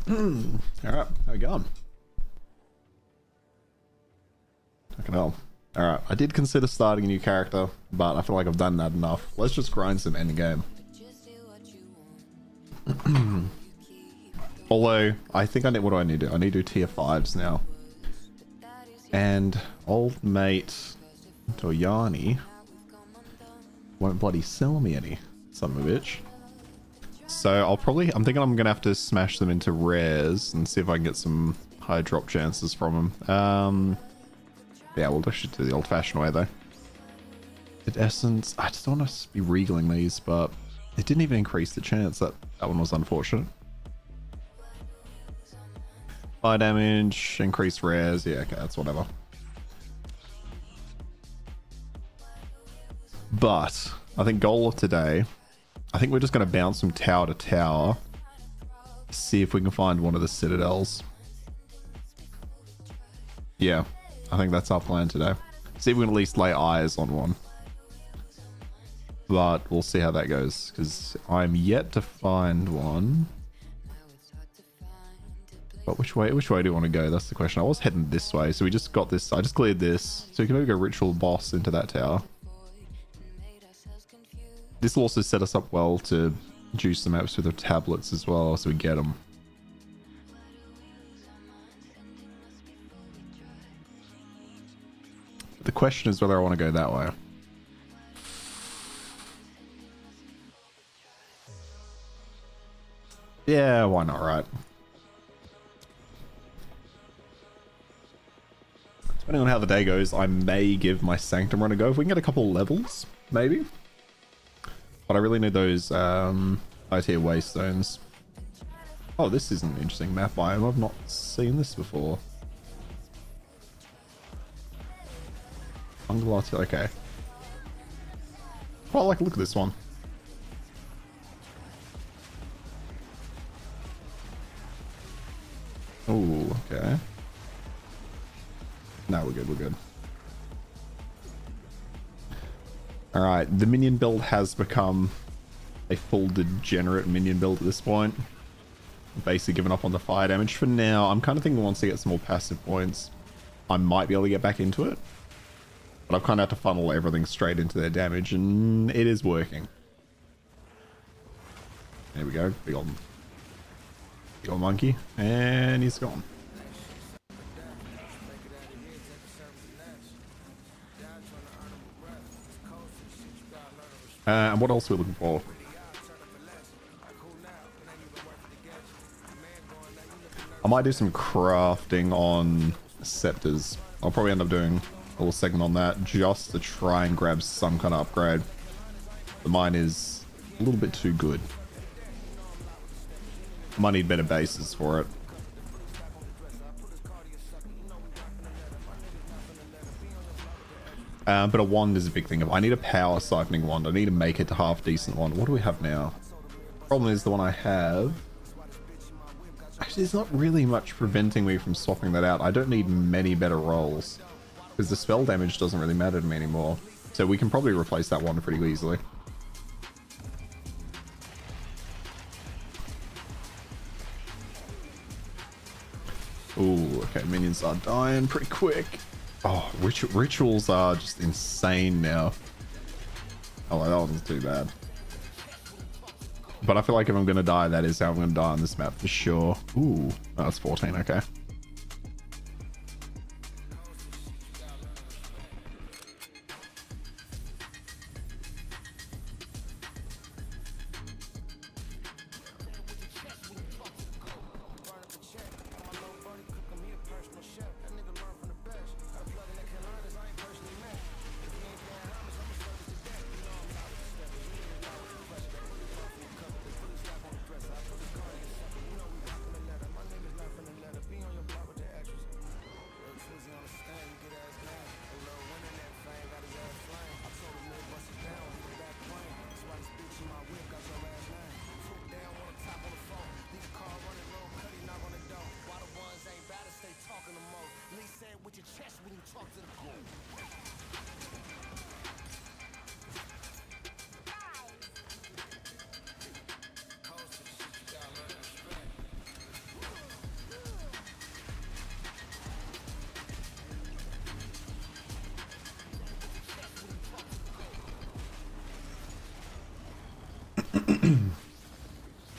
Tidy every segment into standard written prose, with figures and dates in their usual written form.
Alright, how we going? Fucking hell. Alright, I did consider starting a new character, but I feel like I've done that enough. Let's just grind some endgame. Although, I think I need, what do I need to do? I need to do tier 5s now. And old mate Toyani won't bloody sell me any, son of a bitch. So I'm thinking I'm gonna have to smash them into rares and see if I can get some high drop chances from them. Yeah, we'll just do the old fashioned way though. At Essence, I just don't want to be regaling these, but it didn't even increase the chance. That one was unfortunate. Fire damage, increased rares, yeah, okay, that's whatever. But I think goal of today, I think we're just going to bounce from tower to tower, see if we can find one of the citadels. Yeah, I think that's our plan today. See if we can at least lay eyes on one. But we'll see how that goes, because I'm yet to find one. But which way do you want to go? That's the question. I was heading this way, so we just got this. I just cleared this, so we can maybe go ritual boss into that tower. This will also set us up well to juice the maps with the tablets as well, so we get them. The question is whether I want to go that way. Yeah, why not, right? Depending on how the day goes, I may give my Sanctum run a go. If we can get a couple levels, maybe. But I really need those high tier waystones. Oh, this is an interesting map biome. I've not seen this before. Ungulati, okay. Oh, I like look at this one. Oh, okay. No, we're good, we're good. Alright, the minion build has become a full degenerate minion build at this point. Basically given up on the fire damage for now. I'm kind of thinking once I get some more passive points, I might be able to get back into it. But I've kind of had to funnel everything straight into their damage, and it is working. There we go. Big old monkey. And he's gone. And what else are we looking for? I might do some crafting on scepters. I'll probably end up doing a little segment on that just to try and grab some kind of upgrade. The mine is a little bit too good. I might need better bases for it. But a wand is a big thing. I need a power siphoning wand. I need to make it to half decent wand. What do we have now? Problem is the one I have. Actually, there's not really much preventing me from swapping that out. I don't need many better rolls because the spell damage doesn't really matter to me anymore. So we can probably replace that one pretty easily. Ooh, okay, minions are dying pretty quick. Oh, rituals are just insane now. Oh, that wasn't too bad. But I feel like if I'm going to die, that is how I'm going to die on this map for sure. Ooh, oh, that's 14, okay.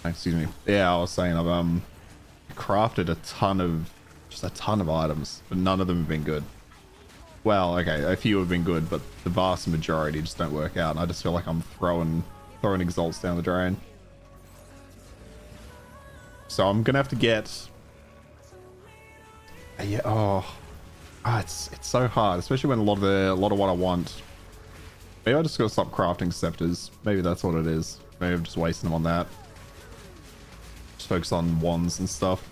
Excuse me. Yeah, I was saying I've crafted a ton of items, but none of them have been good. Well, okay, a few have been good, but the vast majority just don't work out, and I just feel like I'm throwing exalts down the drain. So I'm gonna have to get. Yeah. It's so hard, especially when a lot of what I want. Maybe I just gotta stop crafting scepters. Maybe that's what it is. Maybe I'm just wasting them on that. Just focus on wands and stuff.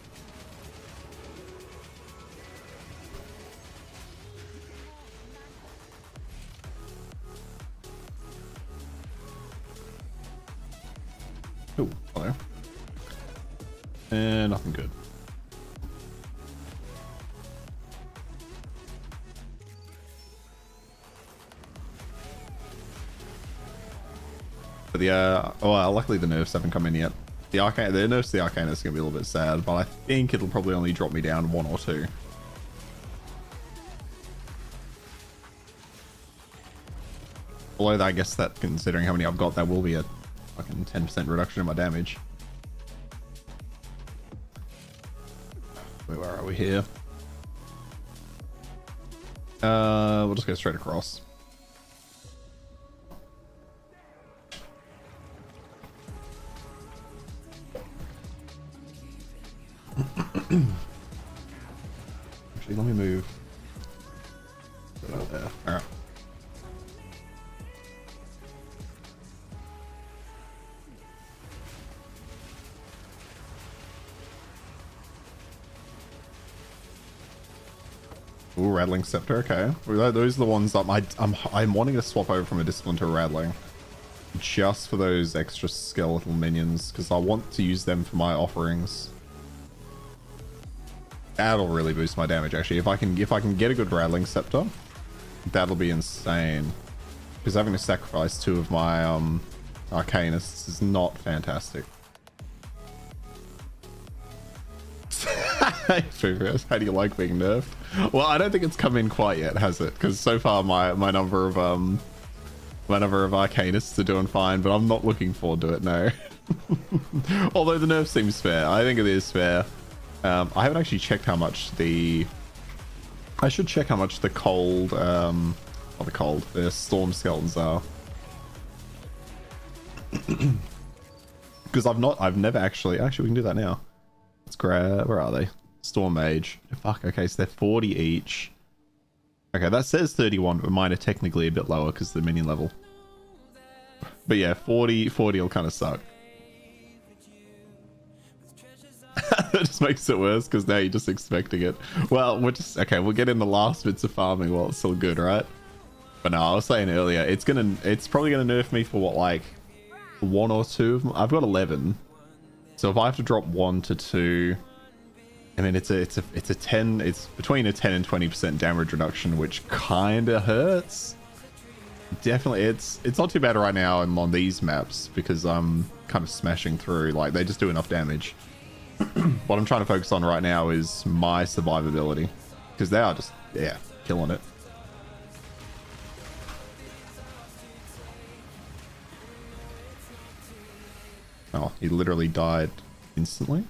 Oh, hello. And nothing good. But the well, luckily the nerfs haven't come in yet. The nerfs to the Arcana is gonna be a little bit sad, but I think it'll probably only drop me down 1 or 2. Although I guess that, considering how many I've got, that will be a fucking 10% reduction in my damage. Where are we here? We'll just go straight across. Actually, let me move. Go out there. All right. Ooh, Rattling Scepter, okay. Those are the ones that I'm wanting to swap over from a Discipline to a Rattling. Just for those extra skeletal minions, because I want to use them for my offerings. That'll really boost my damage, actually. If I can get a good Rattling Scepter, that'll be insane. Because having to sacrifice 2 of my Arcanists is not fantastic. How do you like being nerfed? Well, I don't think it's come in quite yet, has it? Because so far my number of Arcanists are doing fine, but I'm not looking forward to it, no. Although the nerf seems fair. I think it is fair. I haven't actually checked how much the... I should check how much the cold, the storm skeletons are. Because I've never actually we can do that now. Let's grab, where are they? Storm Mage. Fuck, okay, so they're 40 each. Okay, that says 31, but mine are technically a bit lower because the minion level. But yeah, 40 will kind of suck. That just makes it worse because now you're just expecting it. Well, we'll get in the last bits of farming while it's still good, right? But no, I was saying earlier, it's probably gonna nerf me for what, like 1 or 2 of them. I've got 11. So if I have to drop 1 to 2, I mean, it's between a 10 and 20% damage reduction, which kind of hurts. Definitely, it's not too bad right now on these maps because I'm kind of smashing through. Like, they just do enough damage. What I'm trying to focus on right now is my survivability, because they are just, yeah, killing it. Oh, he literally died instantly.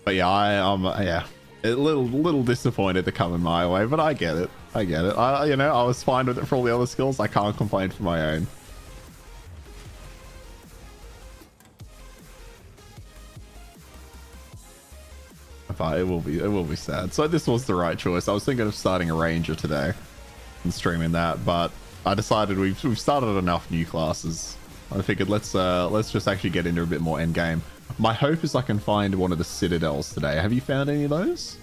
But yeah, yeah, a little disappointed to come in my way, but I get it. I was fine with it for all the other skills. I can't complain for my own. But it will be sad. So this was the right choice. I was thinking of starting a ranger today and streaming that, but I decided we've started enough new classes. I figured let's just actually get into a bit more end game. My hope is I can find one of the citadels today. Have you found any of those?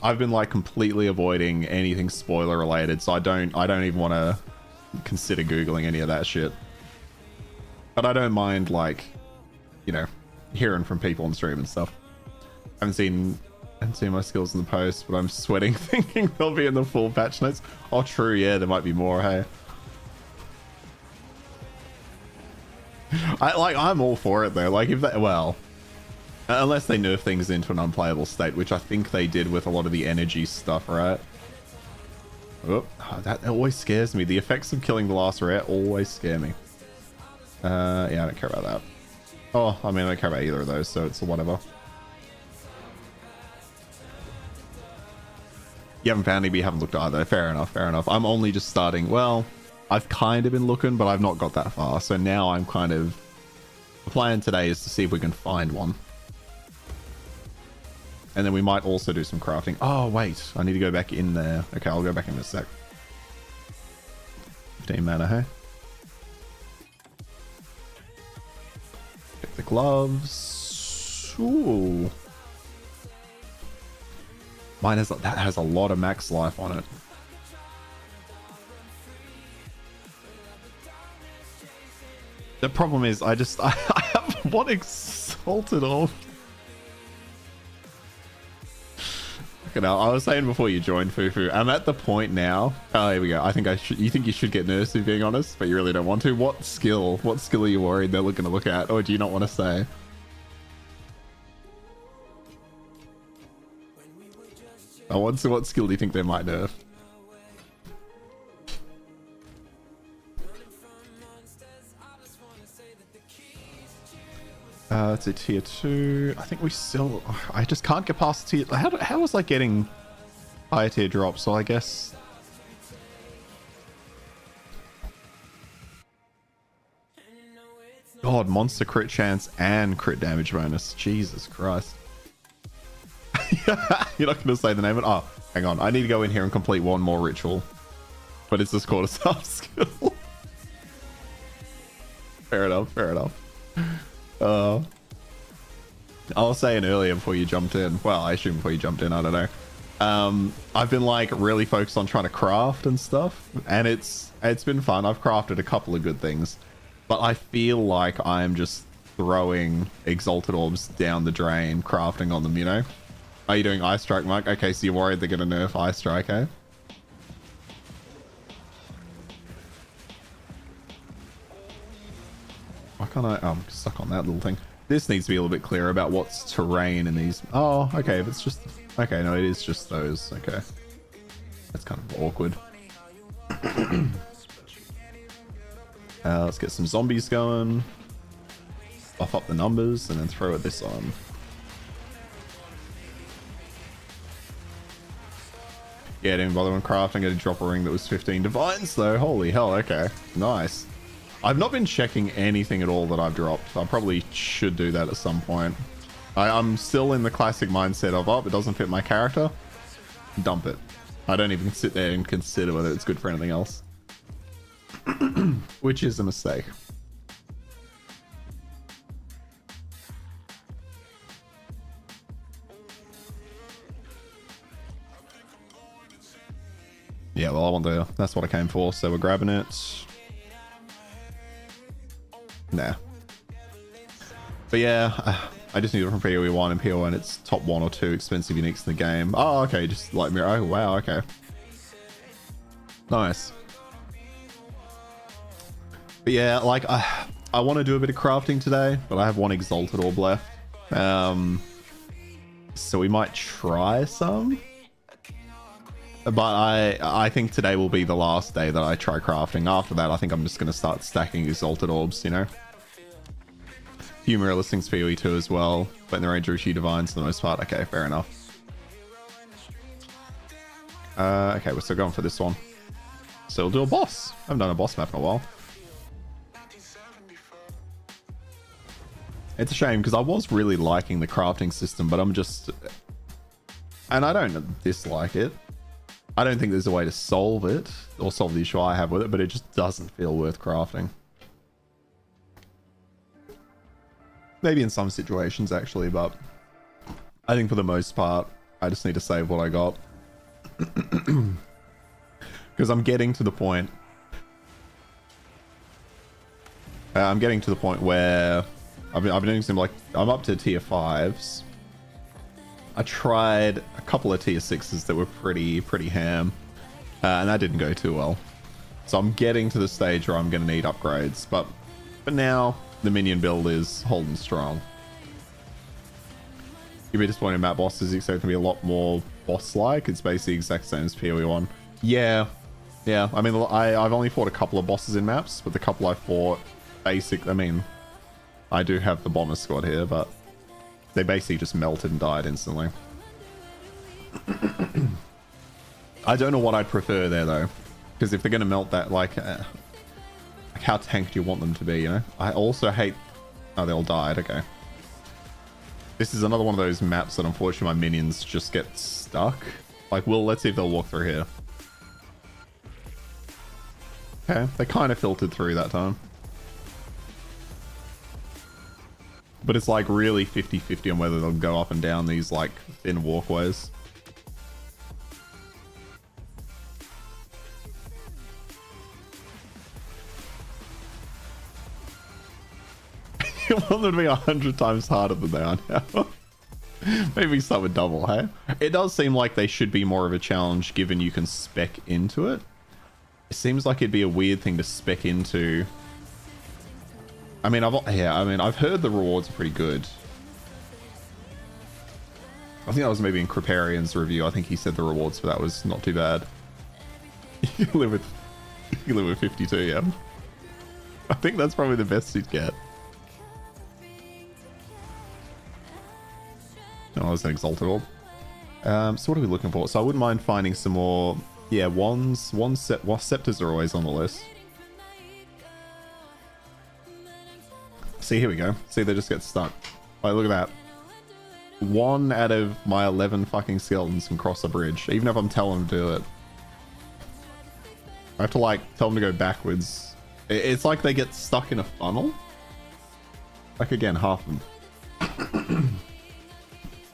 I've been like completely avoiding anything spoiler related, so I don't even want to consider googling any of that shit. But I don't mind, like, you know, hearing from people on stream and stuff. I haven't seen my skills in the post, but I'm sweating thinking they'll be in the full patch notes. Oh, true, yeah, there might be more. Hey, I'm all for it though. Like, if they, well, unless they nerf things into an unplayable state, which I think they did with a lot of the energy stuff, right? Oh, that always scares me. The effects of killing the last rare always scare me. Yeah, I don't care about that. Oh, I mean, I don't care about either of those, so it's whatever. You haven't found any, but you haven't looked either. Fair enough, fair enough. I'm only just starting. Well, I've kind of been looking, but I've not got that far. So now I'm kind of... The plan today is to see if we can find one. And then we might also do some crafting. Oh, wait. I need to go back in there. Okay, I'll go back in a sec. 15 mana, hey? Get the gloves. Ooh. Mine has, that has a lot of max life on it. The problem is, I have one exalted off. Okay, now, I was saying before you joined, Fufu, I'm at the point now. Oh, here we go. I think you think you should get nurse, if being honest, but you really don't want to. What skill are you worried they're looking to look at, or do you not want to say? What skill do you think they might nerf? It's a tier 2. I think we still... I just can't get past tier... How was I getting higher tier drops? So I guess... God, monster crit chance and crit damage bonus. Jesus Christ. You're not going to say the name of it? Oh, hang on. I need to go in here and complete one more ritual. But it's just called a sub skill. Fair enough, fair enough. I was saying earlier before you jumped in. Well, I assume before you jumped in, I don't know. I've been like really focused on trying to craft and stuff. And it's been fun. I've crafted a couple of good things. But I feel like I'm just throwing exalted orbs down the drain, crafting on them, you know? Are you doing Ice Strike, Mike? Okay, so you're worried they're going to nerf Ice Strike, eh? can't I? Oh, I'm stuck on that little thing. This needs to be a little bit clearer about what's terrain in these. Oh, okay, if it's just... Okay, no, it is just those. Okay. That's kind of awkward. Let's get some zombies going. Buff up the numbers and then throw this on. Yeah, didn't bother when crafting. I got to drop a ring that was 15 divines though. Holy hell, okay. Nice. I've not been checking anything at all that I've dropped. I probably should do that at some point. I'm still in the classic mindset of, oh, it doesn't fit my character. Dump it. I don't even sit there and consider whether it's good for anything else. Which is a mistake. Yeah, well, I want the... That's what I came for, so we're grabbing it. Nah. But yeah, I just need it from PoE 1 and PoE 1. It's top 1 or 2 expensive uniques in the game. Oh, okay, just like mirror. Oh, wow, okay. Nice. But yeah, like, I want to do a bit of crafting today, but I have one Exalted Orb left. So we might try some. But I think today will be the last day that I try crafting. After that, I think I'm just going to start stacking Exalted Orbs, you know? Few mirror listings for PoE2 as well, but in the range of a few divines for the most part. Okay, fair enough. Okay, we're still going for this one. So we'll do a boss. I haven't done a boss map in a while. It's a shame because I was really liking the crafting system, but I'm just... And I don't dislike it. I don't think there's a way to solve it or solve the issue I have with it, but it just doesn't feel worth crafting. Maybe in some situations actually, but I think for the most part, I just need to save what I got. Because I'm getting to the point... I'm getting to the point where I've been doing some, like, I'm up to tier 5s. I tried a couple of tier 6s that were pretty ham, and that didn't go too well. So I'm getting to the stage where I'm going to need upgrades, but now the minion build is holding strong. You'd be disappointed in map bosses, expect to be a lot more boss-like. It's basically the exact same as PoE 1. Yeah. I mean, I've only fought a couple of bosses in maps, but the couple I fought, I mean, I do have the bomber squad here, but they basically just melted and died instantly. I don't know what I'd prefer there, though. Because if they're going to melt that, like how tanked do you want them to be, you know? I also hate... Oh, they all died. Okay. This is another one of those maps that unfortunately my minions just get stuck. Like, let's see if they'll walk through here. Okay, they kind of filtered through that time. But it's like really 50-50 on whether they'll go up and down these like thin walkways. You want them to be 100 times harder than they are now. Maybe some would double, hey? It does seem like they should be more of a challenge given you can spec into it. It seems like it'd be a weird thing to spec into. I mean, I've heard the rewards are pretty good. I think that was maybe in Creparian's review. I think he said the rewards for that was not too bad. You live with 52, yeah. I think that's probably the best you'd get. Oh, that's an Exalted Orb. So what are we looking for? So I wouldn't mind finding some more... Yeah, scepters are always on the list. See, here we go. See, they just get stuck. Like, look at that. 1 out of my 11 fucking skeletons can cross a bridge, even if I'm telling them to do it. I have to, like, tell them to go backwards. It's like they get stuck in a funnel. Like, again, half of them.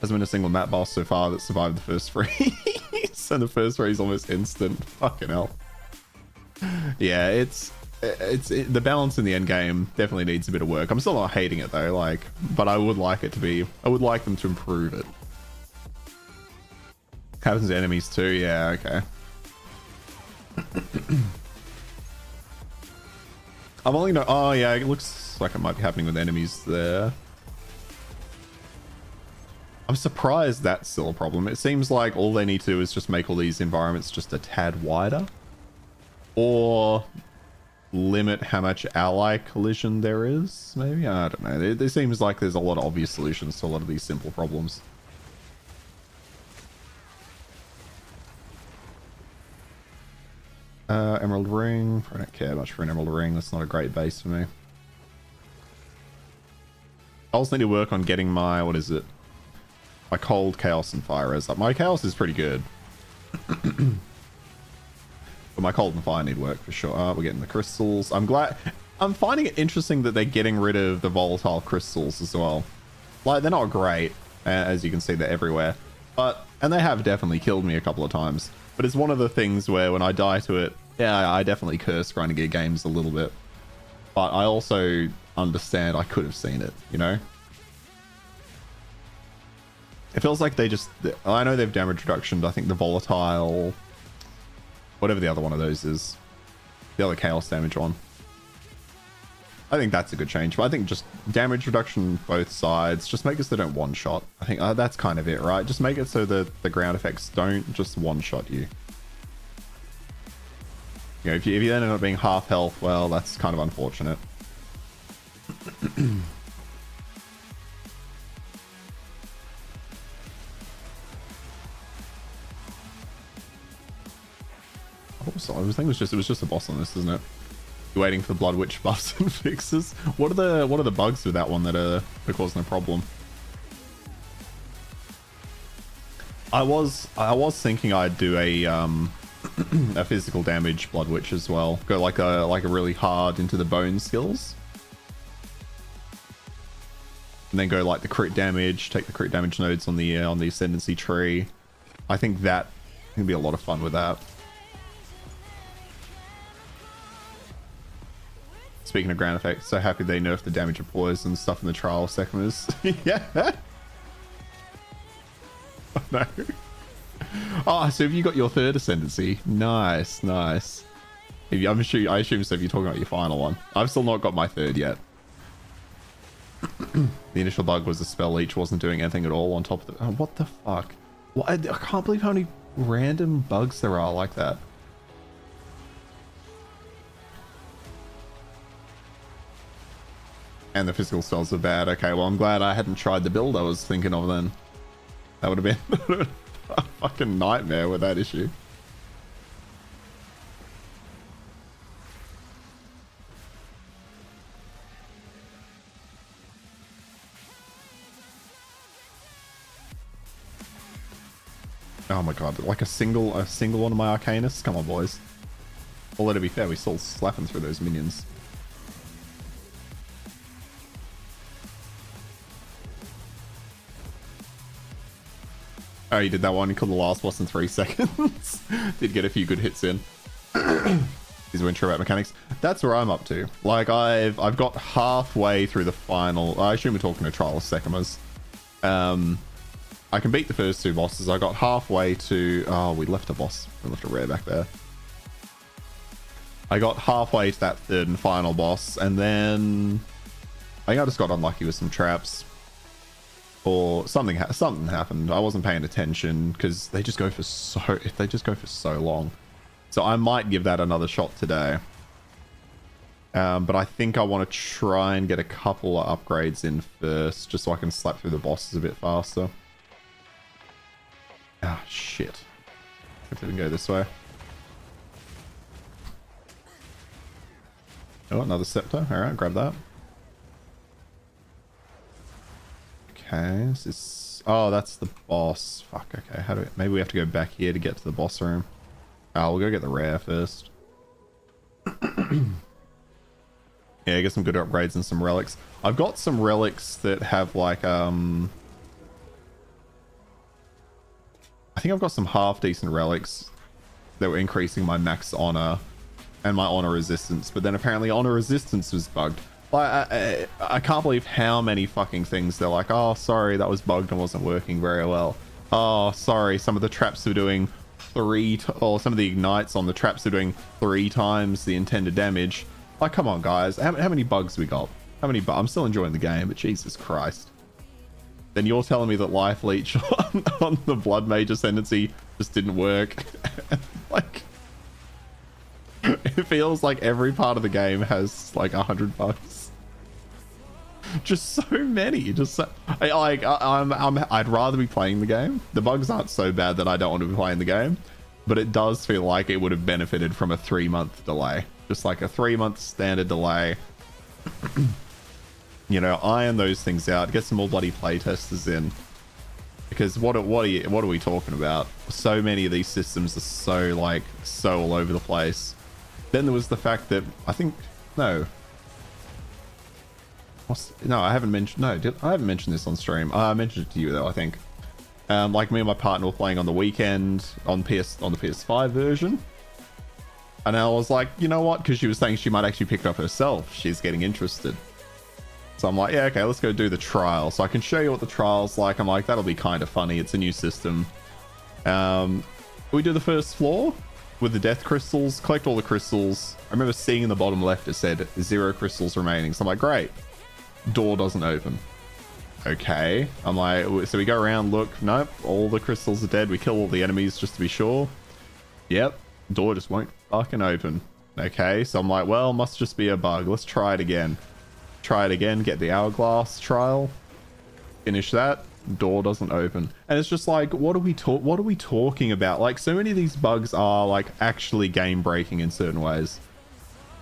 Hasn't been a single map boss so far that survived the first freeze. And the first freeze almost instant. Fucking hell. Yeah, the balance in the end game definitely needs a bit of work. I'm still not hating it though, like, but I would like it to be, I would like them to improve it. Happens to enemies too, yeah, okay. I've only know, oh yeah, it looks, looks like it might be happening with enemies there. I'm surprised that's still a problem. It seems like all they need to do is just make all these environments just a tad wider. Or limit how much ally collision there is, maybe? I don't know. There seems like there's a lot of obvious solutions to a lot of these simple problems. Emerald ring. I don't care much for an emerald ring. That's not a great base for me. I also need to work on getting my, what is it? My cold, chaos, and fire res up. My chaos is pretty good. But my cold and fire need work for sure. We're getting the crystals. I'm finding it interesting that they're getting rid of the volatile crystals as well. Like, they're not great. As you can see, they're everywhere. And they have definitely killed me a couple of times. But it's one of the things where when I die to it, yeah, I definitely curse grinding gear games a little bit. But I also understand I could have seen it, you know? It feels like they just... I know they've damage reduction, but I think the volatile... Whatever the other one of those is. The other chaos damage one. I think that's a good change. But I think just damage reduction both sides. Just make it so they don't one-shot. I think that's kind of it, right? Just make it so that the ground effects don't just one-shot you. You know, if you then end up being half health, well, that's kind of unfortunate. So I was thinking it was just a boss on this, isn't it? You're waiting for Blood Witch buffs and fixes. What are the bugs with that one that are causing a problem? I was thinking I'd do a a physical damage Blood Witch as well. Go like a really hard into the bone skills. And then go like the crit damage, take the crit damage nodes on the ascendancy tree. I think that can be a lot of fun with that. Speaking of ground effects, so happy they nerfed the damage of poison stuff in the trial segments. Yeah. Oh, no. Oh, so have you got your third ascendancy? Nice, nice. I assume so if you're talking about your final one. I've still not got my third yet. The initial bug was the spell leech wasn't doing anything at all on top of the... Oh, what the fuck? Well, I can't believe how many random bugs there are like that. And the physical spells are bad. Okay, well, I'm glad I hadn't tried the build I was thinking of then. That would have been a fucking nightmare with that issue. Oh my god, like a single one of my Arcanists? Come on, boys. Although to be fair, we're still slapping through those minions. Oh, you did that one. You killed the last boss in 3 seconds. Did get a few good hits in. These weren't sure about mechanics. That's where I'm up to. Like, I've got halfway through the final... I assume we're talking to Trial of Sekimas. I can beat the first 2 bosses. I got halfway to... Oh, we left a boss. We left a rare back there. I got halfway to that 3rd and final boss, and then... I think I just got unlucky with some traps. Or something happened. I wasn't paying attention because they just go for so long. So I might give that another shot today. But I think I want to try and get a couple of upgrades in first, just so I can slap through the bosses a bit faster. Ah, shit. If we can go this way. Oh, another scepter. Alright, grab that. Okay, this is... Oh, that's the boss. Fuck, okay. How do we... Maybe we have to go back here to get to the boss room. Oh, we'll go get the rare first. Yeah, get some good upgrades and some relics. I've got some relics that have like, I think I've got some half-decent relics that were increasing my max honor and my honor resistance, but then apparently honor resistance was bugged. Like, I can't believe how many fucking things they're like, oh, sorry, that was bugged and wasn't working very well. Oh, sorry, some of the traps were doing or some of the ignites on the traps are doing 3 times the intended damage. Like, come on, guys. How many bugs we got? How many? I'm still enjoying the game, but Jesus Christ. Then you're telling me that Life Leech on the Blood Mage Ascendancy just didn't work. Like, it feels like every part of the game has like $100. Just so many. Just so, I'd rather be playing the game. The bugs aren't so bad that I don't want to be playing the game, but it does feel like it would have benefited from a 3-month delay. Just like a 3-month standard delay. You know, iron those things out, get some more bloody playtesters in, because what are we talking about? So many of these systems are so all over the place. Then there was the fact that I haven't mentioned this on stream. I mentioned it to you though, I think. Like me and my partner were playing on the weekend on the PS5 version, and I was like, you know what? Because she was saying she might actually pick it up herself. She's getting interested. So I'm like, yeah, okay, let's go do the trial. So I can show you what the trial's like. I'm like, that'll be kind of funny. It's a new system. We do the first floor with the death crystals, collect all the crystals. I remember seeing in the bottom left, it said 0 crystals remaining. So I'm like, great. Door doesn't open. Okay. I'm like, so we go around, look, nope, all the crystals are dead. We kill all the enemies just to be sure. Yep. Door just won't fucking open. Okay. So I'm like, well, must just be a bug. Let's try it again. Try it again, get the hourglass trial, finish that, door doesn't open. And it's just like, what are we talking about? Like, so many of these bugs are like actually game breaking in certain ways.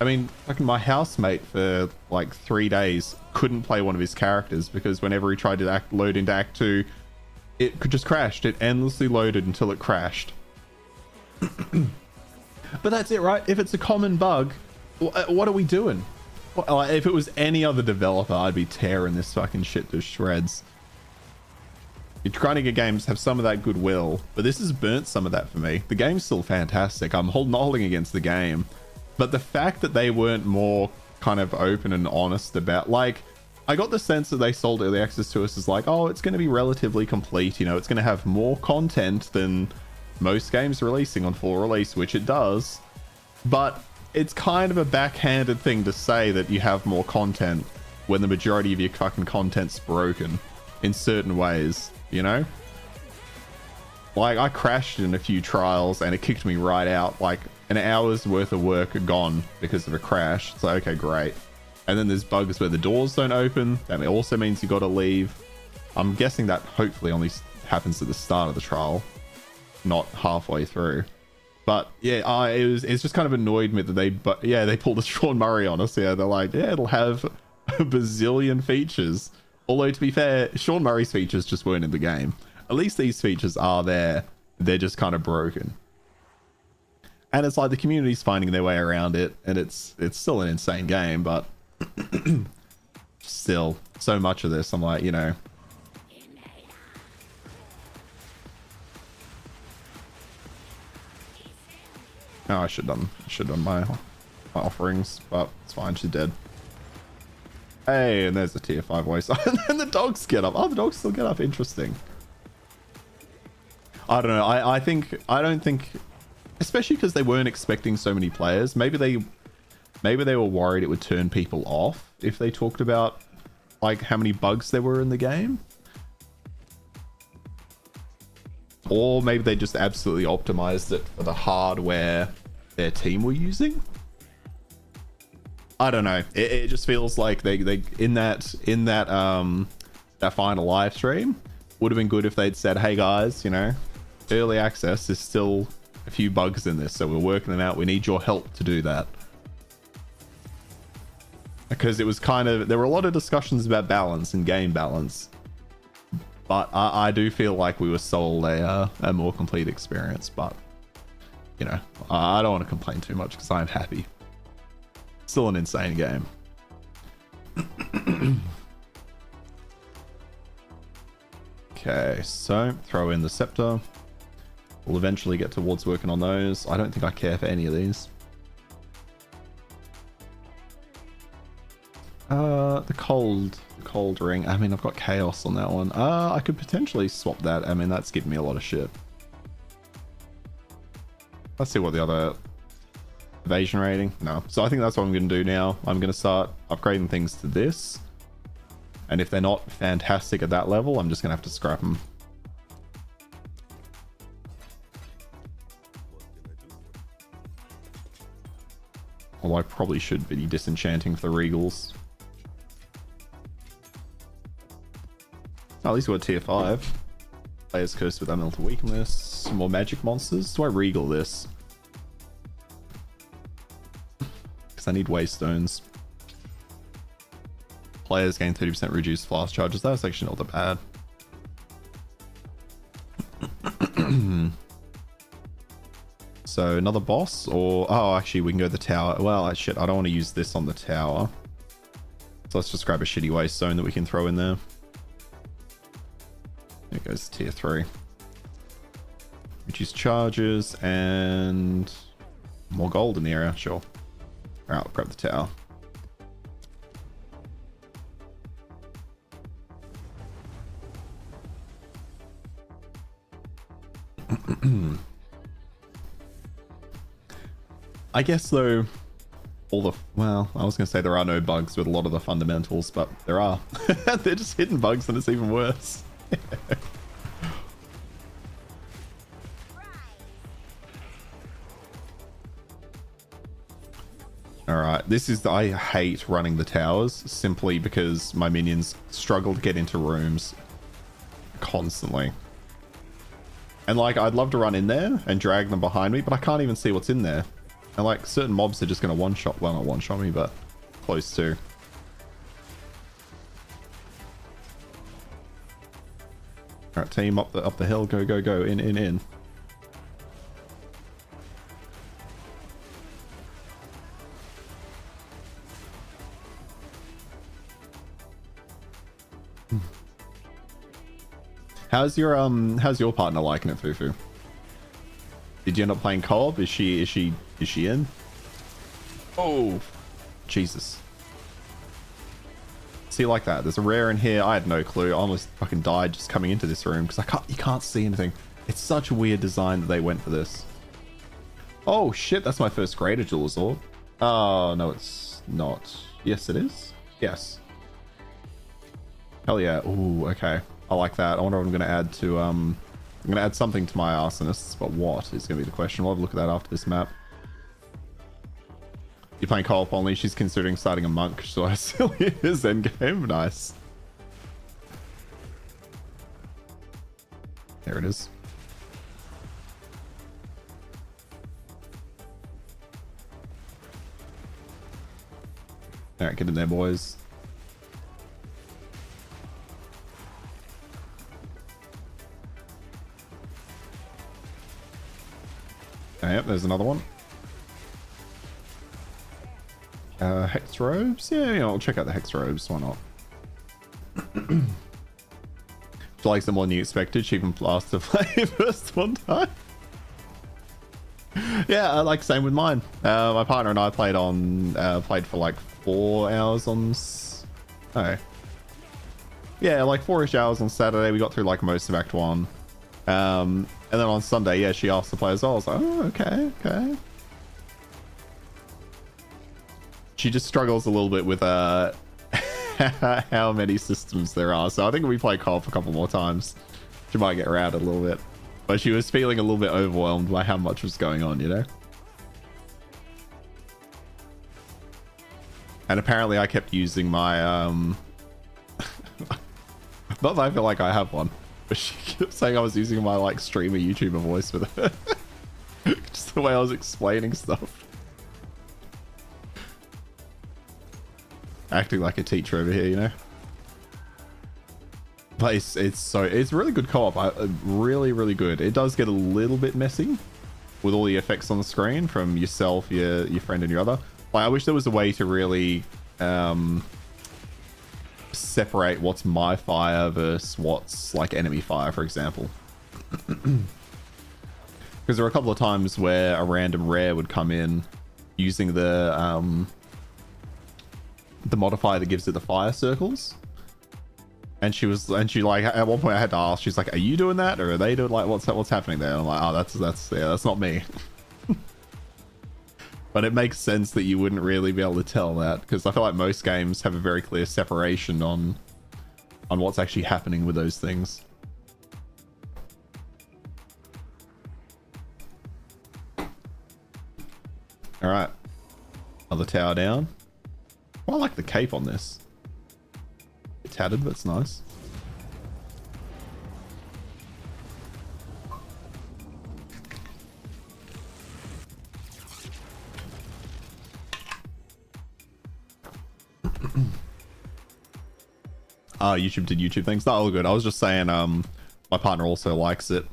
I mean, like my housemate for like 3 days couldn't play one of his characters because whenever he tried to load into Act 2, it just crashed. It endlessly loaded until it crashed. But that's it, right? If it's a common bug, what are we doing? If it was any other developer, I'd be tearing this fucking shit to shreds. You're trying to get games have some of that goodwill, but this has burnt some of that for me. The game's still fantastic. I'm not holding against the game, but the fact that they weren't more kind of open and honest about, like, I got the sense that they sold early access to us as like, oh, it's going to be relatively complete. You know, it's going to have more content than most games releasing on full release, which it does, but it's kind of a backhanded thing to say that you have more content when the majority of your fucking content's broken in certain ways, you know? Like, I crashed in a few trials and it kicked me right out. Like, an hour's worth of work gone because of a crash. So, okay, great. And then there's bugs where the doors don't open. That also means you got to leave. I'm guessing that hopefully only happens at the start of the trial, not halfway through. But yeah, it's just kind of annoyed me that they pulled a Sean Murray on us. Yeah, they're like, yeah, it'll have a bazillion features. Although to be fair, Sean Murray's features just weren't in the game. At least these features are there. They're just kind of broken. And it's like the community's finding their way around it, and it's still an insane game, but still so much of this, I'm like, you know. Oh, I should have done my offerings, but it's fine. She's dead. Hey, and there's the tier 5 voice. And then the dogs get up. Oh, the dogs still get up. Interesting. I don't know. I don't think, especially because they weren't expecting so many players. Maybe they were worried it would turn people off if they talked about like how many bugs there were in the game. Or maybe they just absolutely optimized it for the hardware their team were using. I don't know. It just feels like they in that final live stream would have been good if they'd said, hey guys, you know, early access, there's still a few bugs in this, so we're working them out. We need your help to do that. Because it was kind of, there were a lot of discussions about balance and game balance. But I do feel like we were sold a more complete experience. But, you know, I don't want to complain too much because I'm happy. Still an insane game. Okay, so throw in the scepter. We'll eventually get towards working on those. I don't think I care for any of these. The cold ring. I mean, I've got chaos on that one. I could potentially swap that. I mean, that's giving me a lot of shit. Let's see what the Evasion rating? No. So I think that's what I'm going to do now. I'm going to start upgrading things to this. And if they're not fantastic at that level, I'm just going to have to scrap them. Although I probably should be disenchanting for the Regals. Oh, at least we're at tier 5. Players cursed with Elemental Weakness. Some more magic monsters. Do I Regal this? Because I need Waystones. Players gain 30% reduced flask charges. That's actually not that bad. So another boss, or oh, actually we can go to the tower. Well, shit, I don't want to use this on the tower. So let's just grab a shitty Waystone that we can throw in there. There goes tier 3. Reduce charges and more gold in the area. Sure. Alright, I'll grab the tower. I guess though, well, I was going to say there are no bugs with a lot of the fundamentals, but there are. They're just hidden bugs and it's even worse. Alright, this is, I hate running the towers simply because my minions struggle to get into rooms constantly. And like, I'd love to run in there and drag them behind me, but I can't even see what's in there. And like, certain mobs are just going to one-shot, well, not one-shot me, but close to. Alright, team up the hill, go, go, go, in. How's your partner liking it, Fufu? Did you end up playing co-op? Is she in? Oh, Jesus. See, like that. There's a rare in here. I had no clue. I almost fucking died just coming into this room because you can't see anything. It's such a weird design that they went for this. Oh shit, that's my first greater jewel sword. Oh no, it's not. Yes, it is. Yes. Hell yeah. Ooh, okay. I like that. I wonder what I'm going to add to I'm going to add something to my arsonists, but what is going to be the question? We'll have a look at that after this map. You're playing co-op only. She's considering starting a monk, so I still is endgame. Nice. There it is. Alright, get in there, boys. Yep, there's another one. Hex robes? Yeah, I'll check out the hex robes. Why not? She likes them more than you expected. She even asked to play first one time. Yeah, like same with mine. My partner and I played for like 4 hours on. Oh, yeah, like 4-ish hours on Saturday. We got through like most of Act 1. And then on Sunday, yeah, she asked to play as well. I was like, oh, okay. She just struggles a little bit with how many systems there are. So I think if we play co-op a couple more times, she might get around a little bit. But she was feeling a little bit overwhelmed by how much was going on, you know? And apparently I kept using my, not that I feel like I have one, but she kept saying I was using my, like, streamer YouTuber voice with her. Just the way I was explaining stuff. Acting like a teacher over here, you know? But it's really good co-op. Really good. It does get a little bit messy with all the effects on the screen from yourself, your friend, and your other. Like, I wish there was a way to really separate what's my fire versus what's like enemy fire, for example. Because there were a couple of times where a random rare would come in using the modifier that gives it the fire circles. And she like, at one point I had to ask, she's like, are you doing that? Or are they doing, like, what's happening there? And I'm like, oh, that's not me. But But it makes sense that you wouldn't really be able to tell that, because I feel like most games have a very clear separation on what's actually happening with those things. All right, another tower down. Well, I like the cape on this. It's tattered, but it's nice. YouTube did YouTube things. Not all good. I was just saying, my partner also likes it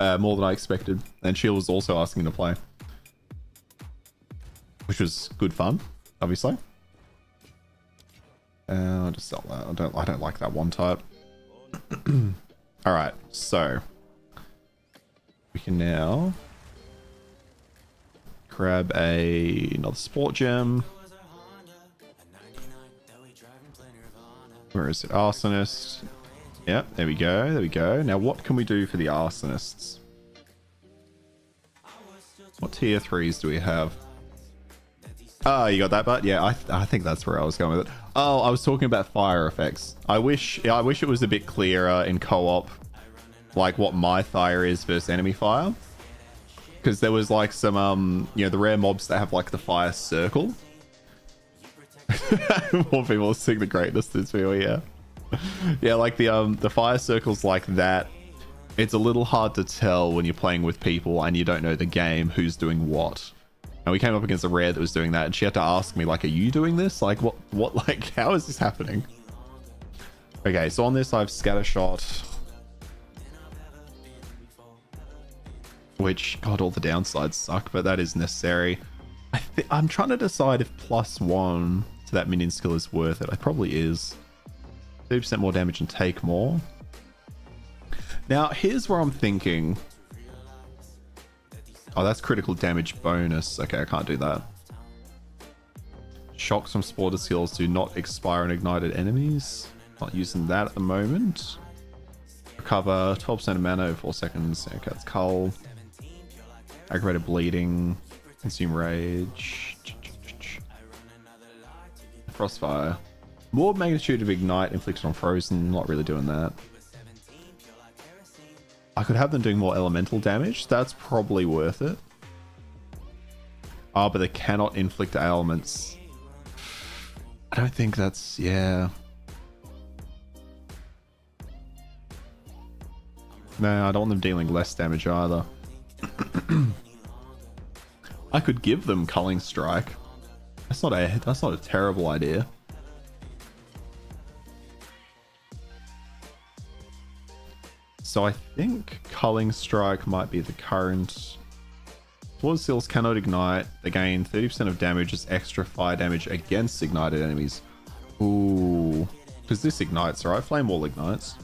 more than I expected, and she was also asking to play, which was good fun, obviously. I'll just sell that. I don't like that one type. All right, so we can now grab another sport gem. Where is it? Arsonist. Yep, there we go. There we go. Now, what can we do for the Arsonists? What tier 3s do we have? Oh, you got that, but yeah, I think that's where I was going with it. Oh, I was talking about fire effects. I wish it was a bit clearer in co-op, like what my fire is versus enemy fire. Because there was like some, you know, the rare mobs that have like the fire circle. More people sing the greatness this video, yeah. Yeah, like the fire circles like that. It's a little hard to tell when you're playing with people and you don't know the game who's doing what. And we came up against a rare that was doing that, and she had to ask me, like, are you doing this? Like, what, like, how is this happening? Okay, so on this I have Scattershot, which, god, all the downsides suck, but that is necessary. I'm trying to decide if +1 to that minion skill is worth it. It probably is. 30% more damage and take more. Now, here's where I'm thinking. Oh, that's critical damage bonus. Okay, I can't do that. Shocks from Sporter skills do not expire on ignited enemies. Not using that at the moment. Recover 12% of mana over 4 seconds. Okay, that's Cull. Aggravated bleeding. Consume rage. Frostfire. More magnitude of ignite inflicted on frozen. Not really doing that. I could have them doing more elemental damage. That's probably worth it. Oh, but they cannot inflict elements. I don't think that's... yeah. No, I don't want them dealing less damage either. I could give them Culling Strike. That's not a terrible idea. So I think Culling Strike might be the current. Sword skills cannot ignite. They gain 30% of damage as extra fire damage against ignited enemies. Ooh, because this ignites, right? Flame Wall ignites.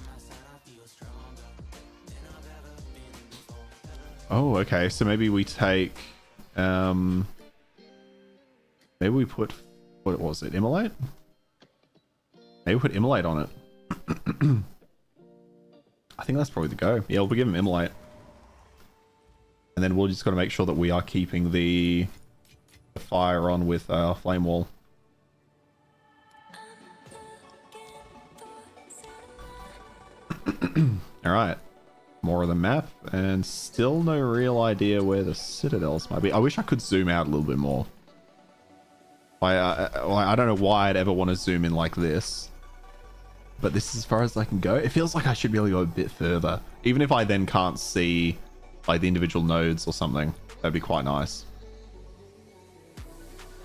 Oh, okay. So maybe we take, maybe we put, what was it? Immolate? Maybe we put Immolate on it. I think that's probably the go. Yeah, we'll give him Immolate. And then we'll just got to make sure that we are keeping the fire on with Flame Wall. Alright. More of the map. And still no real idea where the citadels might be. I wish I could zoom out a little bit more. I don't know why I'd ever want to zoom in like this. But this is as far as I can go. It feels like I should be able to go a bit further. Even if I then can't see like the individual nodes or something. That'd be quite nice.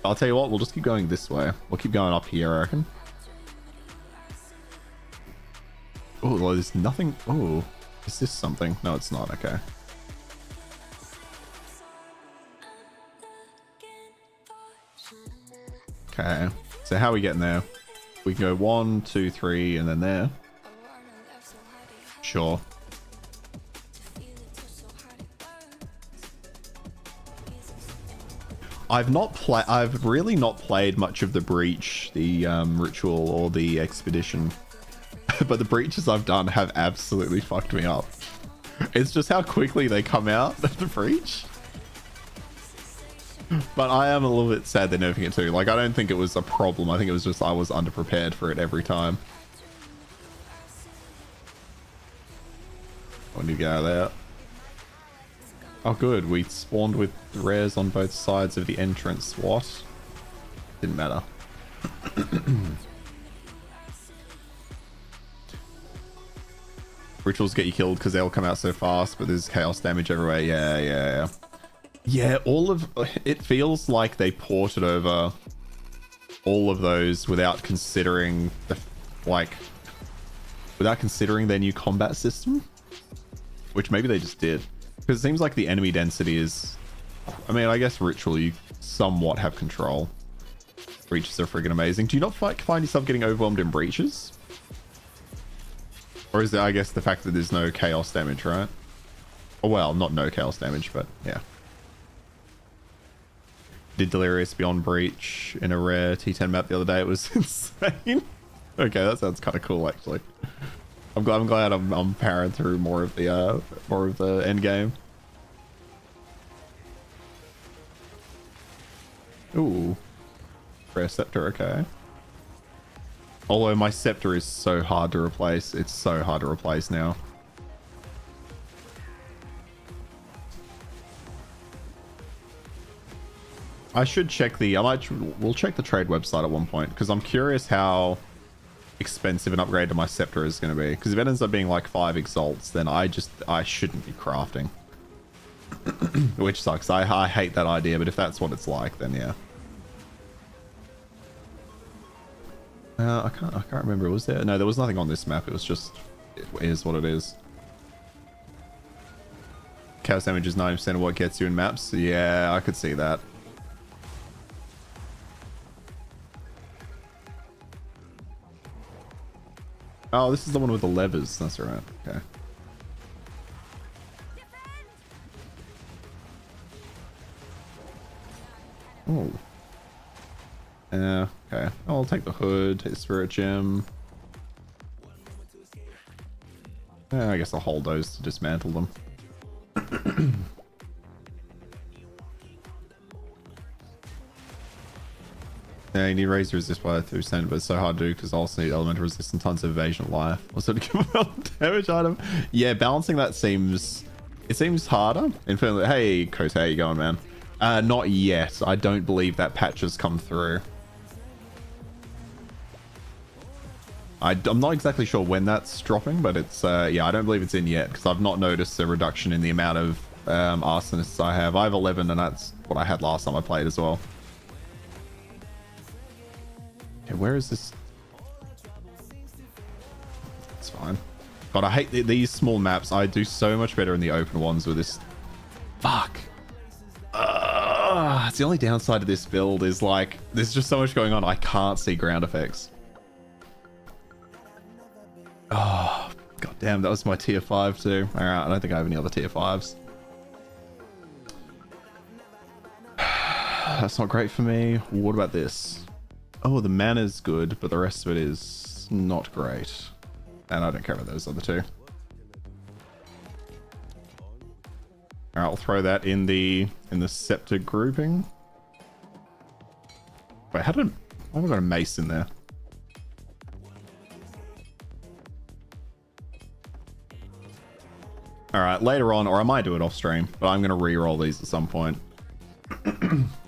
I'll tell you what, we'll just keep going this way. We'll keep going up here, I reckon. Oh, well, there's nothing. Oh, is this something? No, it's not. Okay. Okay. So how are we getting there? We can go 1, 2, 3, and then there. Sure. I've really not played much of the Breach, the ritual, or the expedition. But the breaches I've done have absolutely fucked me up. It's just how quickly they come out of the breach. But I am a little bit sad they're nerfing it too. Like, I don't think it was a problem. I think it was just I was underprepared for it every time. I need to get out of there. Oh good, we spawned with rares on both sides of the entrance. What? Didn't matter. Rituals get you killed because they'll come out so fast, but there's chaos damage everywhere. Yeah. Yeah, all of it feels like they ported over all of those without considering without considering their new combat system, which maybe they just did, because it seems like the enemy density is, I mean, I guess ritual you somewhat have control. Breaches are friggin' amazing. Do you not find yourself getting overwhelmed in breaches? Or is it, I guess, the fact that there's no chaos damage, right? Oh, well, not no chaos damage, but yeah. Did Delirious Beyond Breach in a rare T10 map the other day. It was insane. Okay, that sounds kind of cool, actually. I'm glad I'm powering through more of the end game. Ooh, rare scepter. Okay. Although my scepter is so hard to replace. It's so hard to replace now. I should check we'll check the trade website at one point, because I'm curious how expensive an upgrade to my scepter is going to be. Because if it ends up being like 5 exalts, then I shouldn't be crafting. Which sucks. I hate that idea, but if that's what it's like, then yeah. I can't remember. Was there? No, there was nothing on this map. It was just, it is what it is. Chaos damage is 90% of what gets you in maps. Yeah, I could see that. Oh, this is the one with the levers. That's right. Okay. Oh. Okay. I'll take the hood, take the spirit gem. I guess I'll hold those to dismantle them. Yeah, you need raise resist by through send, but it's so hard to do because I also need elemental resist and tons of evasion life. Also to give a damage item. Yeah, balancing that seems harder. Hey, Kote, how you going, man? Not yet. I don't believe that patch has come through. I'm not exactly sure when that's dropping, but it's yeah, I don't believe it's in yet because I've not noticed a reduction in the amount of arsonists I have. I have 11, and that's what I had last time I played as well. Okay, where is this? It's fine. God, I hate these small maps. I do so much better in the open ones with this. Fuck. It's the only downside of this build is like there's just so much going on. I can't see ground effects. Oh, god damn, that was my tier 5 too. Alright, I don't think I have any other tier 5s. That's not great for me. What about this? Oh, the mana's good, but the rest of it is not great. And I don't care about those other two. Alright, I'll throw that in the scepter grouping. Wait, why have I got a mace in there? Alright, later on, or I might do it off stream, but I'm gonna re-roll these at some point.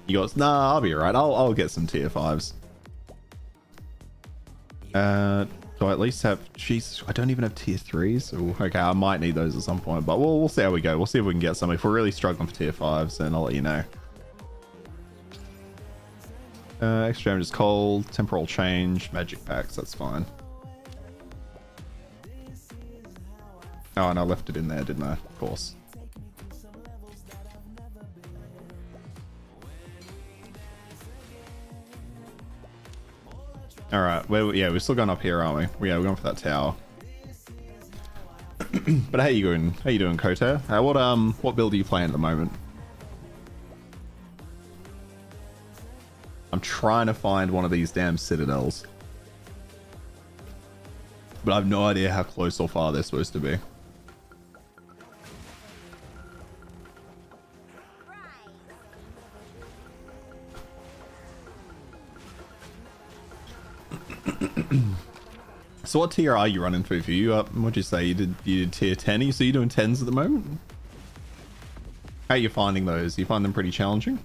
You guys, nah, I'll be alright. I'll get some tier 5s. Do I at least have, jeez, I don't even have tier 3s. Ooh, okay, I might need those at some point, but we'll see how we go. We'll see if we can get some. If we're really struggling for tier 5s, then I'll let you know. Extra damage is cold, temporal change, magic packs, that's fine. Oh, and I left it in there, didn't I? Of course. All right. Well, yeah, we're still going up here, aren't we? Yeah, we're going for that tower. But how you doing? How you doing, Kota? What build are you playing at the moment? I'm trying to find one of these damn citadels, but I have no idea how close or far they're supposed to be. So what tier are you running through for you? What'd you say? You did tier 10? So you doing 10s at the moment? How are you finding those? You find them pretty challenging?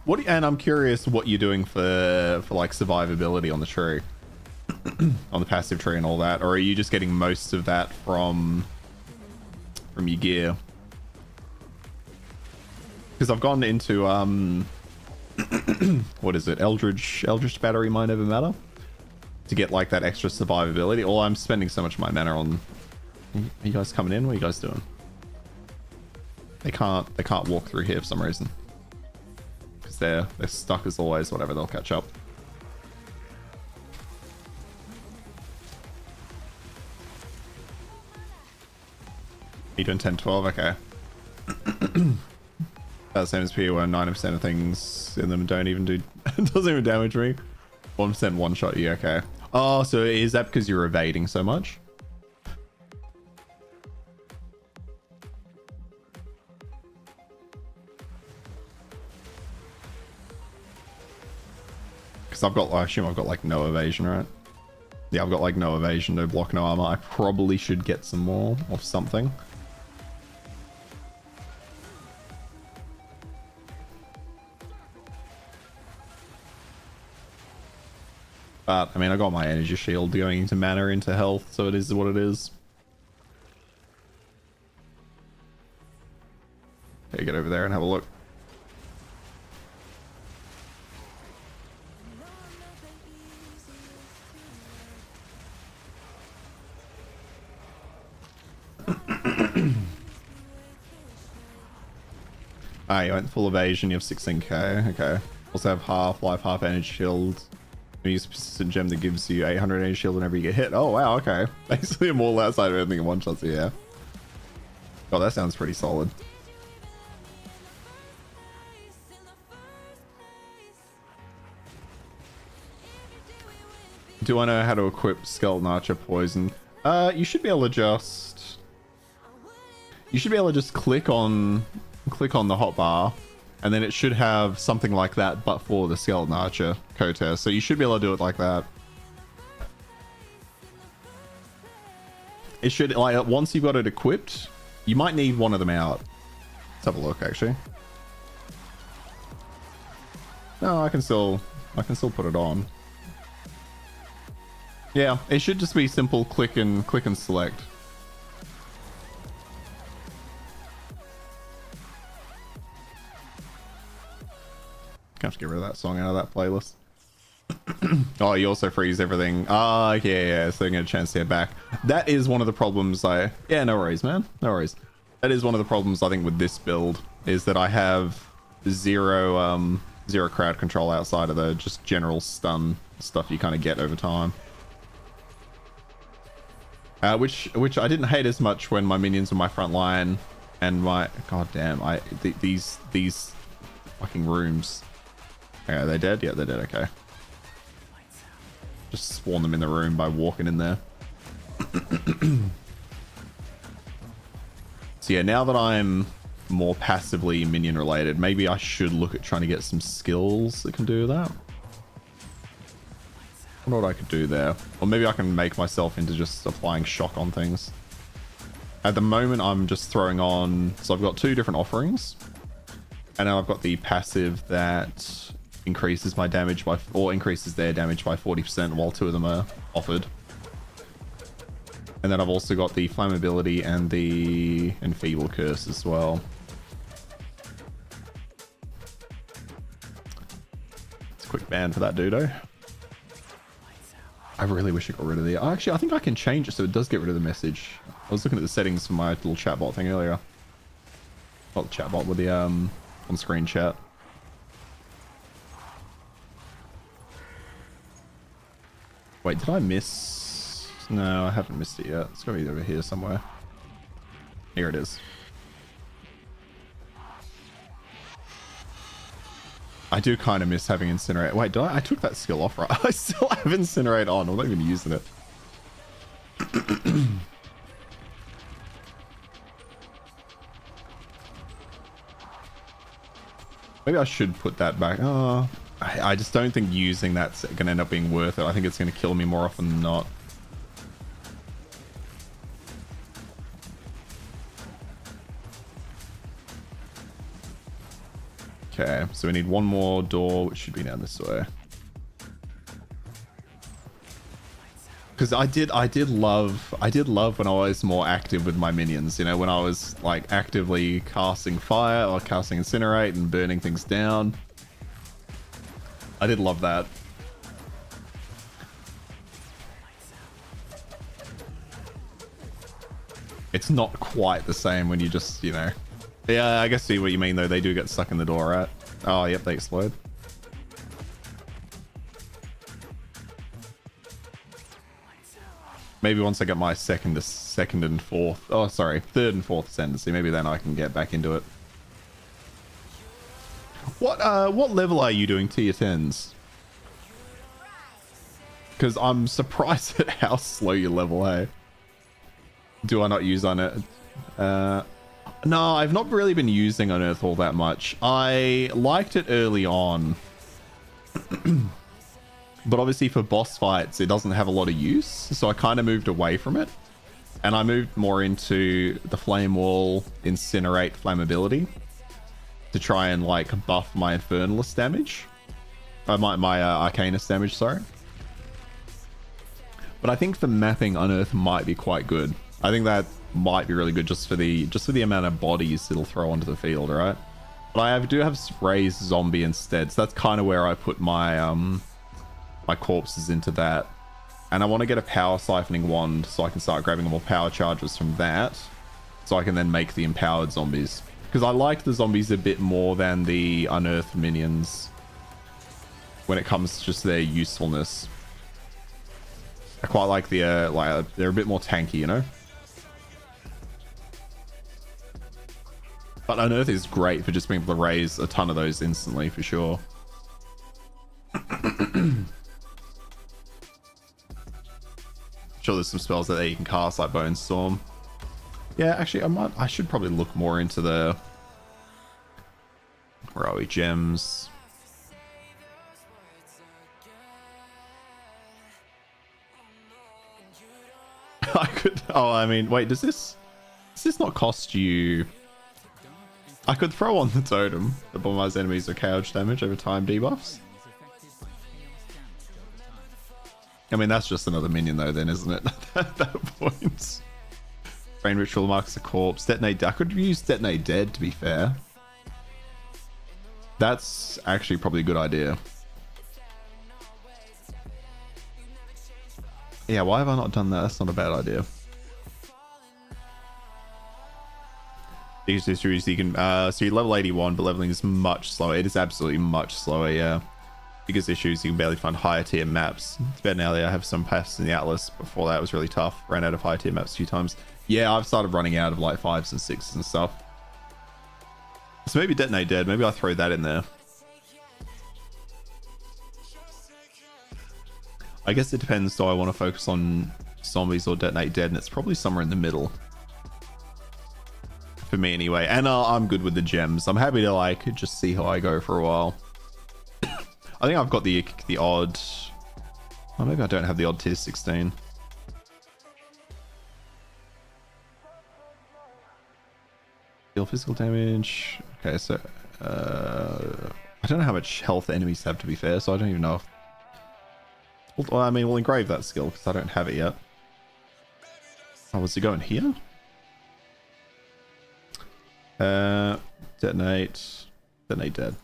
And I'm curious what you're doing for like survivability on the tree. On the passive tree and all that, or are you just getting most of that from your gear? Because I've gone into what is it, Eldritch battery might never matter, to get like that extra survivability. Or I'm spending so much of my mana on. Are you guys coming in? What are you guys doing? They can't walk through here for some reason, because they're stuck as always. Whatever, they'll catch up. You doing 10-12? Okay. That's the same as P where 90% of things in them don't even do doesn't even damage me. 1% one shot you. Okay. Oh, so is that because you're evading so much? Because I assume I've got like no evasion, right? Yeah, I've got like no evasion, no block, no armor. I probably should get some more of something. But, I mean, I got my energy shield going into mana, into health, so it is what it is. Okay, get over there and have a look. Ah, you went full evasion, you have 16k, okay. Also have half life, half energy shield. Use persistent gem that gives you 800 energy shield whenever you get hit. Oh wow, okay. Basically I'm all outside of everything in one shot, so yeah. Oh, that sounds pretty solid. Do I know how to equip Skeleton Archer Poison? You should be able to just... You should be able to just click on the hotbar, and then it should have something like that, but for the Skeleton Archer Koter. So you should be able to do it like that. It should, like, once you've got it equipped, you might need one of them out. Let's have a look, actually. No, I can still put it on. Yeah, it should just be simple click and select. Have to get rid of that song out of that playlist. Oh, you also freeze everything. Ah, yeah, so you get a chance to get back. That is one of the problems yeah, no worries, man. No worries. That is one of the problems I think with this build, is that I have zero crowd control outside of the just general stun stuff you kind of get over time. Which I didn't hate as much when my minions were my front line and my... God damn, these fucking rooms. Okay, are they dead? Yeah, they're dead, okay. Just spawn them in the room by walking in there. So yeah, now that I'm more passively minion related, maybe I should look at trying to get some skills that can do that. I wonder what I could do there. Or maybe I can make myself into just applying shock on things. At the moment, I'm just throwing on... So I've got two different offerings. And now I've got the passive that increases my damage by... Or increases their damage by 40% while two of them are offered. And then I've also got the flammability and the enfeeble curse as well. It's a quick ban for that dudo. I really wish I got rid of the... Actually, I think I can change it so it does get rid of the message. I was looking at the settings for my little chatbot thing earlier. Not the chatbot, with the on-screen chat. Wait, did I miss... No, I haven't missed it yet. It's got to be over here somewhere. Here it is. I do kind of miss having Incinerate. Wait, did I took that skill off, right? I still have Incinerate on. I'm not even using it. Maybe I should put that back. Oh, I just don't think using that's going to end up being worth it. I think it's going to kill me more often than not. Okay, so we need one more door, which should be down this way. Because I did love when I was more active with my minions, you know, when I was like actively casting fire or casting incinerate and burning things down. I did love that. It's not quite the same when you just, you know. Yeah, I guess see what you mean though. They do get stuck in the door, right? Oh, yep, they explode. Maybe once I get my third and fourth ascendancy, maybe then I can get back into it. What level are you doing tier 10s? Because I'm surprised at how slow you level, hey? Do I not use Unearth? No, I've not really been using Unearth all that much. I liked it early on. But obviously for boss fights, it doesn't have a lot of use. So I kind of moved away from it. And I moved more into the Flame Wall, Incinerate, Flammability. To try and like buff my Infernalist damage. My Arcanist damage, sorry. But I think for mapping, Unearth might be quite good. I think that might be really good just for the amount of bodies it'll throw onto the field, right? But I do have Raise Zombie instead. So that's kind of where I put my my corpses into that. And I want to get a power siphoning wand so I can start grabbing more power charges from that. So I can then make the empowered zombies. Because I like the zombies a bit more than the unearthed minions. When it comes to just their usefulness. I quite like the, they're a bit more tanky, you know? But Unearth is great for just being able to raise a ton of those instantly, for sure. Sure, there's some spells that you can cast, like Bone Storm. Yeah, actually, I should probably look more into the... Where are we? Gems. I could... Oh, I mean, wait, does this not cost you... I could throw on the totem that bombards enemies with couch damage over time debuffs. I mean, that's just another minion though then, isn't it? At that point. Brain Ritual marks the corpse. Detonate... I could use Detonate Dead, to be fair. That's actually probably a good idea. Yeah, why have I not done that? That's not a bad idea. These issues you can so you're level 81, but leveling is much slower. It is absolutely much slower, yeah. Biggest issues, you can barely find higher tier maps. It's better now that I have some paths in the Atlas. Before that it was really tough. Ran out of higher tier maps a few times. Yeah, I've started running out of like 5s and 6s and stuff. So maybe Detonate Dead, maybe I'll throw that in there. I guess it depends, do I want to focus on zombies or Detonate Dead, and it's probably somewhere in the middle. For me anyway, and I'm good with the gems. I'm happy to like just see how I go for a while. I think I've got the odd... Oh, maybe I don't have the odd tier 16. Deal physical damage. Okay, so... I don't know how much health enemies have, to be fair, so I don't even know if... Well, I mean, we'll engrave that skill, because I don't have it yet. Oh, was it going here? Detonate Dead.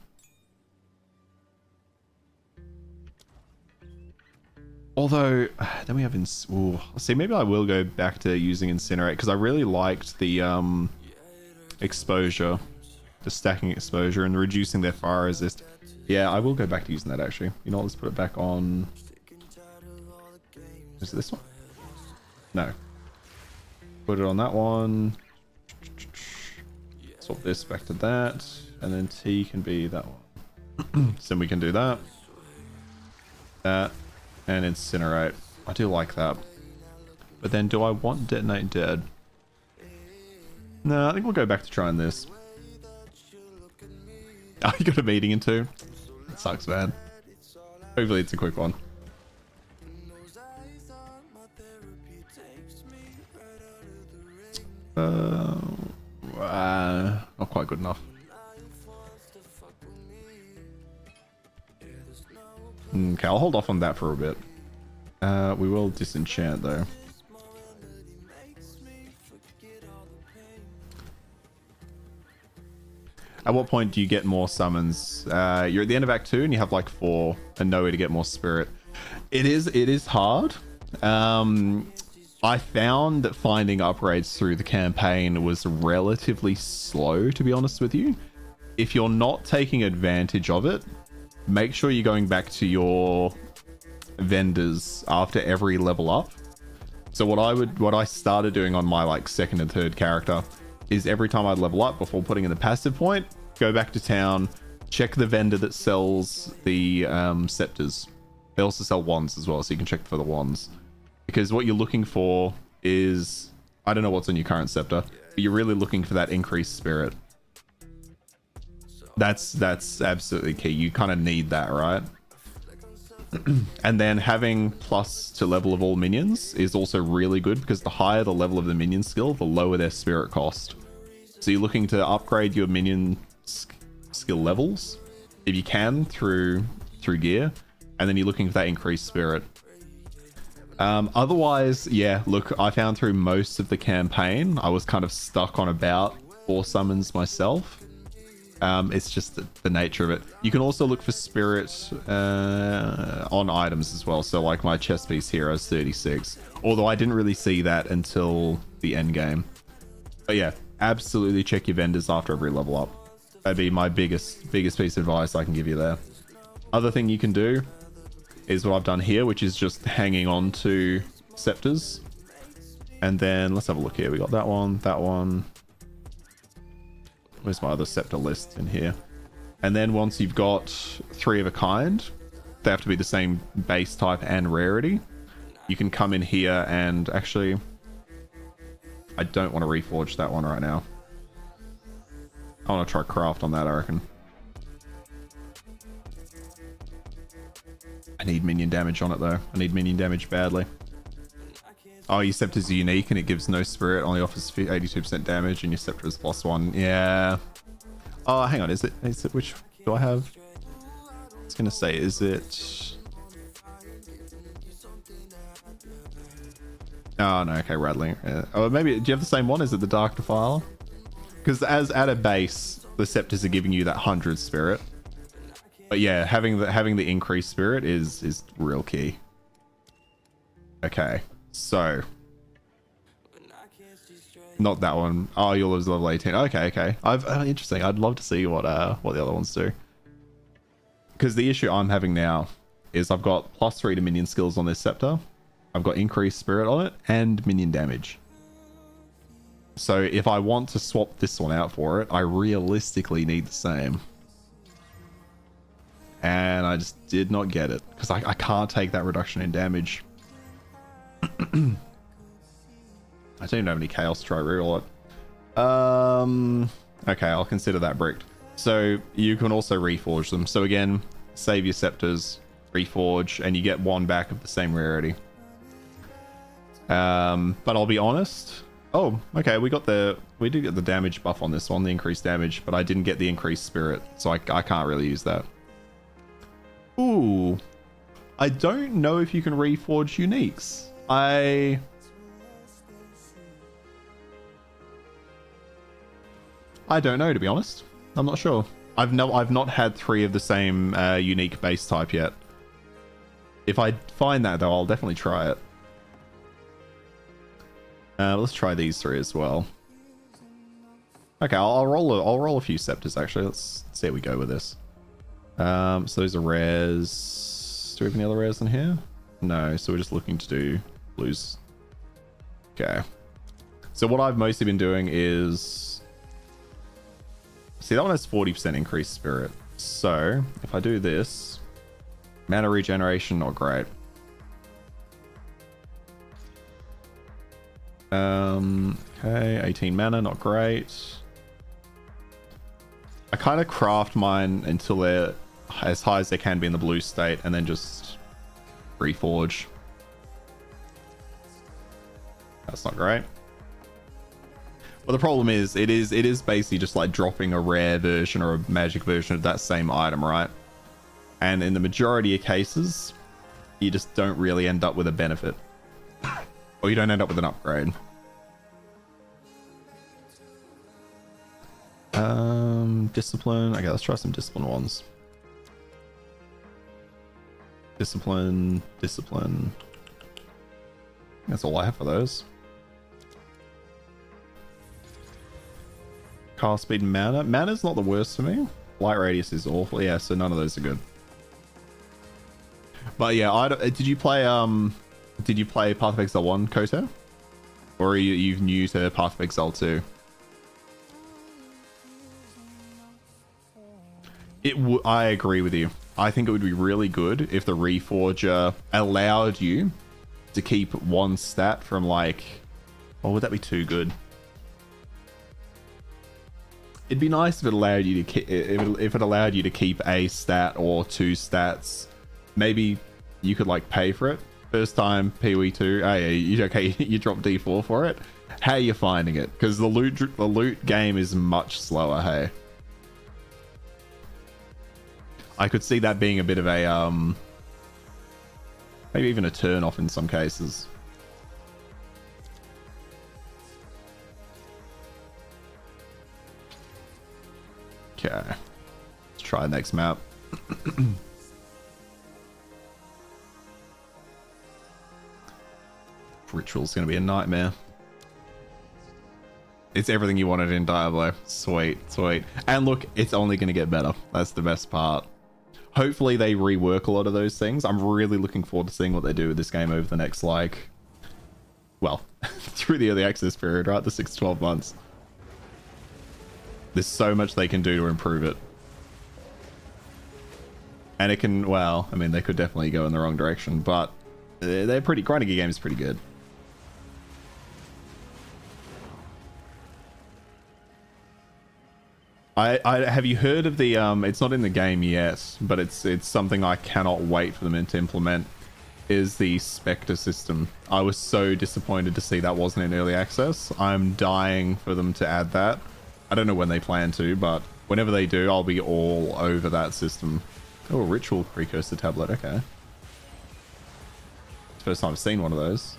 Although, then we have... Ooh, see, maybe I will go back to using Incinerate, because I really liked the exposure. The stacking exposure and reducing their fire resist. Yeah, I will go back to using that, actually. You know what, let's put it back on... Is it this one? No. Put it on that one. Swap this back to that. And then T can be that one. So then we can do that. That. And Incinerate. I do like that. But then do I want Detonate Dead? No, I think we'll go back to trying this. Oh, you got a meeting in 2? That sucks, man. Hopefully it's a quick one. Not quite good enough. Okay, I'll hold off on that for a bit. We will disenchant though. At what point do you get more summons? You're at the end of Act 2 and you have like 4 and no way to get more spirit. It is hard. I found that finding upgrades through the campaign was relatively slow, to be honest with you. If you're not taking advantage of it, make sure you're going back to your vendors after every level up. So what I started doing on my like second and third character is every time I level up before putting in the passive point, go back to town, check the vendor that sells the scepters. They also sell wands as well, so you can check for the wands. Because what you're looking for is, I don't know what's on your current scepter, but you're really looking for that increased spirit. That's absolutely key. You kind of need that, right? And then having plus to level of all minions is also really good, because the higher the level of the minion skill, the lower their spirit cost. So you're looking to upgrade your minion skill levels if you can through gear, and then you're looking for that increased spirit. Otherwise, yeah, look, I found through most of the campaign I was kind of stuck on about 4 summons myself. It's just the nature of it. You can also look for spirit on items as well. So like my chest piece here has 36, although I didn't really see that until the end game. But yeah, absolutely check your vendors after every level up. That'd be my biggest piece of advice I can give you there. Other thing you can do is what I've done here, which is just hanging on to scepters. And then let's have a look here. We got that one, that one. Where's my other scepter list in here? And then once you've got 3 of a kind, they have to be the same base type and rarity. You can come in here and actually, I don't want to reforge that one right now. I want to try craft on that, I reckon. I need minion damage on it though. I need minion damage badly. Oh, your scepter is unique and it gives no spirit, only offers 82% damage, and your scepter is +1. Yeah. Oh, hang on. Is it which do I have? I was gonna say, is it? Oh no. Okay, rattling. Oh, maybe. Do you have the same one? Is it the Dark Defiler? Because as at a base, the scepters are giving you that 100 spirit. But yeah, having the increased spirit is real key. Okay. So, not that one. Oh, yours level 18. Okay. Interesting. I'd love to see what the other ones do. Because the issue I'm having now is I've got +3 to minion skills on this scepter. I've got increased spirit on it and minion damage. So if I want to swap this one out for it, I realistically need the same. And I just did not get it because I can't take that reduction in damage. I don't even have any chaos to try reroll it. Okay, I'll consider that bricked. So you can also reforge them. So again, save your scepters, reforge, and you get 1 back of the same rarity. But I'll be honest. Oh, okay, we did get the damage buff on this one, the increased damage, but I didn't get the increased spirit, so I can't really use that. Ooh, I don't know if you can reforge uniques. I don't know, to be honest. I'm not sure. I've not had 3 of the same unique base type yet. If I find that though, I'll definitely try it. Let's try these 3 as well. Okay, I'll roll a few scepters actually. Let's see how we go with this. So those are rares. Do we have any other rares in here? No, so we're just looking to do blues. Okay. So what I've mostly been doing is... See, that one has 40% increased spirit. So, if I do this... Mana regeneration, not great. Okay, 18 mana, not great. I kind of craft mine until they're as high as they can be in the blue state, and then just reforge. That's not great. Well, the problem is, it is basically just like dropping a rare version or a magic version of that same item, right? And in the majority of cases, you just don't really end up with a benefit. Or you don't end up with an upgrade. Discipline. Okay, let's try some discipline ones. Discipline. That's all I have for those. Cast speed and mana. Mana's not the worst for me. Light radius is awful. Yeah, so none of those are good. But yeah, did you play Path of Exile 1, Koto? Or are you new to Path of Exile 2? I agree with you. I think it would be really good if the Reforger allowed you to keep one stat from like... Oh, would that be too good? It'd be nice if it allowed you to if it allowed you to keep a stat or two stats. Maybe you could like pay for it. First time PoE2. Oh yeah, you drop D4 for it. How are you finding it? Because the loot game is much slower. Hey, I could see that being a bit of a maybe even a turn off in some cases. Okay, let's try the next map. Ritual's gonna be a nightmare. It's everything you wanted in Diablo. Sweet. And look, it's only gonna get better. That's the best part. Hopefully they rework a lot of those things. I'm really looking forward to seeing what they do with this game over the next, like, well, through the early access period, right? The 6 to 12 months. There's so much they can do to improve it. And it can, well, I mean, they could definitely go in the wrong direction, but they're pretty, grinding a game is pretty good. I have you heard of the, it's not in the game yet, but it's something I cannot wait for them to implement, is the Spectre system. I was so disappointed to see that wasn't in early access. I'm dying for them to add that. I don't know when they plan to, but whenever they do, I'll be all over that system. Oh, a ritual precursor tablet. Okay. It's the first time I've seen one of those.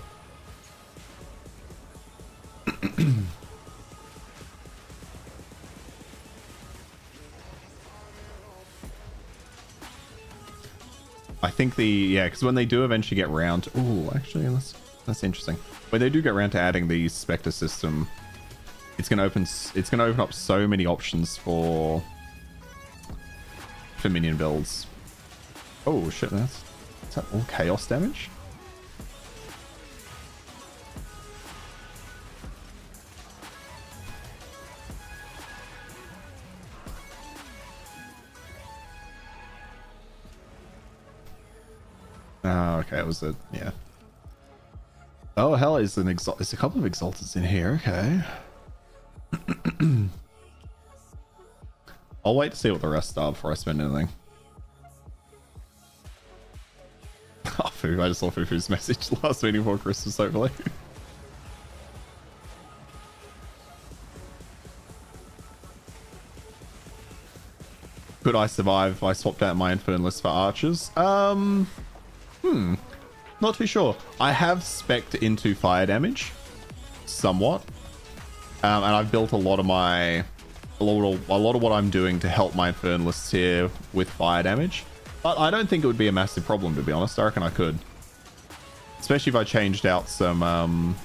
I think because when they do eventually get round... Oh, actually, that's interesting. When they do get around to adding the Spectre system... It's gonna open up so many options for minion builds. Oh shit! Is that all chaos damage? Oh, okay. It was yeah. Oh hell! Is a couple of exalters in here? Okay. I'll wait to see what the rest are before I spend anything. Oh, Foo, I just saw Fufu's message last meeting before Christmas, hopefully. Could I survive if I swapped out my Infernalist for archers? Not too sure. I have spec'd into fire damage, somewhat. And I've built a lot of what I'm doing to help my Infernalists here with fire damage. But I don't think it would be a massive problem, to be honest. I reckon I could. Especially if I changed out some of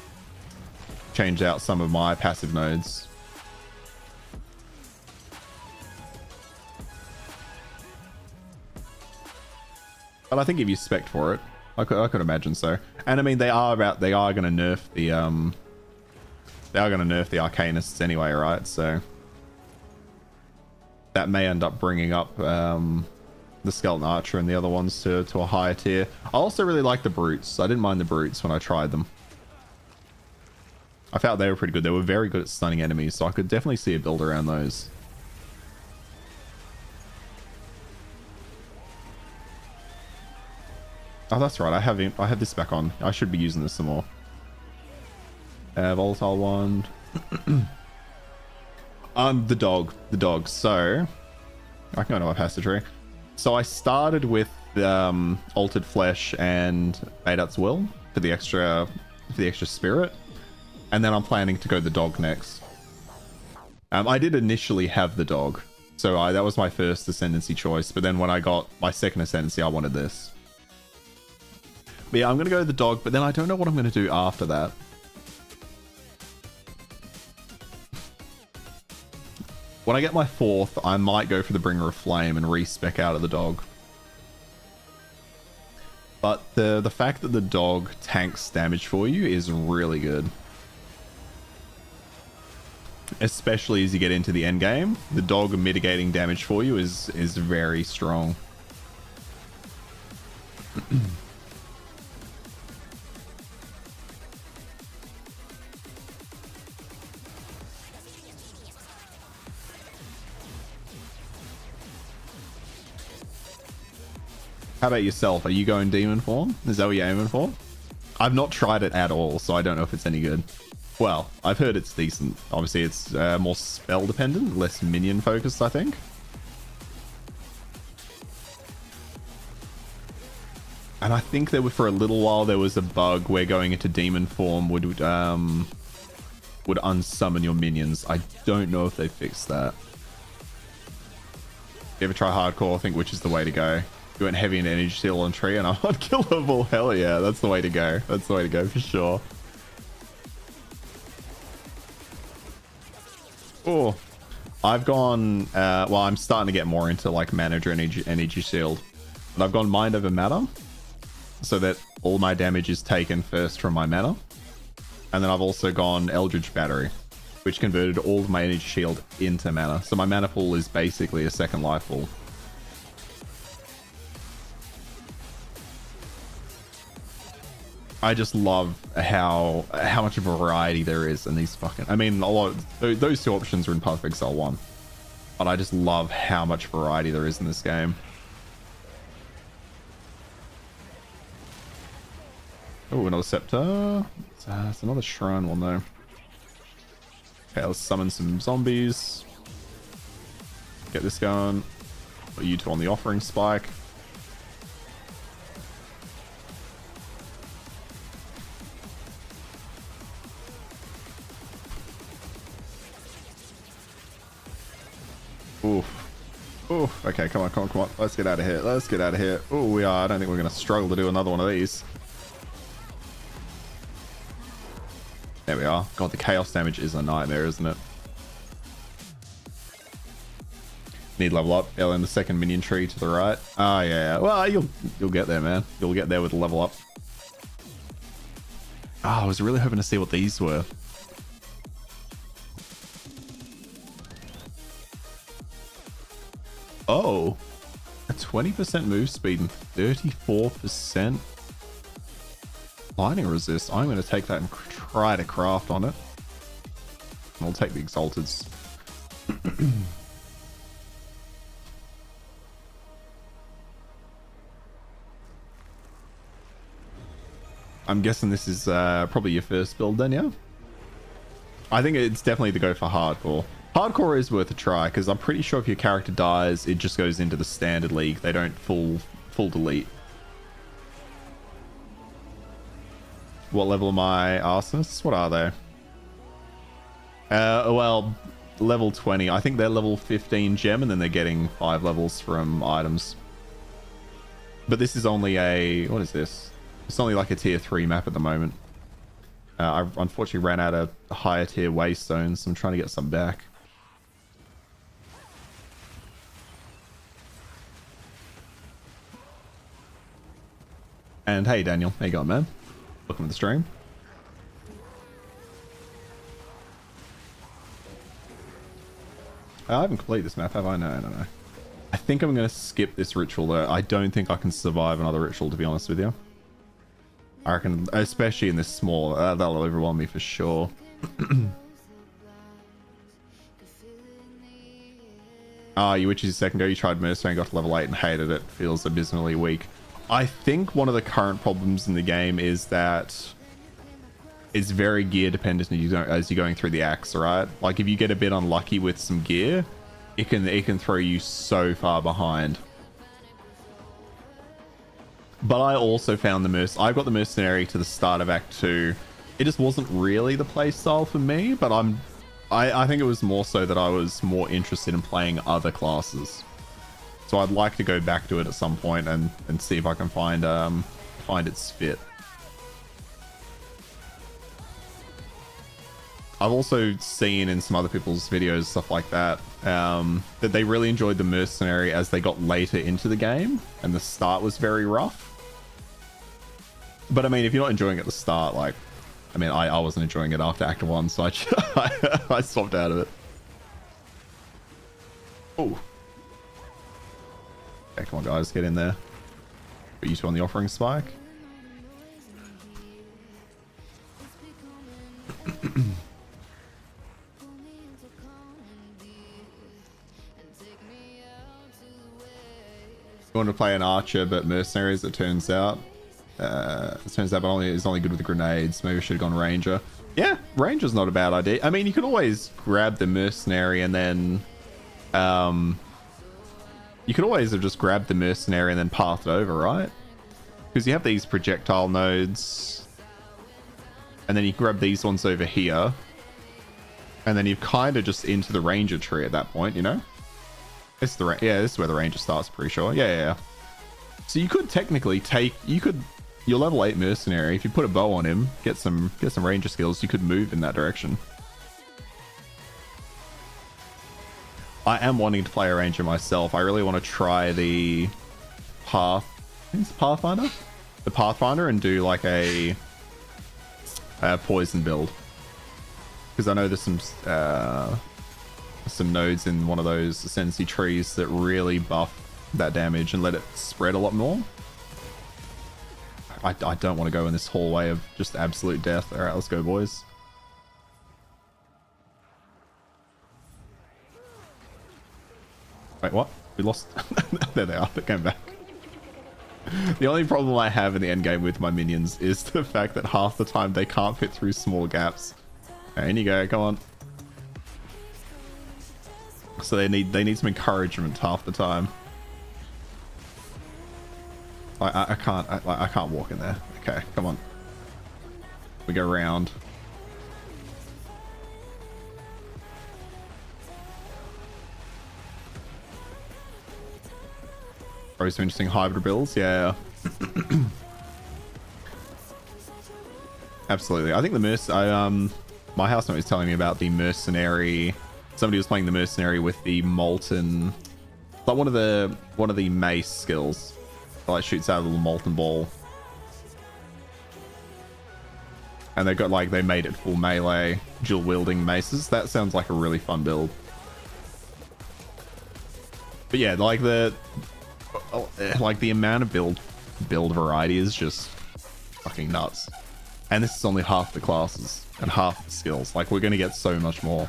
my passive nodes. But I think if you spec for it, I could imagine so. And I mean, they are going to nerf the Arcanists anyway, right? So that may end up bringing up the Skeleton Archer and the other ones to a higher tier. I also really like the Brutes. I didn't mind the Brutes when I tried them. I felt they were pretty good. They were very good at stunning enemies, so I could definitely see a build around those. Oh, that's right. I have this back on. I should be using this some more. Volatile Wand. The dog. So I can go to my passage tree. So I started with Altered Flesh and Baydut's Will for the extra spirit, and then I'm planning to go the dog next. I did initially have the dog, so that was my first ascendancy choice, but then when I got my second ascendancy, I wanted this. But yeah, I'm going to go the dog, but then I don't know what I'm going to do after that. When I get my fourth, I might go for the Bringer of Flame and respec out of the dog. But the fact that the dog tanks damage for you is really good. Especially as you get into the end game, the dog mitigating damage for you is very strong. How about yourself? Are you going demon form? Is that what you're aiming for? I've not tried it at all, so I don't know if it's any good. Well, I've heard it's decent. Obviously, it's more spell dependent, less minion focused, I think. And I think there were, for a little while, there was a bug where going into demon form would unsummon your minions. I don't know if they fixed that. If you ever try hardcore, I think which is the way to go. You went heavy in energy seal on tree and I'm on killable. Hell yeah, that's the way to go. That's the way to go for sure. Oh, I've gone, well, I'm starting to get more into like manager and energy shield. But I've gone mind over matter so that all my damage is taken first from my mana. And then I've also gone Eldritch Battery, which converted all of my energy shield into mana. So my mana pool is basically a second life pool. I just love how much variety there is in these fucking... I mean, those two options are in Path of Exile 1. But I just love how much variety there is in this game. Oh, another Scepter. It's another Shrine one, though. Okay, let's summon some zombies. Get this going. Put you two on the Offering Spike. Oof. Oof. Okay, come on, come on, come on. Let's get out of here. Let's get out of here. Oh, we are. I don't think we're going to struggle to do another one of these. There we are. God, the chaos damage is a nightmare, isn't it? Need level up. In the second minion tree to the right. Oh, yeah. Well, you'll get there, man. You'll get there with the level up. Oh, I was really hoping to see what these were. Oh, a 20% move speed and 34% lightning resist. I'm going to take that and try to craft on it. And I'll take the Exalteds. I'm guessing this is probably your first build then, yeah? I think it's definitely to go for hardcore. Hardcore is worth a try, because I'm pretty sure if your character dies, it just goes into the standard league. They don't full delete. What level am I, Arsonists? What are they? Well, level 20. I think they're level 15 gem, and then they're getting 5 levels from items. But this is only a... What is this? It's only like a tier 3 map at the moment. I unfortunately ran out of higher tier waystones, so I'm trying to get some back. And hey, Daniel. How you going, man? Welcome to the stream. I haven't completed this map, have I? No, no, no. I think I'm going to skip this ritual, though. I don't think I can survive another ritual, to be honest with you. I reckon, especially in this small, that'll overwhelm me for sure. You witches a second ago, you tried Mercenary and got to level 8 and hated it. Feels abysmally weak. I think one of the current problems in the game is that it's very gear dependent as you're going through the axe, right? Like if you get a bit unlucky with some gear, it can throw you so far behind. But I also found I got the mercenary to the start of Act 2. It just wasn't really the playstyle for me, but I think it was more so that I was more interested in playing other classes. So I'd like to go back to it at some point and see if I can find its fit. I've also seen in some other people's videos, stuff like that, that they really enjoyed the mercenary as they got later into the game, and the start was very rough. But I mean, if you're not enjoying it at the start, like, I mean, I wasn't enjoying it after Act 1, so I swapped out of it. Oh. Okay, come on, guys, get in there. Put you two on the offering spike. You want to play an archer, but mercenaries, it turns out. But is only good with the grenades. Maybe I should have gone ranger. Yeah, ranger's not a bad idea. I mean, you could always grab the mercenary and then you could always have just grabbed the mercenary and then pathed over, right? Because you have these projectile nodes, and then you grab these ones over here, and then you're kind of just into the ranger tree at that point, you know? This is this is where the ranger starts, pretty sure. Yeah. So you could technically your level 8 mercenary, if you put a bow on him, get some ranger skills, you could move in that direction. I am wanting to play a ranger myself. I really want to try the Pathfinder? The Pathfinder, and do like a poison build. Because I know there's some nodes in one of those ascendancy trees that really buff that damage and let it spread a lot more. I don't want to go in this hallway of just absolute death. Alright, let's go, boys. Wait, what? We lost... There they are. They came back. The only problem I have in the endgame with my minions is the fact that half the time they can't fit through small gaps. Right, in you go. Come on. So they need some encouragement half the time. I can't walk in there. Okay, come on. We go round. Probably some interesting hybrid builds. Yeah. Absolutely. I think the my housemate was telling me about the mercenary. Somebody was playing the mercenary with the molten, like one of the mace skills. It like shoots out a little molten ball, and they made it full melee, dual wielding maces. That sounds like a really fun build. But yeah, like the amount of build variety is just fucking nuts. And this is only half the classes and half the skills. Like, we're gonna get so much more.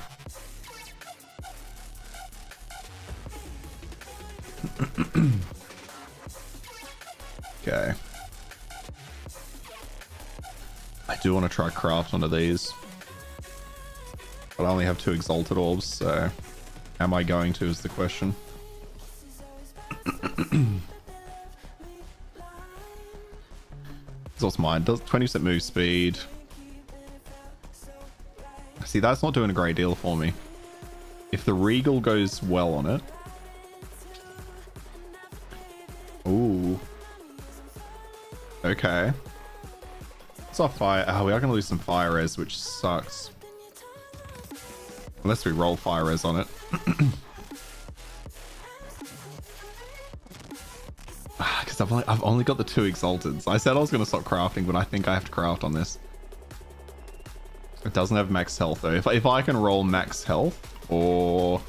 Okay. I do want to try craft one of these, but I only have 2 exalted orbs, so am I going to is the question. What's mine? Does 20% move speed. See, that's not doing a great deal for me. If the Regal goes well on it. Ooh. Okay. It's off fire. Oh, we are going to lose some fire res, which sucks. Unless we roll fire res on it. Because I've only got the 2 exalteds. I said I was going to stop crafting, but I think I have to craft on this. It doesn't have max health though. If I can roll max health or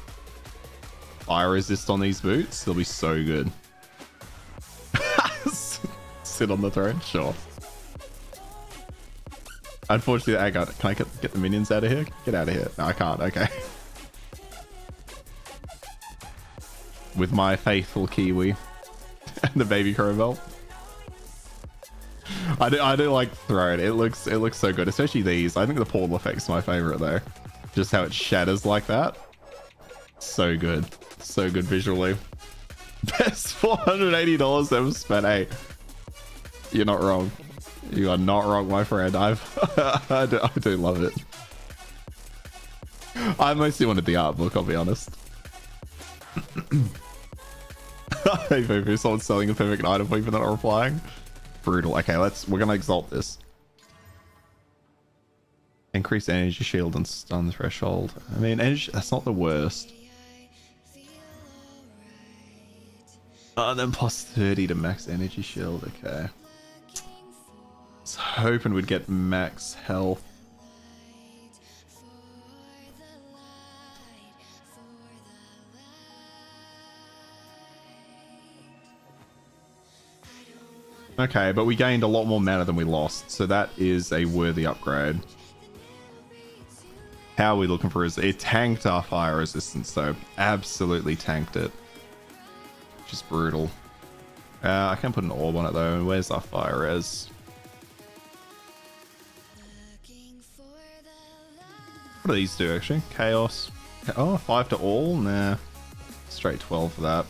fire resist on these boots, they'll be so good. Sit on the throne? Sure. Unfortunately, I got it. Can I get the minions out of here? Get out of here. No, I can't. Okay. With my faithful Kiwi and the baby crow belt. I do like throne. It looks so good, especially these. I think the portal effect's my favorite though. Just how it shatters like that. So good. So good visually. Best $480 ever spent, eh? You're not wrong. You are not wrong, my friend. I do love it. I mostly wanted the art book, I'll be honest. Hey, Fufu, someone's selling a perfect item for you for not replying. Brutal. Okay, we're gonna exalt this. Increase energy shield and stun threshold. I mean, energy, that's not the worst. And then plus 30 to max energy shield. Okay. I was hoping we'd get max health. Okay, but we gained a lot more mana than we lost, so that is a worthy upgrade. How are we looking for it? It tanked our fire resistance, though. Absolutely tanked it. Which is brutal. I can put an orb on it, though. Where's our fire res? What do these do, actually? Chaos. Oh, 5 to all? Nah. Straight 12 for that.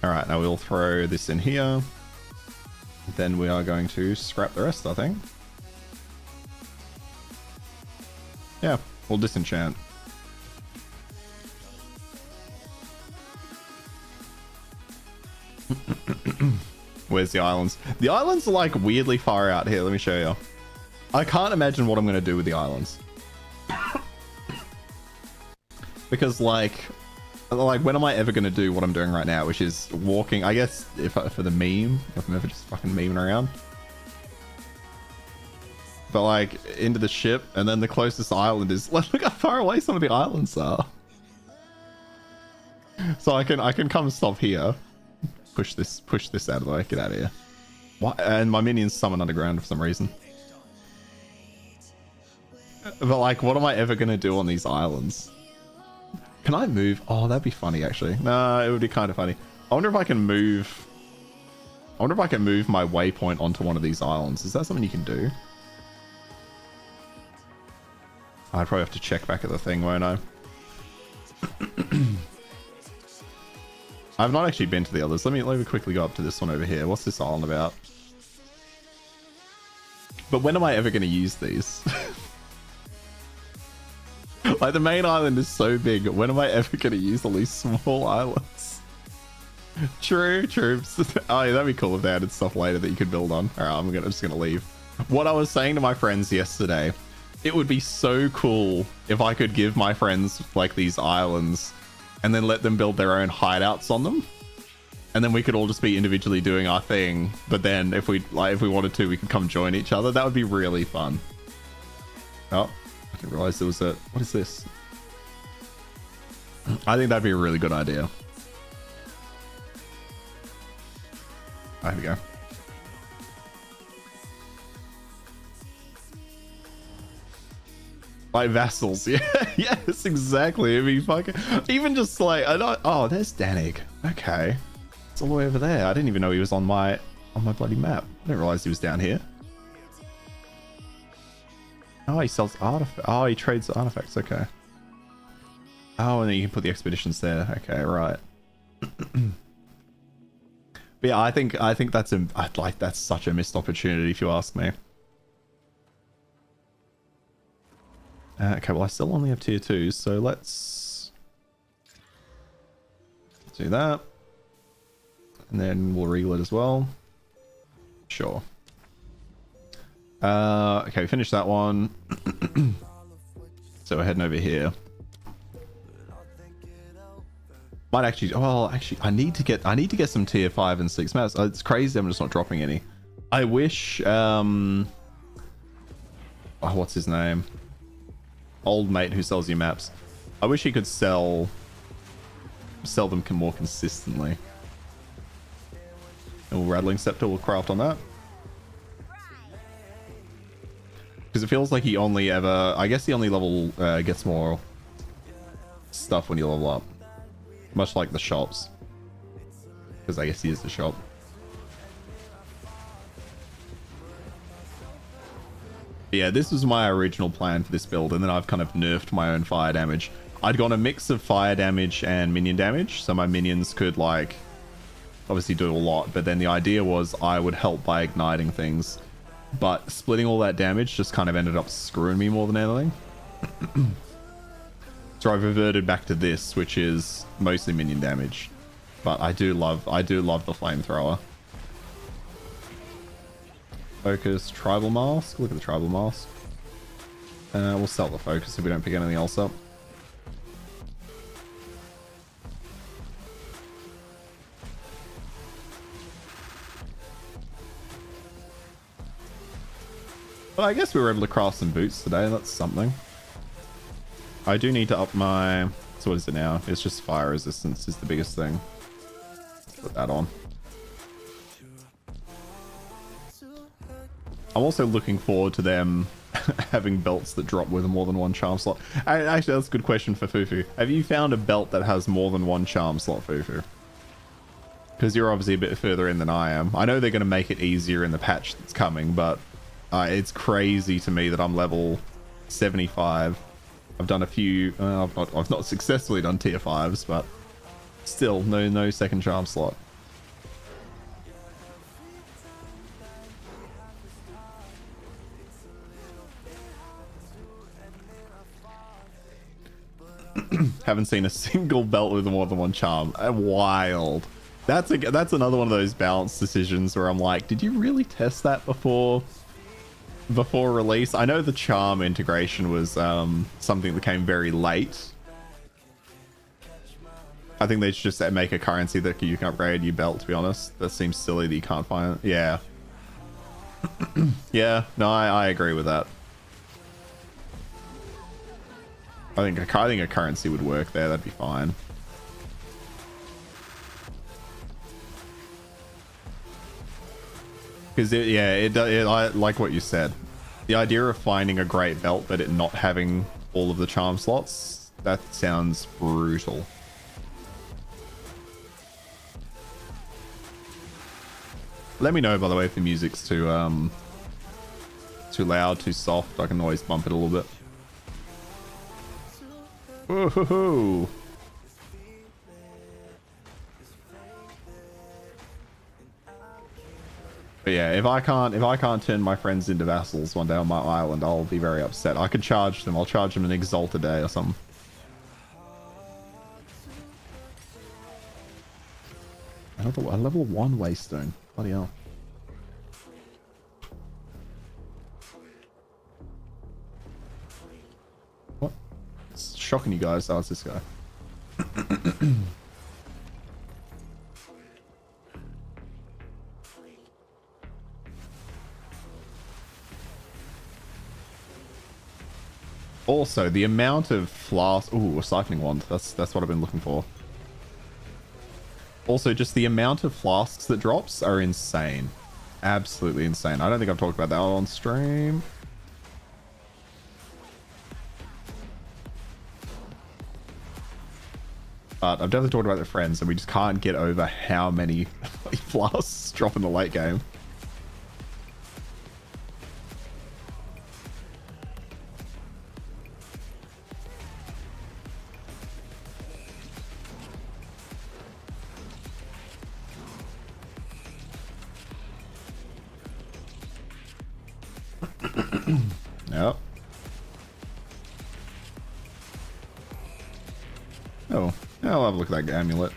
Alright, now we'll throw this in here. Then we are going to scrap the rest, I think. Yeah, we'll disenchant. Where's the islands? The islands are like weirdly far out here. Let me show you. I can't imagine what I'm going to do with the islands. Because like when am I ever going to do what I'm doing right now, which is walking, I guess, if for the meme, if I'm ever just fucking memeing around. But like into the ship, and then the closest island is, look how far away some of the islands are. So I can come stop here, push this out of the way, get out of here. What? And my minions summon underground for some reason. But like, what am I ever gonna do on these islands? Can I move? Oh, that'd be funny actually. No, it would be kind of funny. I wonder if I can move. I wonder if I can move my waypoint onto one of these islands. Is that something you can do? I'd probably have to check back at the thing, won't I? I've not actually been to the others. Let me quickly go up to this one over here. What's this island about? But when am I ever going to use these? Like, the main island is so big. When am I ever going to use all these small islands? True. Oh, yeah, that'd be cool if they added stuff later that you could build on. Alright, I'm just going to leave. What I was saying to my friends yesterday, it would be so cool if I could give my friends, like, these islands and then let them build their own hideouts on them. And then we could all just be individually doing our thing. But then if we wanted to, we could come join each other. That would be really fun. Oh. I didn't realize there was a... What is this? I think that'd be a really good idea. Oh, here we go. Like vassals, yeah. Yes, exactly. It'd be fucking... Even just like... Oh, there's Danig. Okay. It's all the way over there. I didn't even know he was on my bloody map. I didn't realize he was down here. Oh, he sells artifacts. Oh, he trades artifacts. Okay. Oh, and then you can put the expeditions there. Okay, right. But yeah, I think that's such a missed opportunity if you ask me. Okay, well I still only have tier 2s, so let's do that. And then we'll regal it as well. Sure. Okay, finish that one. So we're heading over here. Might actually, well, actually, I need to get some tier 5 and 6 maps. It's crazy I'm just not dropping any. I wish, oh, what's his name? Old mate who sells you maps. I wish he could sell them more consistently. And Rattling Scepter will craft on that. Because it feels like he only ever... I guess he only level gets more stuff when you level up. Much like the shops. Because I guess he is the shop. But yeah, this was my original plan for this build, and then I've kind of nerfed my own fire damage. I'd gone a mix of fire damage and minion damage, so my minions could, like, obviously do a lot, but then the idea was I would help by igniting things. But splitting all that damage just kind of ended up screwing me more than anything. So I've reverted back to this, which is mostly minion damage. But I do love the flamethrower. Focus, tribal mask. Look at the tribal mask. We'll sell the focus if we don't pick anything else up. Well, I guess we were able to craft some boots today. That's something. I do need to up my... So what is it now? It's just fire resistance is the biggest thing. Let's put that on. I'm also looking forward to them having belts that drop with more than one charm slot. Actually, that's a good question for Fufu. Have you found a belt that has more than one charm slot, Fufu? Because you're obviously a bit further in than I am. I know they're going to make it easier in the patch that's coming, but it's crazy to me that I'm level 75. I've done a few... I've not successfully done tier 5s, but still, no second charm slot. Haven't seen a single belt with more than one charm. Wild. That's another one of those balance decisions where I'm like, did you really test that before release? I know the charm integration was something that came very late. I think they should just make a currency that you can upgrade your belt, to be honest. That seems silly that you can't find it. Yeah. Yeah, no, I agree with that. I think a currency would work there. That'd be fine. Because I like what you said. The idea of finding a great belt but it not having all of the charm slots, that sounds brutal. Let me know, by the way, if the music's too loud, too soft. I can always bump it a little bit. Woohoo! But yeah, if I can't turn my friends into vassals one day on my island, I'll be very upset. I could charge them. I'll charge them an Exalt a day or something. A level 1 waystone. Bloody hell. What? It's shocking you guys. Oh, it's this guy. Also, the amount of flasks... Ooh, a siphoning wand. That's what I've been looking for. Also, just the amount of flasks that drops are insane. Absolutely insane. I don't think I've talked about that on stream. But I've definitely talked about the friends, and we just can't get over how many flasks drop in the late game. Yep. Oh, I'll have a look at that amulet.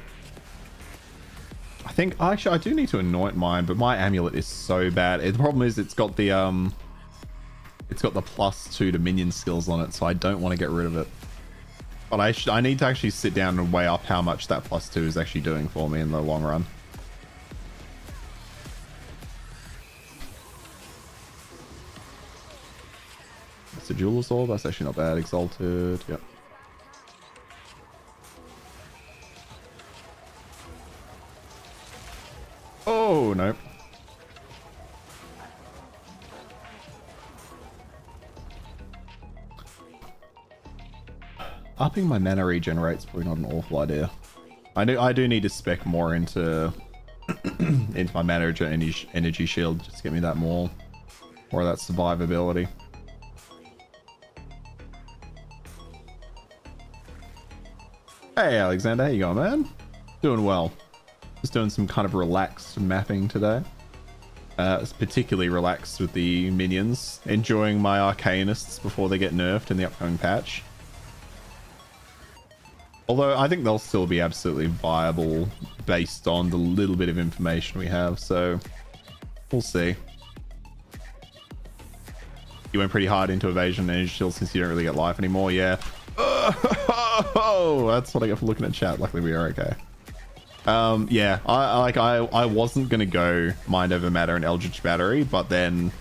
I think actually I do need to anoint mine, but my amulet is so bad. The problem is it's got the +2 to minion skills on it, so I don't want to get rid of it. But I need to actually sit down and weigh up how much that +2 is actually doing for me in the long run. It's a jeweler's orb. That's actually not bad. Exalted. Yep. Oh, no. Upping my mana regenerate's probably not an awful idea. I do need to spec more into into my mana energy shield just to get me that more of that survivability. Hey Alexander, how you going, man? Doing well. Just doing some kind of relaxed mapping today. It's particularly relaxed with the minions. Enjoying my Arcanists before they get nerfed in the upcoming patch. Although I think they'll still be absolutely viable based on the little bit of information we have, so we'll see. You went pretty hard into evasion and energy shield since you don't really get life anymore, yeah. Oh, that's what I get for looking at chat. Luckily we are okay. Yeah, I wasn't gonna go Mind Over Matter and Eldritch Battery, but then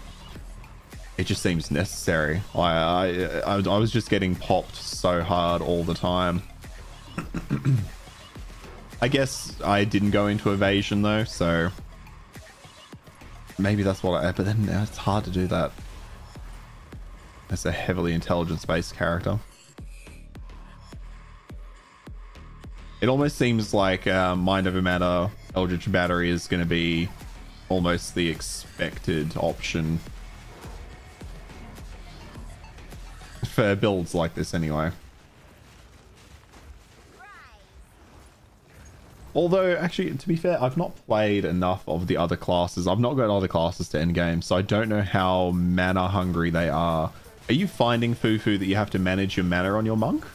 it just seems necessary. I was just getting popped so hard all the time. I guess I didn't go into evasion though, so maybe that's what but then it's hard to do that. It's a heavily intelligence-based character. It almost seems like Mind Over Matter, Eldritch Battery is going to be almost the expected option for builds like this anyway. Although, actually, to be fair, I've not played enough of the other classes. I've not got other classes to endgame, so I don't know how mana hungry they are. Are you finding, Fufu, that you have to manage your mana on your monk?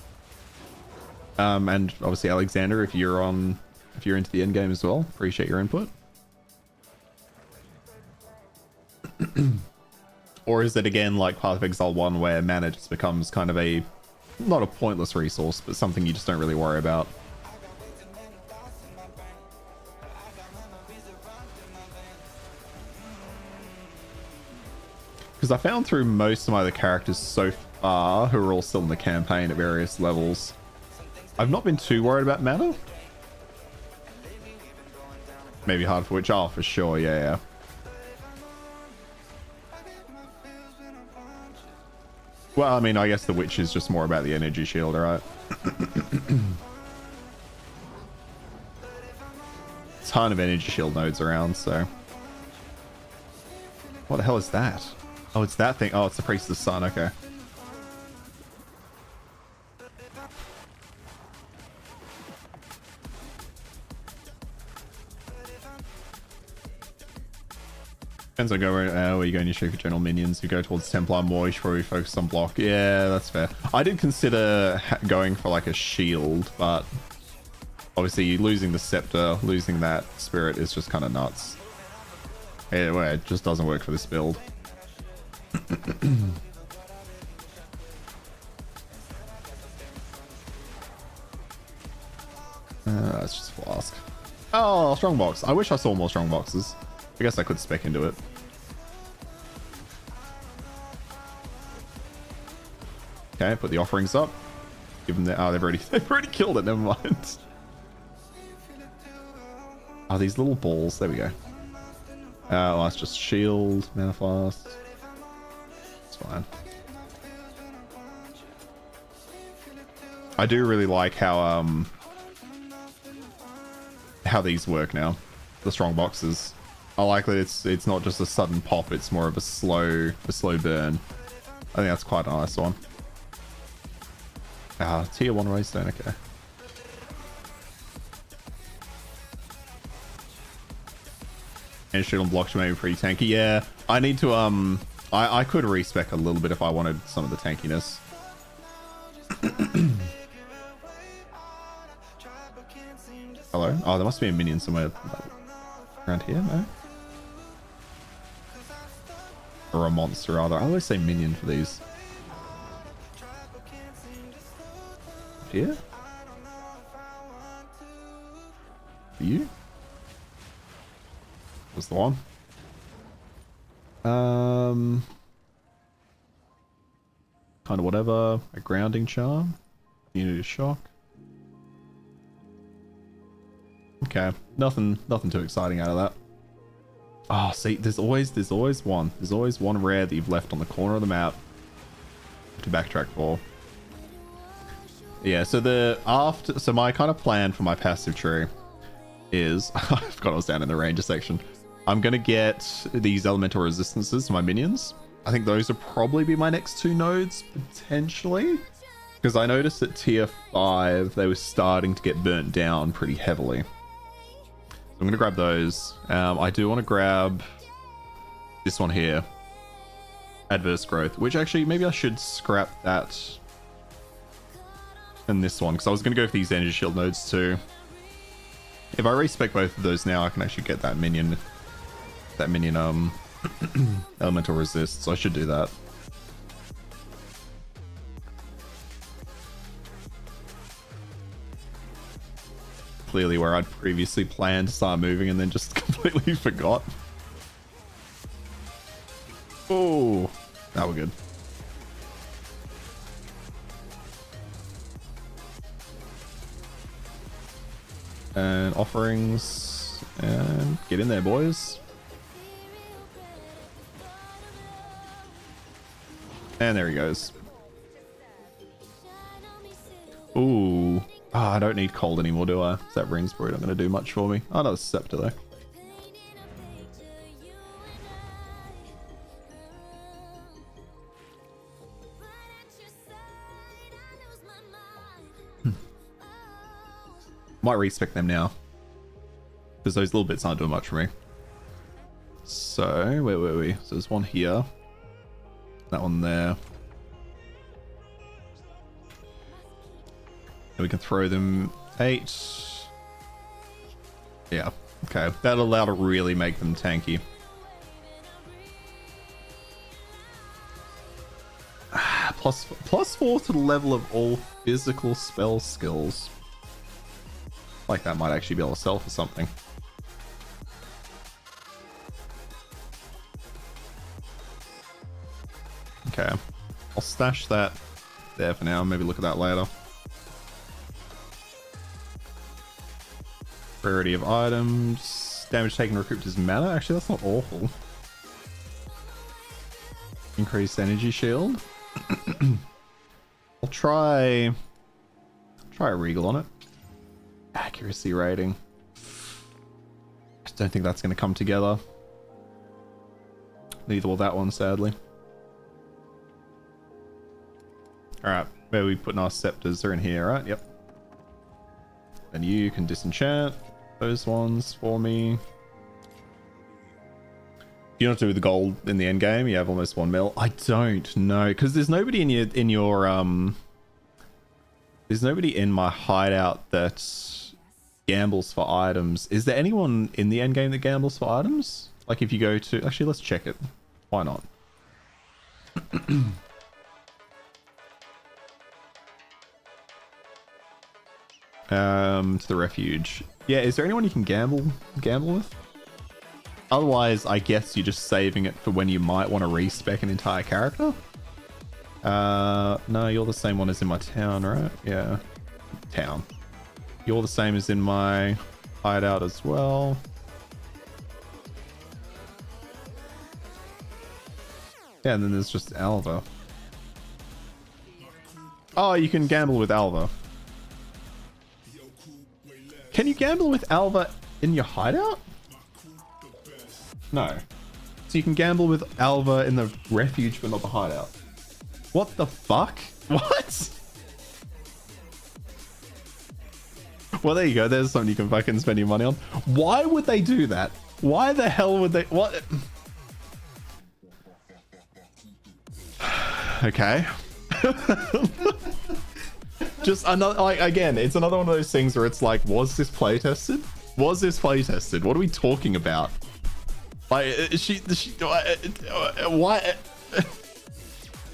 And obviously Alexander, if you're into the end game as well, appreciate your input. Or is it again like Path of Exile 1 where mana just becomes kind of a, not a pointless resource, but something you just don't really worry about? Because I found through most of my other characters so far, who are all still in the campaign at various levels, I've not been too worried about mana. Maybe hard for Witch. Oh, for sure. Yeah. Well, I mean, I guess the Witch is just more about the energy shield, right? Ton of energy shield nodes around, so. What the hell is that? Oh, it's that thing. Oh, it's the Priest of the Sun. Okay. Depends on where you go in your shape for general minions. You go towards Templar more, you should probably focus on block. Yeah, that's fair. I did consider going for like a shield, but obviously losing the scepter, losing that spirit is just kind of nuts. Anyway, it just doesn't work for this build. That's just flask. Oh, strong box. I wish I saw more strong boxes. I guess I could spec into it. Okay, put the offerings up. Give them the. Oh, they've already killed it. Never mind. Oh, these little balls. There we go. Oh, that's just shield, manifest. It's fine. I do really like how these work now. The strong boxes. I like that it's not just a sudden pop, it's more of a slow burn. I think that's quite a nice one. Ah, tier 1 Raystone, okay. And shoot on blocks maybe pretty tanky. Yeah, I need to I could respec a little bit if I wanted some of the tankiness. Hello? Oh, there must be a minion somewhere around here, no? Or a monster, rather. I always say minion for these. Here? For you? Was the one? Kind of whatever. A grounding charm. Unity of shock. Okay, nothing too exciting out of that. Oh, see, there's always one. There's always one rare that you've left on the corner of the map to backtrack for. Yeah, so my kind of plan for my passive tree is I forgot I was down in the ranger section. I'm gonna get these elemental resistances to my minions. I think those will probably be my next 2 nodes potentially, because I noticed at tier 5 they were starting to get burnt down pretty heavily. I'm gonna grab those. I do want to grab this one here, adverse growth, which actually maybe I should scrap that and this one, because I was gonna go for these energy shield nodes too. If I respec both of those now, I can actually get that minion elemental resist, so I should do that. Clearly where I'd previously planned to start moving and then just completely forgot. Oh, now we're good. And offerings, and get in there, boys. And there he goes. Ooh. I don't need cold anymore, do I? That ring's probably not going to do much for me. Oh, no, it's scepter though. Might respec them now, because those little bits aren't doing much for me. So, where were we? So there's one here. That one there. And we can throw them 8. Yeah, okay. That'll allow to really make them tanky. Plus 4 to the level of all physical spell skills. Like that might actually be able to sell for something. Okay, I'll stash that there for now. Maybe look at that later. Rarity of items. Damage taken recouped as mana. Actually, that's not awful. Increased energy shield. I'll try a regal on it. Accuracy rating. I don't think that's going to come together. Neither will that one, sadly. Alright, where are we putting our scepters? They're in here, right? Yep. And you can disenchant those ones for me. You don't have to do the gold in the end game. You have almost 1 mil. I don't know, because there's nobody in your there's nobody in my hideout that gambles for items. Is there anyone in the end game that gambles for items? Like if you go to, actually let's check it. Why not? To the refuge. Yeah, is there anyone you can gamble with? Otherwise, I guess you're just saving it for when you might want to respec an entire character. No, you're the same one as in my town, right? Yeah. Town. You're the same as in my hideout as well. Yeah, and then there's just Alva. Oh, you can gamble with Alva. Can you gamble with Alva in your hideout? No. So you can gamble with Alva in the refuge but not the hideout. What the fuck? What? Well, there you go. There's something you can fucking spend your money on. Why would they do that? Why the hell would they? What? Okay. Just another, like, again, it's another one of those things where it's like, was this play tested? Was this play tested? What are we talking about? Like,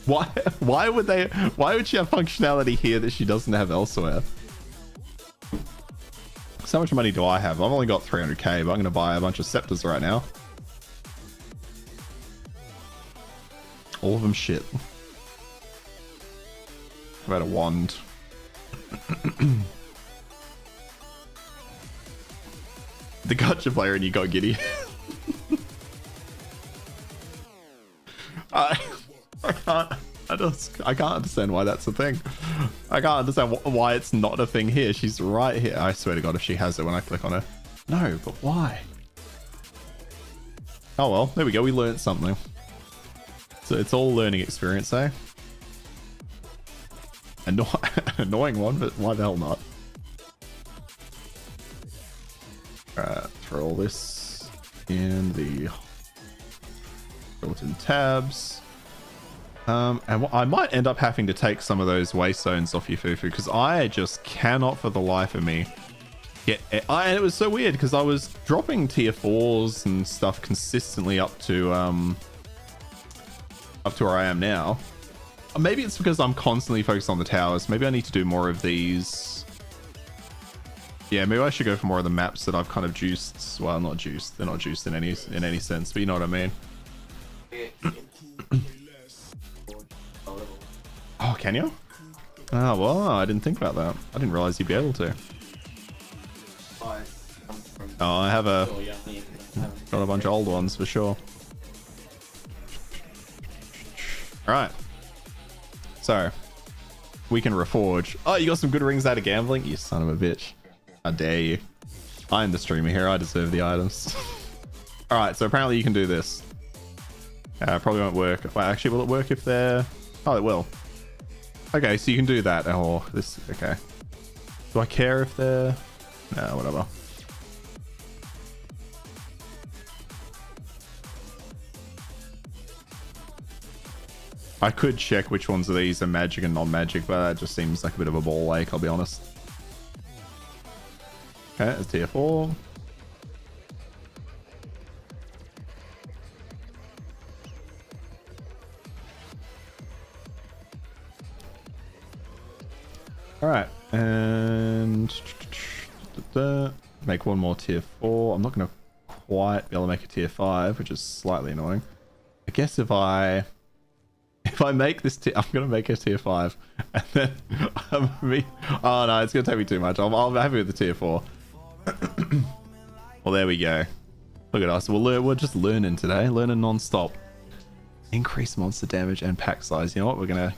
why would she have functionality here that she doesn't have elsewhere? So how much money do I have? I've only got 300k, but I'm going to buy a bunch of scepters right now. All of them shit. How about a wand? The gotcha player and you got giddy. I can't understand why that's a thing. I can't understand why it's not a thing here. She's right here. I swear to God, if she has it when I click on her. No, but why? Oh well, there we go. We learned something. So it's all learning experience, eh? Annoying one, but why the hell not? Alright, throw this in the built-in tabs. And I might end up having to take some of those waste zones off you, Fufu, because I just cannot for the life of me get it. And it was so weird because I was dropping tier 4s and stuff consistently up to where I am now. Maybe it's because I'm constantly focused on the towers. Maybe I need to do more of these. Yeah, maybe I should go for more of the maps that I've kind of juiced. Well, not juiced. They're not juiced in any sense, but you know what I mean. Oh, can you? Oh, well, I didn't think about that. I didn't realize you'd be able to. Oh, I have got a bunch of old ones for sure. Alright. So, we can reforge. Oh, you got some good rings out of gambling? You son of a bitch. How dare you. I am the streamer here. I deserve the items. Alright, so apparently you can do this. Probably won't work. Well, actually, will it work if they're... Oh, it will. Okay, so you can do that. Oh, this... Okay. Do I care if they're... No, whatever. I could check which ones of these are magic and non-magic, but that just seems like a bit of a ball ache, I'll be honest. Okay, it's tier 4. Alright, and make one more tier 4. I'm not going to quite be able to make a tier 5, which is slightly annoying. I guess if I make this tier, I'm going to make a tier 5. And then, oh no, it's going to take me too much. I'm happy with the tier 4. Well, there we go. Look at us. We're just learning today. Learning non-stop. Increase monster damage and pack size. You know what? We're going to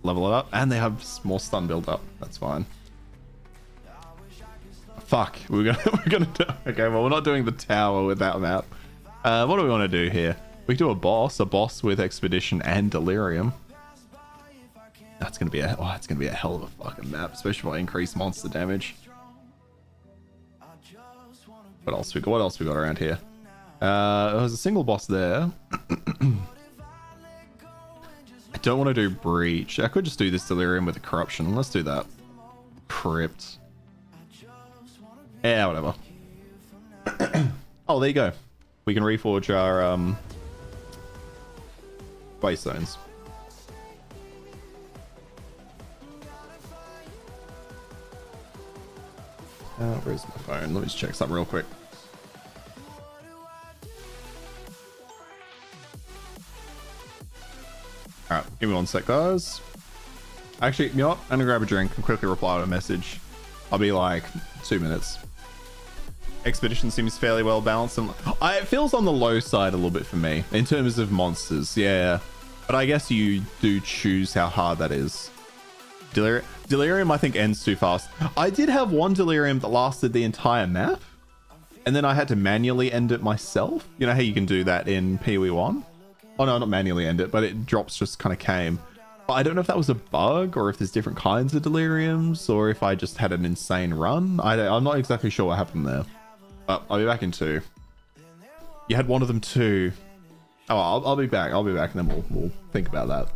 level it up. And they have more stun build up. That's fine. Fuck. We're gonna do... Okay, well, we're not doing the tower with that map. What do we want to do here? We can do a boss with Expedition and Delirium. That's gonna be it's gonna be a hell of a fucking map, especially if I increase monster damage. What else we got around here? There's a single boss there. I don't want to do Breach. I could just do this Delirium with a Corruption. Let's do that. Crypt. Yeah, whatever. Oh, there you go. We can reforge our waste zones. Where's my phone? Let me just check something real quick. Alright, give me 1 sec, guys. Actually, you know what? I'm gonna grab a drink and quickly reply to a message. I'll be like 2 minutes. Expedition seems fairly well balanced, and it feels on the low side a little bit for me in terms of monsters. Yeah, but I guess you do choose how hard that is. Delirium I think ends too fast. I did have one Delirium that lasted the entire map, and then I had to manually end it myself. You know how you can do that in PoE1? Oh no, not manually end it, but it drops just kind of came. But I don't know if that was a bug or if there's different kinds of Deliriums or if I just had an insane run. I'm not exactly sure what happened there. But I'll be back in 2. You had one of them too. Oh, I'll be back. I'll be back, and then we'll think about that.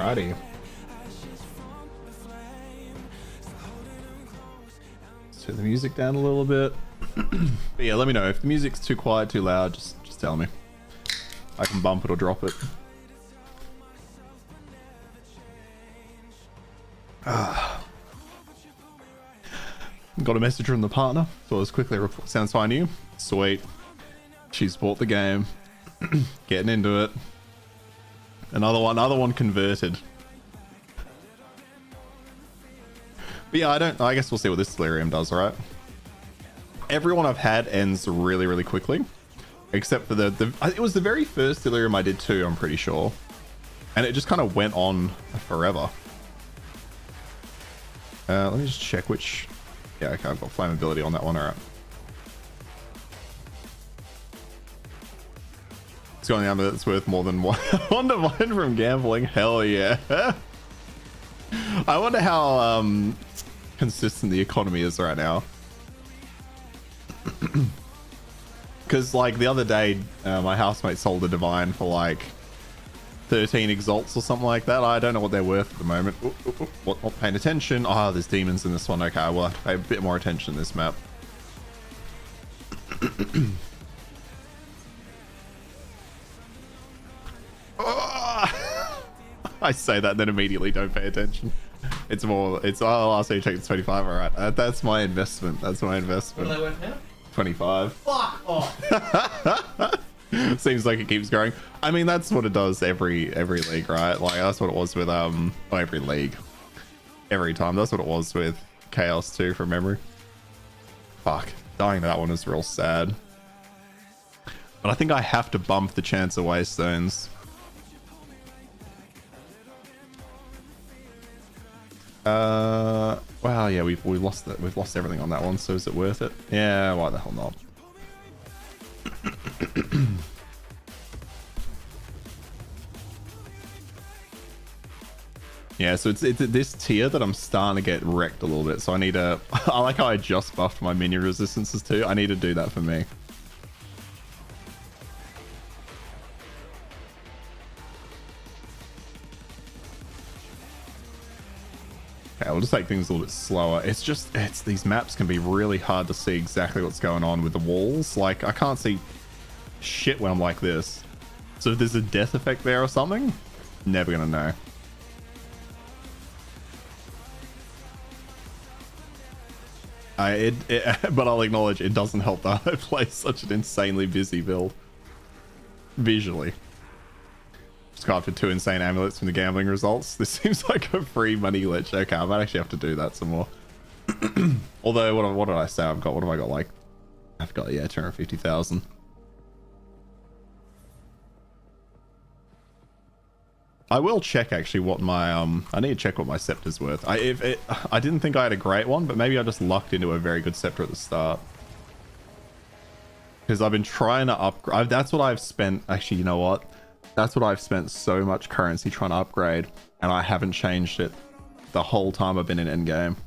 Alrighty. Let's turn the music down a little bit. But yeah, let me know if the music's too quiet, too loud. Just tell me. I can bump it or drop it. Got a message from the partner, so I was quickly report. Sounds fine to you? Sweet. She's bought the game. Getting into it. Another one converted. But yeah, I guess we'll see what this delirium does, right? Everyone I've had ends really, really quickly. Except for it was the very first delirium I did too, I'm pretty sure. And it just kind of went on forever. Let me just check which... Yeah, okay, I've got flammability on that one, alright. It's got an armor that's worth more than one divine from gambling. Hell yeah. I wonder how consistent the economy is right now. Because like the other day, my housemate sold a divine for like 13 exalts or something like that. I don't know what they're worth at the moment. Not paying attention. Oh, there's demons in this one. Okay, we'll have to pay a bit more attention to this map. I say that, then immediately don't pay attention. It's more, oh, last time you checked it's 25. All right, that's my investment. That's my investment. What are they worth now? 25. Fuck off. Seems like it keeps growing. I mean, that's what it does every league, right? Like that's what it was with not every league, every time. That's what it was with Chaos too, from memory. Fuck, dying to that one is real sad. But I think I have to bump the chance of Waystones. Wow, yeah, we've lost that. We've lost everything on that one. So is it worth it? Yeah, why the hell not? Yeah, so it's this tier that I'm starting to get wrecked a little bit. So I need to... I like how I just buffed my minion resistances too. I need to do that for me. Okay, we'll just take things a little bit slower. It's these maps can be really hard to see exactly what's going on with the walls. Like, I can't see shit when I'm like this. So if there's a death effect there or something, never gonna know. But I'll acknowledge it doesn't help that I play such an insanely busy build. Visually. Just got after 2 insane amulets from the gambling results. This seems like a free money glitch. Okay, I might actually have to do that some more. Although, what did I say I've got? What have I got? Like, I've got, yeah, 250,000. I will check actually what my I need to check what my scepter's worth. I didn't think I had a great one, but maybe I just lucked into a very good scepter at the start. Because I've been trying to upgrade. That's what I've spent. Actually, you know what? That's what I've spent so much currency trying to upgrade, and I haven't changed it the whole time I've been in endgame.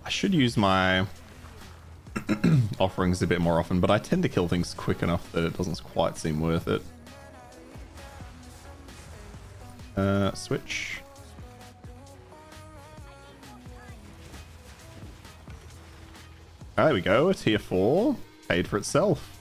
I should use my offerings a bit more often, but I tend to kill things quick enough that it doesn't quite seem worth it. Switch. There we go, a tier 4 paid for itself.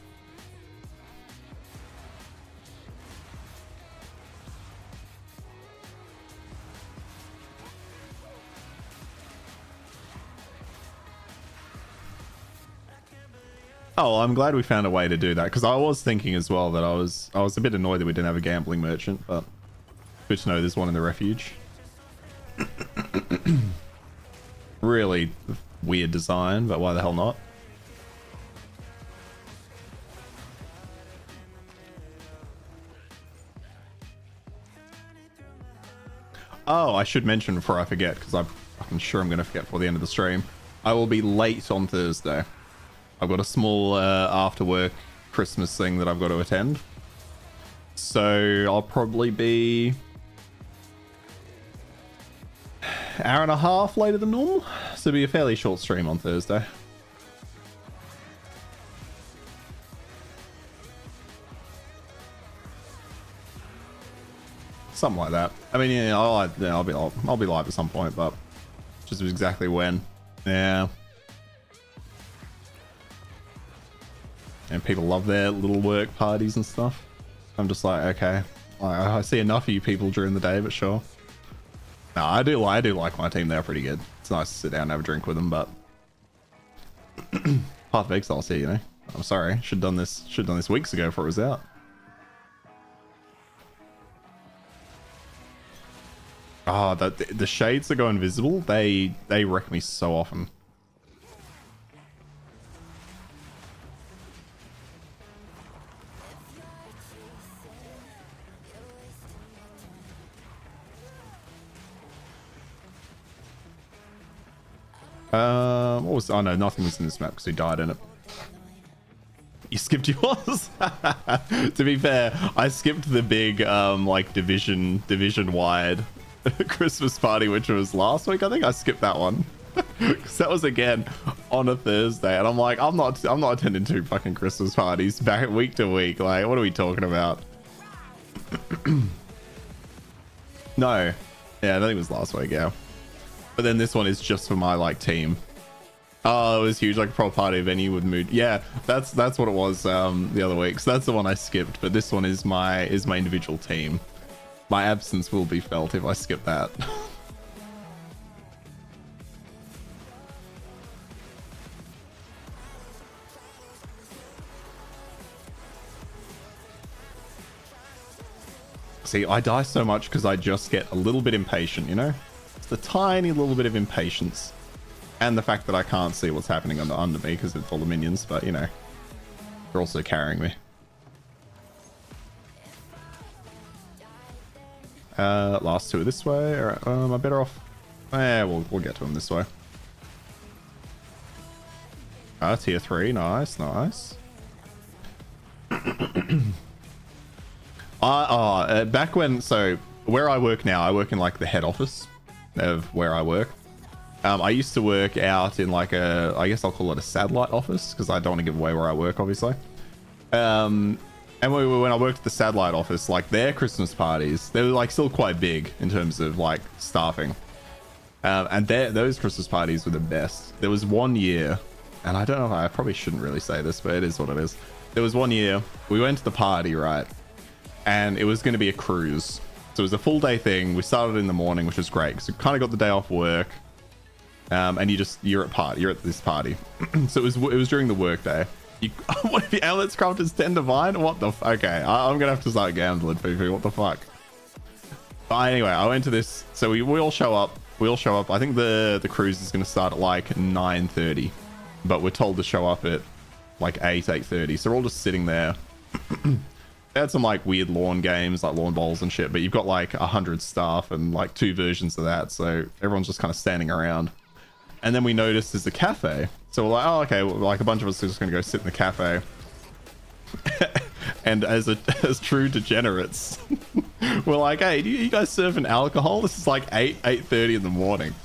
Oh, I'm glad we found a way to do that, because I was thinking as well that I was a bit annoyed that we didn't have a gambling merchant, but good to know there's one in the refuge. Really weird design, but why the hell not? Oh, I should mention before I forget, because I'm sure I'm going to forget before the end of the stream. I will be late on Thursday. I've got a small after work Christmas thing that I've got to attend. So I'll probably be an hour and a half later than normal. So it'll be a fairly short stream on Thursday. something like that. I mean, yeah, I'll be live at some point, but just exactly when. Yeah. And people love their little work parties and stuff. I'm just like, okay, I see enough of you people during the day, but sure. No, I do like my team. They're pretty good. It's nice to sit down and have a drink with them, but Path of Exile's here, you know. I'm sorry, should have done this weeks ago before it was out. Oh, the shades that go invisible, they wreck me so often. What was? Oh no, nothing was in this map because he died in it. You skipped yours. To be fair, I skipped the big like division wide Christmas party, which was last week. I think I skipped that one because that was again on a Thursday, and I'm like, I'm not attending 2 fucking Christmas parties back week to week. Like, what are we talking about? No, yeah, I think it was last week. Yeah. But then this one is just for my like team. Oh, it was huge, like a proper party venue with mood. Yeah, that's what it was the other week. So that's the one I skipped. But this one is my individual team. My absence will be felt if I skip that. See, I die so much because I just get a little bit impatient, you know? It's a tiny little bit of impatience. And the fact that I can't see what's happening under me because it's all the minions, but you know, they're also carrying me. Last 2 are this way. All right, am I better off? Yeah, we'll get to them this way. Tier 3, nice. Back when, so where I work now, I work in like the head office of where I work. I used to work out in like I guess I'll call it a satellite office because I don't want to give away where I work, obviously. And when I worked at the satellite office, like their Christmas parties, they were like still quite big in terms of like staffing. And those Christmas parties were the best. There was one year, and I don't know if I probably shouldn't really say this, but it is what it is. There was one year we went to the party, right? And it was going to be a cruise. So it was a full day thing. We started in the morning, which was great because we kind of got the day off work. And you're at this party. So it was during the work day. What if your Amulet's craft is 10 divine? What the okay, I'm gonna have to start gambling, people. What the fuck? But anyway, I went to this. So we all show up. I think the cruise is gonna start at like 9:30, but we're told to show up at like 8:30. So we're all just sitting there. They had some like weird lawn games, like lawn bowls and shit. But you've got like 100 staff and like 2 versions of that. So everyone's just kind of standing around. And then we noticed there's a cafe. So we're like, oh, okay. Well, like a bunch of us are just going to go sit in the cafe. And as true degenerates, we're like, hey, do you guys serve an alcohol? This is like 8:30 in the morning.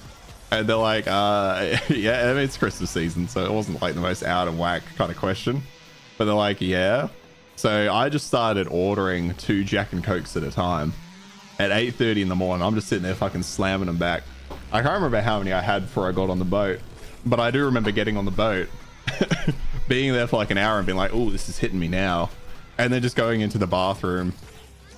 And they're like, yeah, I mean, it's Christmas season. So it wasn't like the most out of whack kind of question. But they're like, yeah. So I just started ordering 2 Jack and Cokes at a time. At 8:30 in the morning, I'm just sitting there fucking slamming them back. I can't remember how many I had before I got on the boat, but I do remember getting on the boat, being there for like an hour and being like, oh, this is hitting me now. And then just going into the bathroom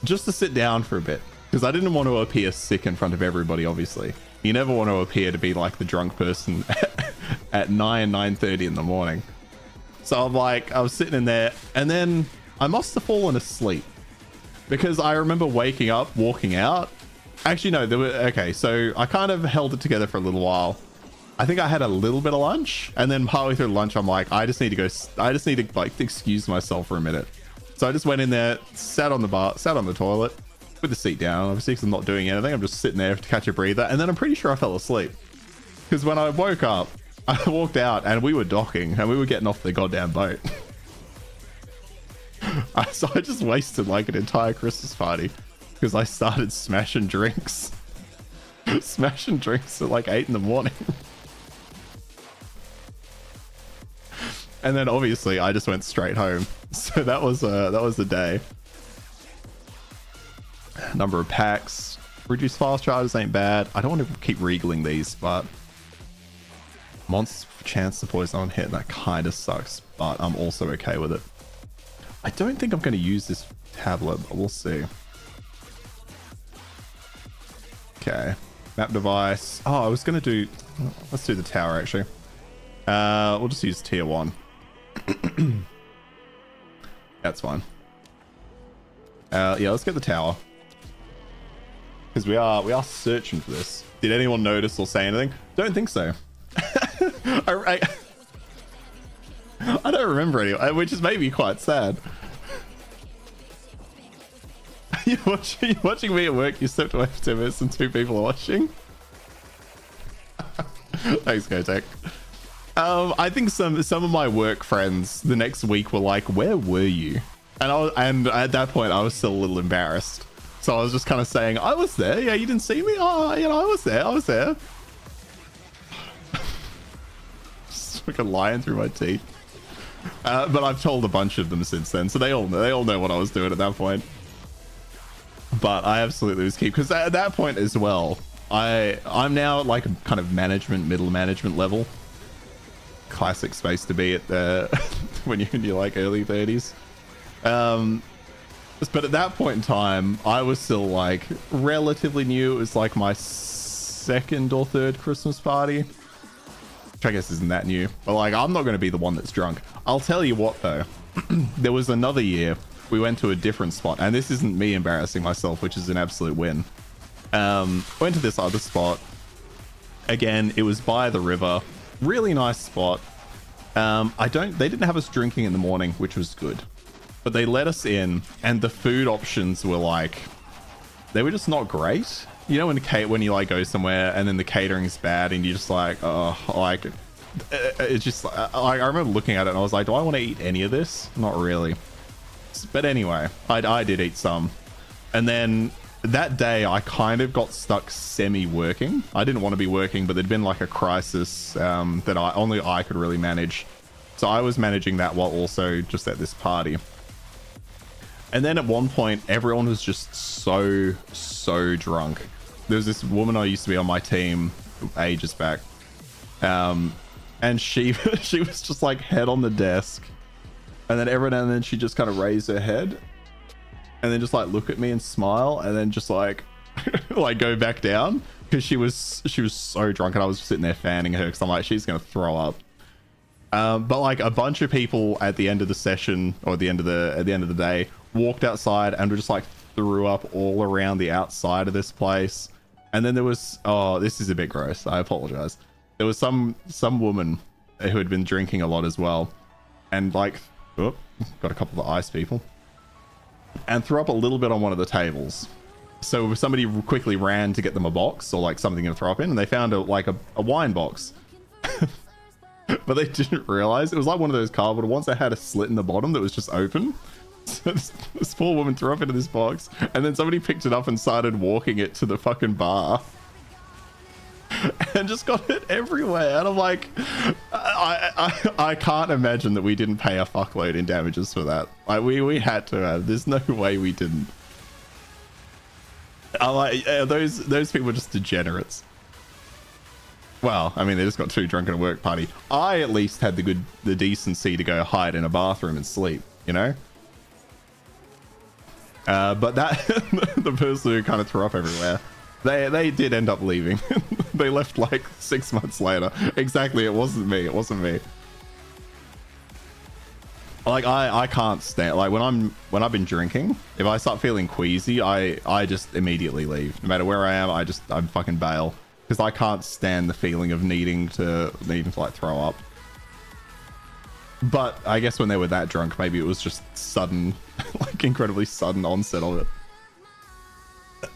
just to sit down for a bit because I didn't want to appear sick in front of everybody, obviously. You never want to appear to be like the drunk person at 9:30 in the morning. So I'm like, I was sitting in there and then I must have fallen asleep because I remember waking up, walking out. Actually, no, okay, so I kind of held it together for a little while. I think I had a little bit of lunch, and then partway through lunch, I'm like, I just need to like excuse myself for a minute. So I just went in there, sat on the toilet, with the seat down, obviously, because I'm not doing anything. I'm just sitting there to catch a breather, and then I'm pretty sure I fell asleep. Because when I woke up, I walked out, and we were docking, and we were getting off the goddamn boat. So I just wasted like an entire Christmas party. Because I started smashing drinks. Smashing drinks at like 8 in the morning. And then obviously I just went straight home. So that was the day. Number of packs. Reduce fast charges ain't bad. I don't want to keep regling these, but monster chance to poison on hit, that kind of sucks, but I'm also okay with it. I don't think I'm going to use this tablet, but we'll see. Okay. Map device. Oh, I was going to do... Let's do the tower, actually. We'll just use tier 1. That's fine. Yeah, let's get the tower. Because we are searching for this. Did anyone notice or say anything? Don't think so. I don't remember any, which is maybe quite sad. You're watching me at work, you stepped away for 10 minutes and 2 people are watching. Thanks, GoTech. I think some of my work friends the next week were like, where were you? And at that point I was still a little embarrassed. So I was just kind of saying, I was there. Yeah, you didn't see me? Oh, you know, I was there. Just fucking lying through my teeth. But I've told a bunch of them since then, so they all know what I was doing at that point. But I absolutely was keep, because at that point as well, I'm now at like a kind of middle management level. Classic space to be at the when you're in your like early 30s. But at that point in time, I was still like relatively new. It was like my 2nd or 3rd Christmas party, which I guess isn't that new, but like I'm not going to be the one that's drunk. I'll tell you what though, there was another year we went to a different spot, and this isn't me embarrassing myself, which is an absolute win. Went to this other spot. Again, it was by the river. Really nice spot. They didn't have us drinking in the morning, which was good. But they let us in, and the food options were like, they were just not great. You know, when you like go somewhere and then the catering's bad and you're just like, oh, like, it's just, I remember looking at it and I was like, do I want to eat any of this? Not really. But anyway, I did eat some. And then that day I kind of got stuck semi-working. I didn't want to be working, but there'd been like a crisis that only I could really manage. So I was managing that while also just at this party. And then at one point, everyone was just so drunk. There was this woman I used to be on my team ages back. And she was just like head on the desk. And then every now and then she just kind of raised her head. And then just like look at me and smile. And then just like, like go back down. Because she was so drunk and I was sitting there fanning her. Because I'm like, she's going to throw up. But like a bunch of people at the end of the session or at the end of the day walked outside and were just like threw up all around the outside of this place. And then there was, oh, this is a bit gross, I apologize. There was some woman who had been drinking a lot as well, and like, oh, got a couple of ice people, and threw up a little bit on one of the tables. So somebody quickly ran to get them a box or like something to throw up in, and they found a wine box. But they didn't realize it was like one of those cardboard ones that had a slit in the bottom that was just open. So this poor woman threw up into this box, and then somebody picked it up and started walking it to the fucking bar and just got it everywhere. And I'm like, I can't imagine that we didn't pay a fuckload in damages for that. Like we had to have. There's no way we didn't. I like those people are just degenerates. Well, I mean, they just got too drunk at a work party. I at least had the decency to go hide in a bathroom and sleep, you know? But that the person who kind of threw up everywhere, they did end up leaving. They left like 6 months later. Exactly, it wasn't me. Like I can't stand, like when I've been drinking, if I start feeling queasy, I just immediately leave. No matter where I am, I'm fucking bail. Because I can't stand the feeling of needing to like throw up. But I guess when they were that drunk, maybe it was just sudden, like incredibly sudden onset of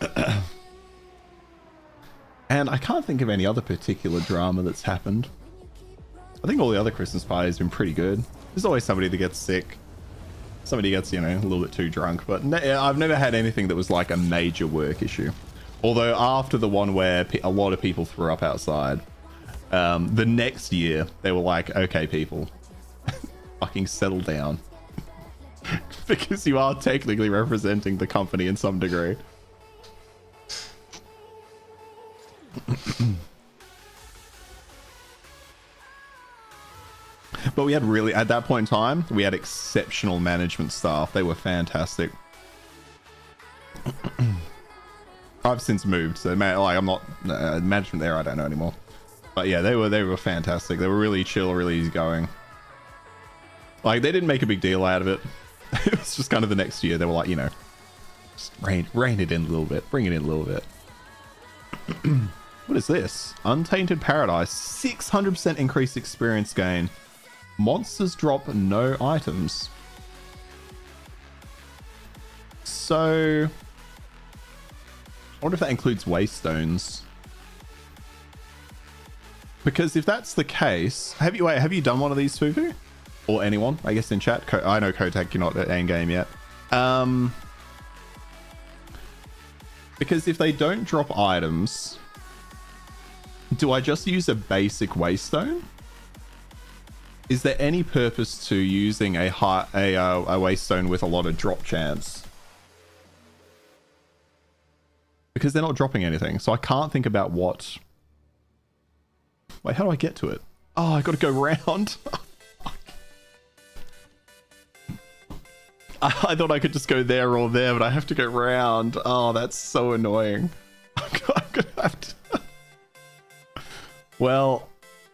it. And I can't think of any other particular drama that's happened. I think all the other Christmas parties have been pretty good. There's always somebody that gets sick. Somebody gets, you know, a little bit too drunk. But I've never had anything that was like a major work issue. Although after the one where a lot of people threw up outside, the next year they were like, okay, people, fucking settle down. Because you are technically representing the company in some degree. But we had really, at that point in time, we had exceptional management staff. They were fantastic. I've since moved, so like I'm not management there. I don't know anymore. But yeah, they were fantastic. They were really chill, really easygoing. Like they didn't make a big deal out of it. It was just kind of the next year they were like, you know, just rein it in a little bit, bring it in a little bit. What is this? Untainted Paradise, 600% increased experience gain. Monsters drop no items. So I wonder if that includes waystones. Because if that's the case, have you done one of these, Fufu? Or anyone, I guess, in chat? I know Kotak, you're not at endgame yet. Because if they don't drop items, do I just use a basic waystone? Is there any purpose to using a waystone with a lot of drop chance? Because they're not dropping anything, so I can't think about what... Wait, how do I get to it? Oh, I gotta go round. I thought I could just go there or there, but I have to go round. Oh, that's so annoying. I'm gonna have to... Well,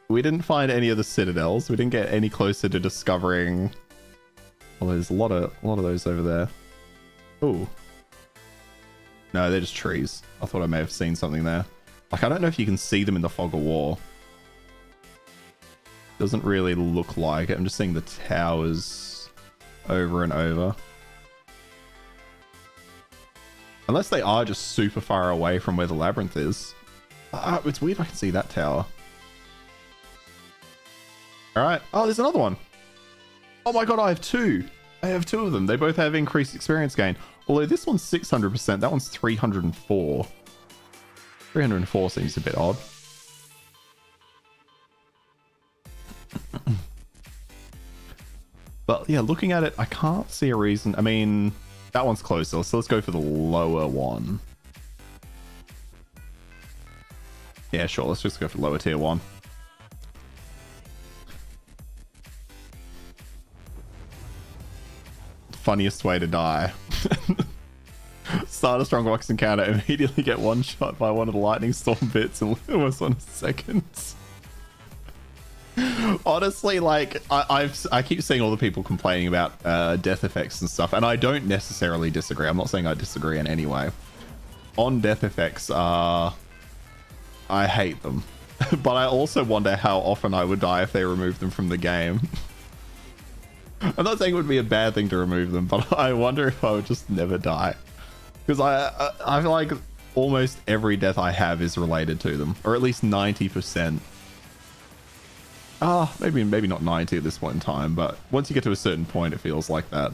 we didn't find any of the citadels. We didn't get any closer to discovering... Well, there's a lot of those over there. Ooh. No, they're just trees. I thought I may have seen something there. Like, I don't know if you can see them in the fog of war. Doesn't really look like it. I'm just seeing the towers over and over. Unless they are just super far away from where the labyrinth is. It's weird I can see that tower. Alright. Oh, there's another one. Oh my god, I have two. I have two of them. They both have increased experience gain. Although this one's 600%. That one's 304. 304 seems a bit odd. But yeah, looking at it, I can't see a reason. I mean, that one's closer, so let's go for the lower one. Yeah, sure, let's just go for lower tier one. Funniest way to die. Start a strong rocks encounter, immediately get one shot by one of the lightning storm bits in almost 1 second. Honestly, like I keep seeing all the people complaining about death effects and stuff, and I don't necessarily disagree. I'm not saying I disagree in any way. On death effects, I hate them, but I also wonder how often I would die if they removed them from the game. I'm not saying it would be a bad thing to remove them, but I wonder if I would just never die, because I feel like almost every death I have is related to them, or at least 90%. Maybe not 90 at this point in time, but once you get to a certain point, it feels like that.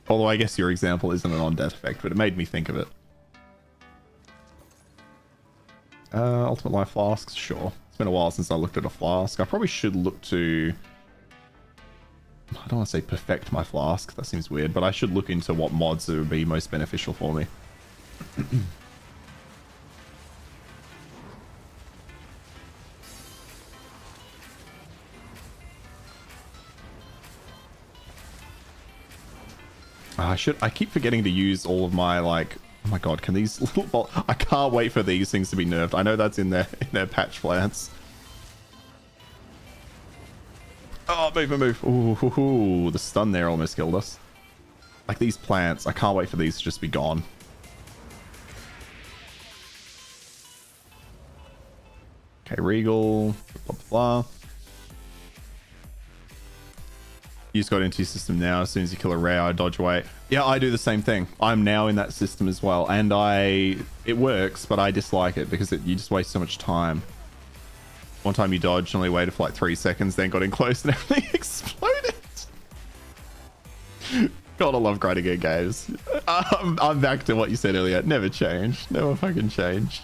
Although I guess your example isn't an on-death effect, but it made me think of it. Ultimate Life Flasks, sure. It's been a while since I looked at a flask. I probably should look to... I don't want to say perfect my flask, that seems weird, but I should look into what mods would be most beneficial for me. I keep forgetting to use all of my, like, oh my god, can these little I can't wait for these things to be nerfed. I know that's in their patch plans. Oh, move. Ooh, the stun there almost killed us. Like, these plants, I can't wait for these to just be gone. Okay, Regal, blah, blah, blah. You just got into your system now. As soon as you kill a rare, I dodge away. Yeah, I do the same thing. I'm now in that system as well, and it works, but I dislike it because you just waste so much time. One time you dodged, only waited for like 3 seconds, then got in close and everything exploded. God, I love grinding in games. I'm back to what you said earlier. Never change. Never fucking change.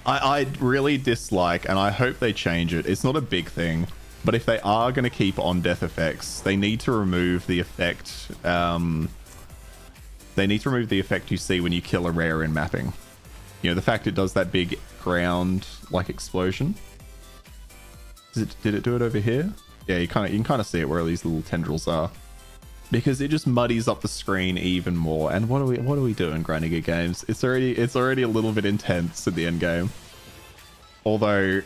I really dislike, and I hope they change it. It's not a big thing. But if they are going to keep on death effects, they need to remove the effect They need to remove the effect you see when you kill a rare in mapping. You know, the fact it does that big ground like explosion. Did it do it over here? Yeah, you can kind of see it where these little tendrils are. Because it just muddies up the screen even more. And what are we doing, Graniger Games? It's already a little bit intense at the end game. Although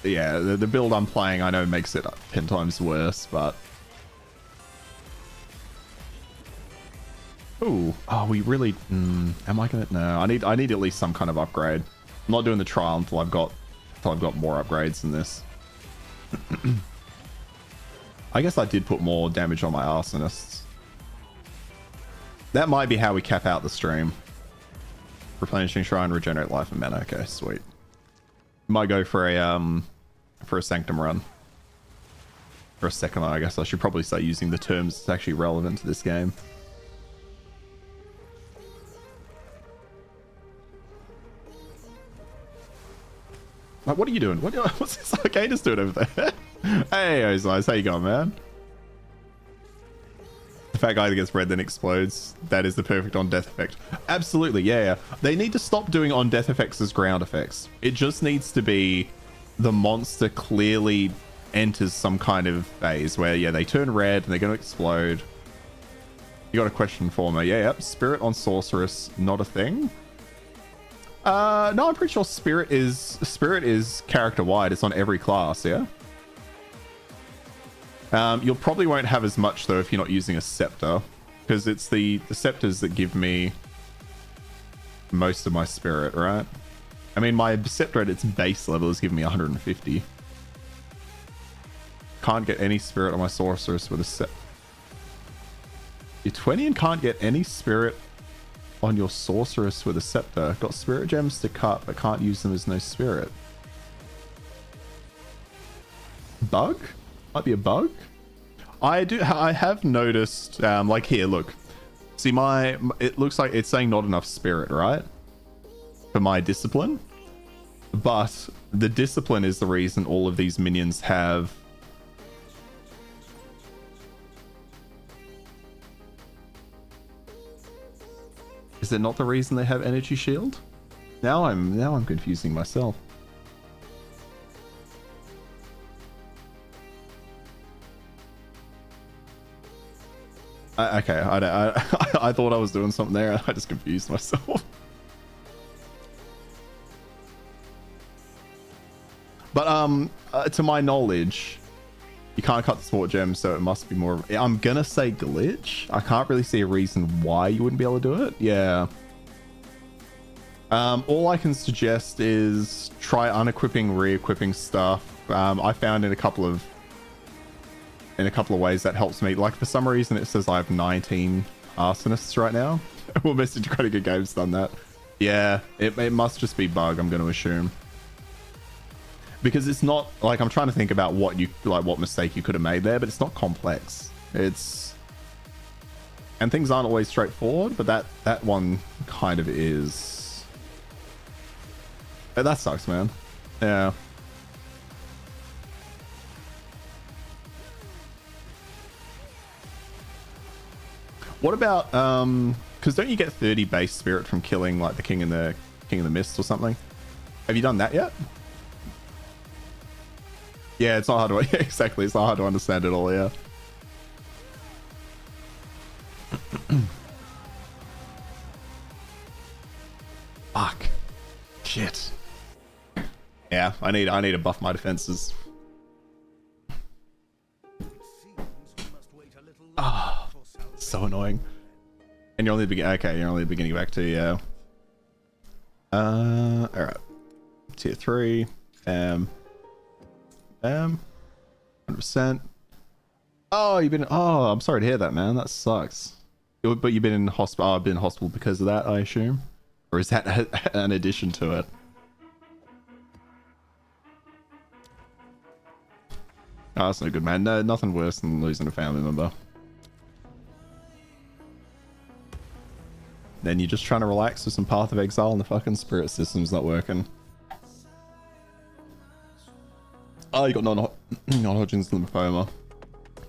yeah, the build I'm playing I know makes it 10 times worse, but ooh, oh, we really am I gonna? No, I need at least some kind of upgrade. I'm not doing the trial until I've got more upgrades than this. I guess I did put more damage on my arsonists. That might be how we cap out the stream. Replenishing shrine, regenerate life and mana. Okay, sweet. Might go for a sanctum run. For a second one, I guess I should probably start using the terms that's actually relevant to this game. Like, what are you doing? What's this arcadist doing over there? Hey, Ozai, how you going, man? The fat guy that gets red then explodes. That is the perfect on death effect. Absolutely, yeah. They need to stop doing on death effects as ground effects. It just needs to be the monster clearly enters some kind of phase where, yeah, they turn red and they're going to explode. You got a question for me? Yeah, yep. Spirit on sorceress, not a thing. No, I'm pretty sure spirit is character wide. It's on every class, yeah. You'll probably won't have as much though if you're not using a scepter, because it's the scepters that give me most of my spirit, right? I mean, my scepter at its base level is giving me 150. Can't get any spirit on my sorceress with a scepter. You're 20 and can't get any spirit on your sorceress with a scepter. Got spirit gems to cut, but can't use them as no spirit. Bug? Might be a bug. I have noticed, like here, look. See it looks like it's saying not enough spirit, right? For my discipline. But the discipline is the reason all of these minions have... Is it not the reason they have energy shield? Now I'm confusing myself. Okay, I thought I was doing something there. I just confused myself. But to my knowledge, you can't cut the sport gem, so it must be more. I'm gonna say glitch. I can't really see a reason why you wouldn't be able to do it. Yeah. All I can suggest is try unequipping, re-equipping stuff. I found in a couple of ways that helps me. Like for some reason it says I have 19 arsonists right now. Well, Message Credit Games done that. Yeah, it must just be bug, I'm going to assume. Because it's not like, I'm trying to think about what mistake you could have made there, but it's not complex. And things aren't always straightforward, but that one kind of is. That sucks, man. Yeah. What about because don't you get 30 base spirit from killing like the King in the Mist or something? Have you done that yet? Yeah, it's not hard to yeah, exactly. It's not hard to understand at all. Yeah. Fuck. Shit. Yeah, I need to buff my defenses. Ah, oh, so annoying. And you're only the beginning. Okay, you're only the beginning back to, yeah. All right. Tier 3. 100%. Oh, you've been. Oh, I'm sorry to hear that, man. That sucks. But you've been in hospital. Oh, I've been in hospital because of that, I assume, or is that an addition to it? Oh, that's no good, man. No, nothing worse than losing a family member. Then you're just trying to relax with some Path of Exile and the fucking spirit system's not working. Oh, you got non-Hodgkin's lymphoma.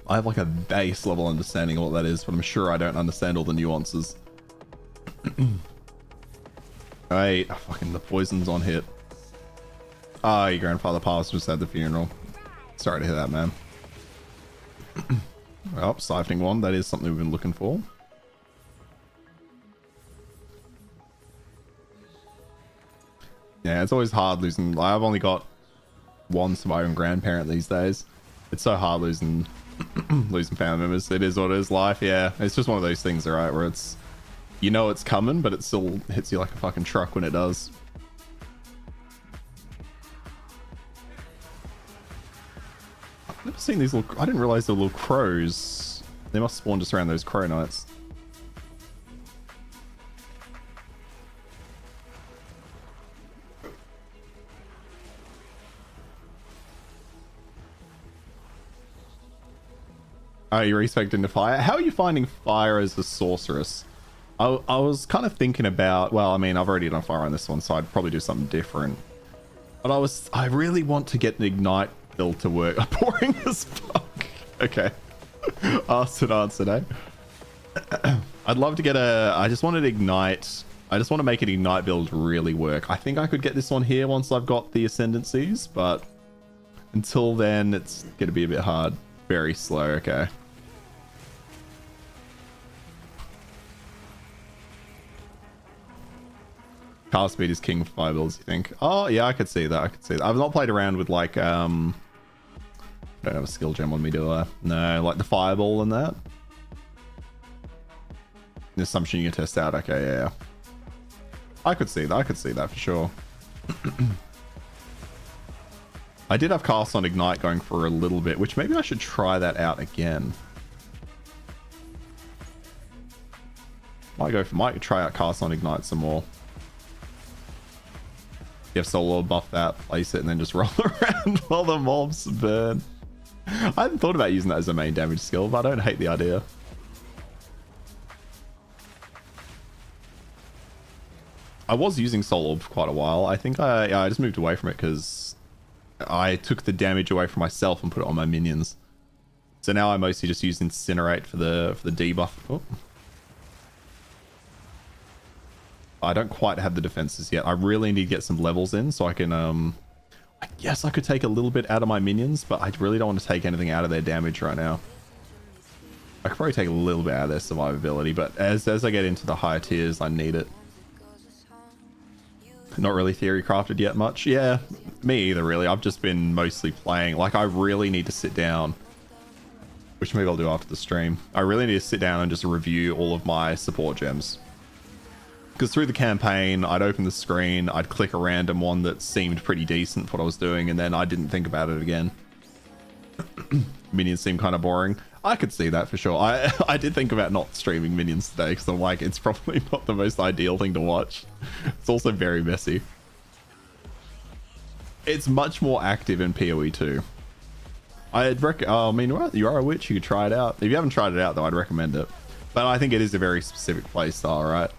I have like a base level understanding of what that is, but I'm sure I don't understand all the nuances. Hey, fucking the poison's on hit. Ah, your grandfather passed just at the funeral. Sorry to hear that, man. Well, siphoning one, that is something we've been looking for. Yeah, it's always hard losing. I've only got one surviving grandparent these days. It's so hard losing losing family members. It is what it is. Life, yeah. It's just one of those things, right, where it's, you know it's coming, but it still hits you like a fucking truck when it does. I've never seen these little... I didn't realize they were little crows. They must spawn just around those crow knights. Oh, you're expecting to fire? How are you finding fire as a sorceress? I was kind of thinking about... Well, I mean, I've already done fire on this one, so I'd probably do something different. But I really want to get an ignite build to work. Boring as fuck. Okay. Asked and answered, eh? I'd love to get a... I just want an ignite... I just want to make an ignite build really work. I think I could get this one here once I've got the ascendancies, but until then, it's going to be a bit hard. Very slow, okay. Cast speed is king for fire builds, you think? Oh, yeah, I could see that. I could see that. I've not played around with, like, I don't have a skill gem on me, do I? No, like the fireball and that. The assumption you can test out. Okay, yeah. I could see that. I could see that for sure. I did have cast on ignite going for a little bit, which maybe I should try that out again. Might try out cast on ignite some more. You have solo buff that, place it, and then just roll around while the mobs burn. I hadn't thought about using that as a main damage skill, but I don't hate the idea. I was using Soul Orb for quite a while. I think I just moved away from it because I took the damage away from myself and put it on my minions. So now I mostly just use Incinerate for the debuff. Oh. I don't quite have the defenses yet. I really need to get some levels in so I can... I guess I could take a little bit out of my minions, but I really don't want to take anything out of their damage right now. I could probably take a little bit out of their survivability, but as I get into the higher tiers, I need it. Not really theory crafted yet much. Yeah, me either, really. I've just been mostly playing. Like, I really need to sit down, which maybe I'll do after the stream. I really need to sit down and just review all of my support gems. Because through the campaign, I'd open the screen, I'd click a random one that seemed pretty decent for what I was doing, and then I didn't think about it again. Minions seem kind of boring. I could see that for sure. I did think about not streaming Minions today, because I'm like, it's probably not the most ideal thing to watch. It's also very messy. It's much more active in PoE 2. I'd recommend... Oh, I mean, you are a witch, you could try it out. If you haven't tried it out, though, I'd recommend it. But I think it is a very specific playstyle, right?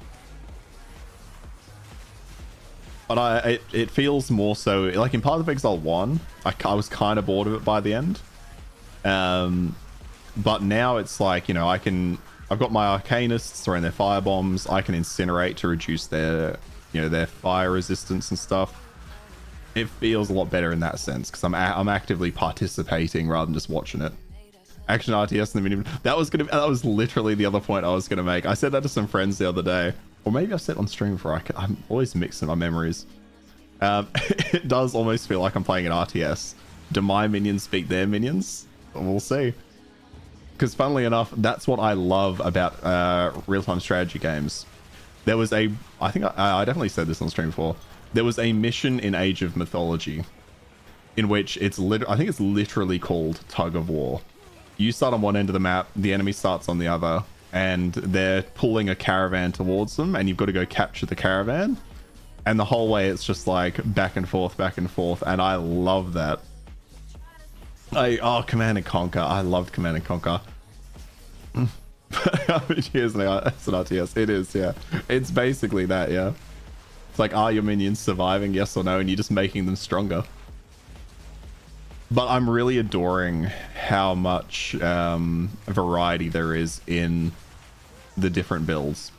But it feels more so like in Path of Exile 1, I was kind of bored of it by the end. But now it's like, you know, I've got my Arcanists throwing their fire bombs. I can incinerate to reduce their, you know, their fire resistance and stuff. It feels a lot better in that sense because I'm actively participating rather than just watching it. Action RTS in the mini. That was literally the other point I was gonna make. I said that to some friends the other day. Or maybe I said on stream before. I'm always mixing my memories. It does almost feel like I'm playing an RTS. Do my minions beat their minions? We'll see. Because funnily enough, that's what I love about real-time strategy games. There was I think I definitely said this on stream before. There was a mission in Age of Mythology in which I think it's literally called Tug of War. You start on one end of the map, the enemy starts on the other, and they're pulling a caravan towards them, and you've got to go capture the caravan. And the whole way it's just like back and forth, and I love that. Command and Conquer. I loved Command and Conquer. How many years now? It's an RTS. It is, yeah. It's basically that, yeah. It's like, are your minions surviving, yes or no? And you're just making them stronger. But I'm really adoring how much variety there is in the different builds.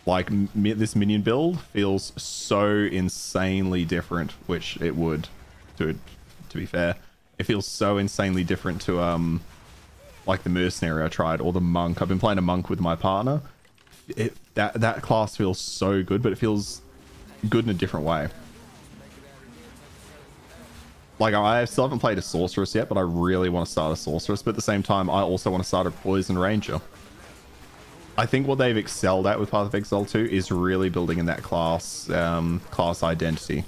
Like this minion build feels so insanely different, which it would, to be fair. It feels so insanely different to like the mercenary I tried, or the monk. I've been playing a monk with my partner. That class feels so good, but it feels good in a different way. Like, I still haven't played a sorceress yet, but I really want to start a sorceress. But at the same time, I also want to start a poison ranger. I think what they've excelled at with Path of Exile 2 is really building in that class identity.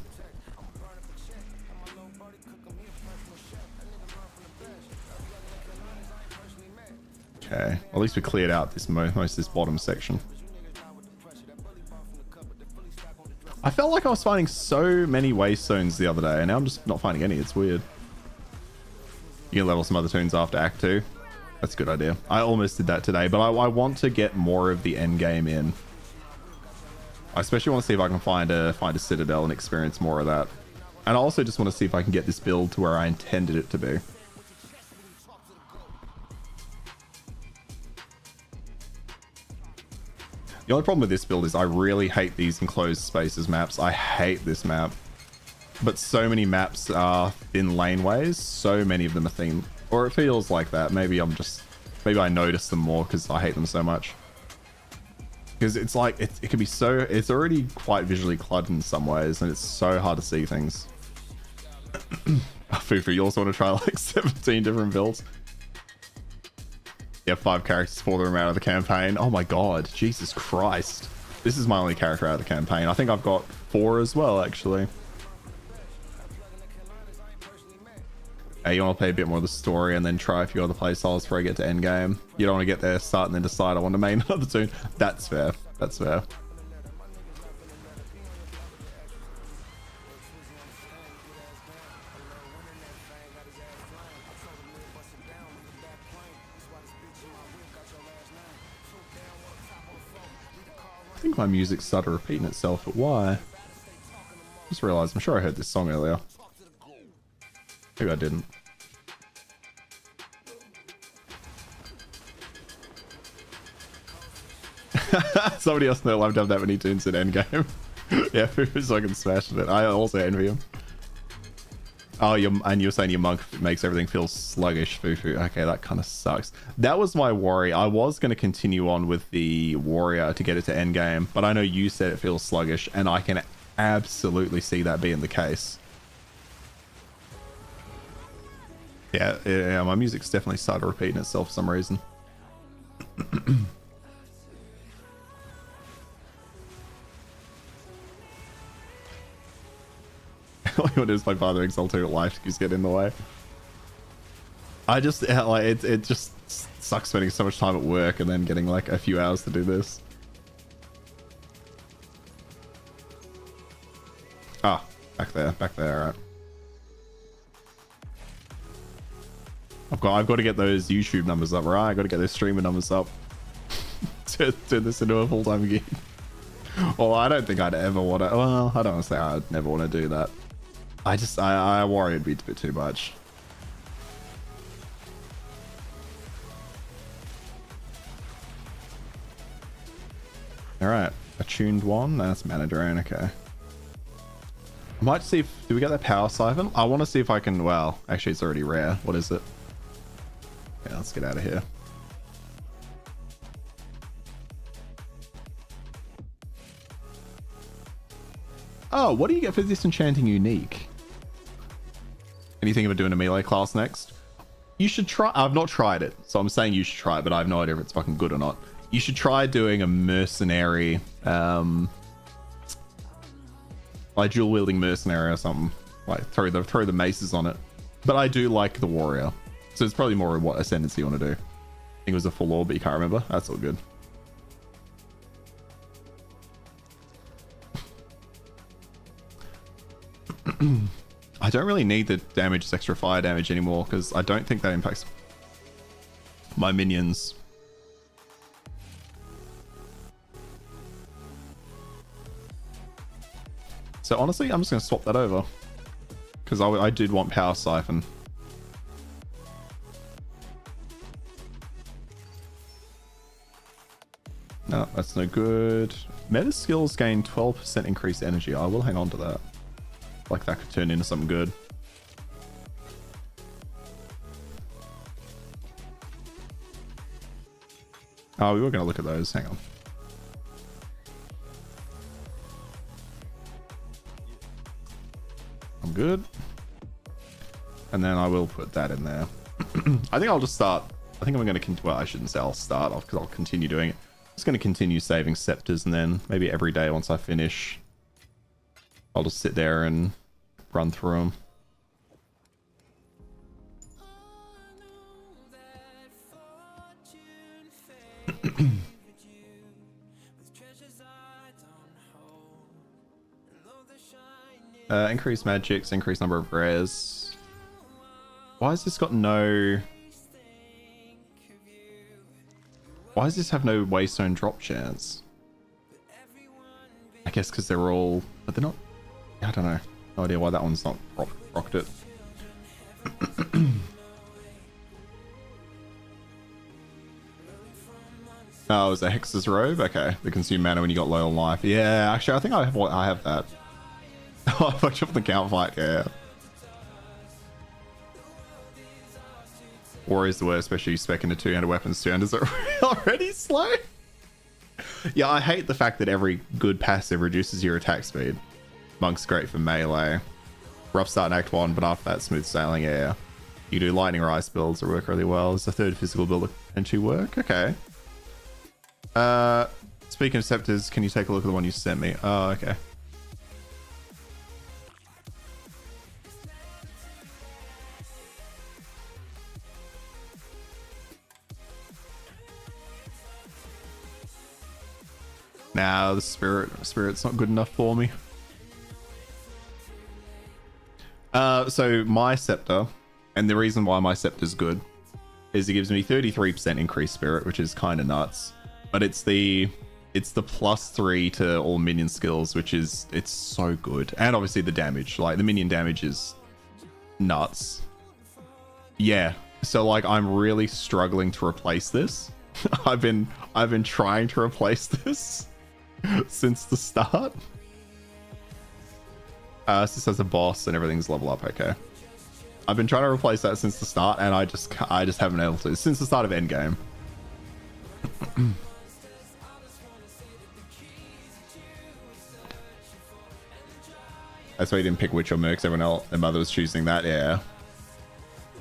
Okay, at least we cleared out this most of this bottom section. I felt like I was finding so many waste zones the other day, and now I'm just not finding any. It's weird. You can level some other tunes after Act 2. That's a good idea. I almost did that today, but I want to get more of the end game in. I especially want to see if I can find a citadel and experience more of that. And I also just want to see if I can get this build to where I intended it to be. The only problem with this build is I really hate these enclosed spaces maps. I hate this map. But so many maps are thin laneways. So many of them are thin. Or it feels like that. Maybe I notice them more because I hate them so much. Because it's like, it can be so... It's already quite visually cluttered in some ways, and it's so hard to see things. Fufu, you also want to try like 17 different builds? Yeah, 5 characters for them out of the campaign. Oh my god, Jesus Christ. This is my only character out of the campaign. I think I've got 4 as well, actually. Hey, you want to play a bit more of the story and then try a few other playstyles before I get to endgame. You don't want to get there, start, and then decide I want to main another tune. That's fair. That's fair. I think my music started repeating itself, but why? Just realized, I'm sure I heard this song earlier. Maybe I didn't. Somebody else in their life to have that many tunes in endgame. Yeah, Fufu's fucking smashing it. I also envy him. Oh, and you're saying your monk makes everything feel sluggish, Fufu. Okay, that kind of sucks. That was my worry. I was going to continue on with the warrior to get it to endgame, but I know you said it feels sluggish, and I can absolutely see that being the case. Yeah, my music's definitely started repeating itself for some reason. All you want to do is play Path of Exile 2 at life because get in the way. I just like it just sucks spending so much time at work and then getting like a few hours to do this. Ah, back there, all right. I've got to get those YouTube numbers up, right? I've got to get those streamer numbers up. Turn this into a full-time gig. Well, I don't think I'd ever want to. Well, I don't want to say I'd never want to do that. I worry it'd be a bit too much. Alright, attuned one. That's mana drain, okay. I might see if... Do we get that power siphon? I want to see if I can... Well, actually it's already rare. What is it? Yeah, let's get out of here. Oh, what do you get for this enchanting unique? Anything about doing a melee class next? You should try... I've not tried it, so I'm saying you should try it, but I have no idea if it's fucking good or not. You should try doing a mercenary, like dual wielding mercenary or something. Like throw the maces on it. But I do like the warrior, so it's probably more what ascendancy you want to do. I think it was a full orb, but you can't remember. That's all good. I don't really need the damage, extra fire damage anymore because I don't think that impacts my minions. So honestly, I'm just going to swap that over because I did want power siphon. No, that's no good. Meta skills gain 12% increased energy. I will hang on to that. Like that could turn into something good. Oh, we were going to look at those. Hang on. I'm good. And then I will put that in there. I think I'll just start. I think I'm going to, well, I shouldn't say I'll start off because I'll continue doing it. I'm just going to continue saving scepters, and then maybe every day once I finish, I'll just sit there and run through them. Increase magics, increase number of rares. Why has this got no... Why does this have no Waystone drop chance? I guess because they're all... But they're not... I don't know. No idea why that one's not rocked it. Oh, it was a Hex's Robe? Okay. The consume mana when you got low on life. Yeah, actually, I think I have that. Oh, I fucked up the count fight, yeah. Warrior's the worst, especially spec into two-handed weapons. Two-handers are already slow. Yeah, I hate the fact that every good passive reduces your attack speed. Monk's great for melee. Rough start in Act 1, but after that, smooth sailing, yeah. You do lightning or ice builds that work really well. It's the third physical build and two work. Okay. Speaking of scepters, can you take a look at the one you sent me? Oh, okay. Nah, the spirit's not good enough for me. So my scepter, and the reason why my scepter's good, is it gives me 33% increased spirit, which is kind of nuts. But it's the +3 to all minion skills, which is, it's so good. And obviously the damage, like the minion damage is nuts. Yeah, so like I'm really struggling to replace this. I've been trying to replace this since the start. This has a boss and everything's level up. Okay, I've been trying to replace that since the start, and I just haven't been able to since the start of endgame. That's why you didn't pick Witch or Mercs. Everyone else, their mother was choosing that. Yeah.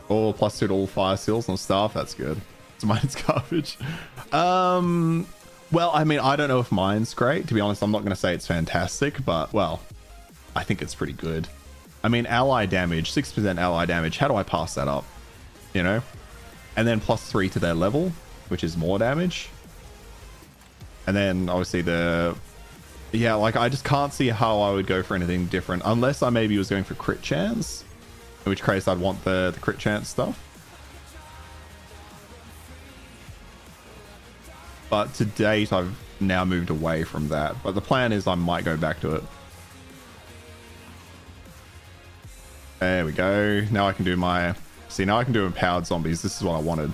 Or +2 to all fire seals on staff. That's good. So mine's garbage. Well, I mean, I don't know if mine's great. To be honest, I'm not going to say it's fantastic, but, well, I think it's pretty good. I mean, ally damage, 6% ally damage. How do I pass that up? You know? And then +3 to their level, which is more damage. And then, obviously, the... Yeah, like, I just can't see how I would go for anything different. Unless I maybe was going for crit chance. In which case, I'd want the crit chance stuff. But to date, I've now moved away from that. But the plan is I might go back to it. There we go. Now I can do my... See, now I can do empowered zombies. This is what I wanted.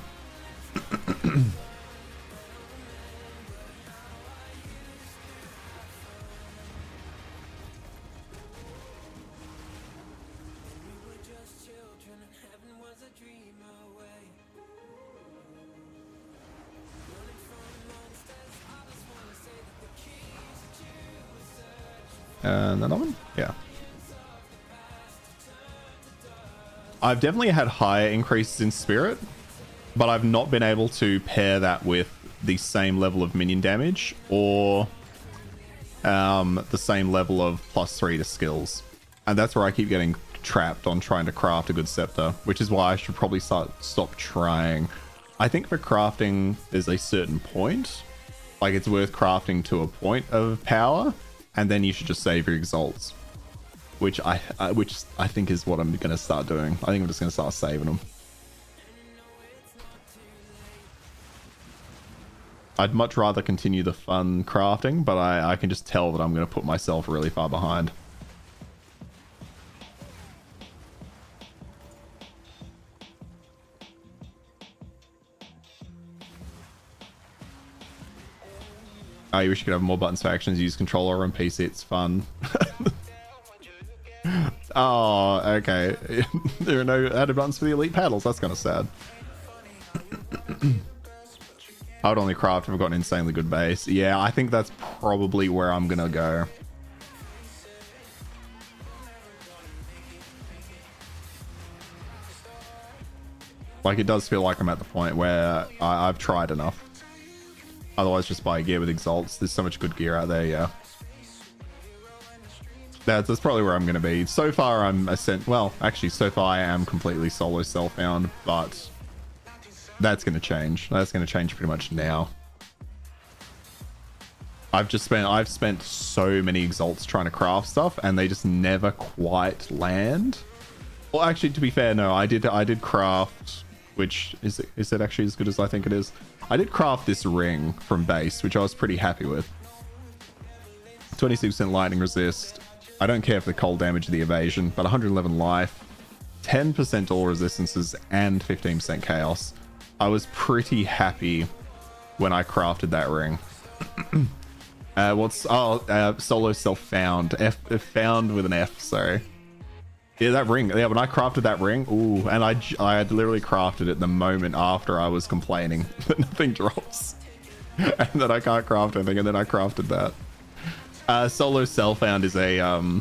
And another one? Yeah. I've definitely had higher increases in spirit, but I've not been able to pair that with the same level of minion damage or the same level of +3 to skills. And that's where I keep getting trapped on trying to craft a good scepter, which is why I should probably stop trying. I think for crafting, there's a certain point. Like, it's worth crafting to a point of power, and then you should just save your exalts, which I think is what I'm going to start doing. I think I'm just going to start saving them. I'd much rather continue the fun crafting, but I can just tell that I'm going to put myself really far behind. I wish you could have more buttons for actions. Use controller on PC. It's fun. Oh, okay. There are no added buttons for the elite paddles. That's kind of sad. I would only craft if I've got an insanely good base. Yeah, I think that's probably where I'm gonna go. Like, it does feel like I'm at the point where I've tried enough. Otherwise, just buy gear with exalts. There's so much good gear out there, yeah. That's probably where I'm going to be. So far, well, actually, so far I am completely solo self-found, but that's going to change. That's going to change pretty much now. I've spent so many exalts trying to craft stuff, and they just never quite land. Well, actually, to be fair, no, I did craft, which is it actually as good as I think it is? I did craft this ring from base, which I was pretty happy with. 26% lightning resist. I don't care for the cold damage of the evasion, but 111 life, 10% all resistances, and 15% chaos. I was pretty happy when I crafted that ring. Solo self-found. Found with an F, sorry. Yeah, that ring. Yeah, when I crafted that ring, ooh, and I had literally crafted it the moment after I was complaining that nothing drops. And that I can't craft anything, and then I crafted that. Solo self-found is a, I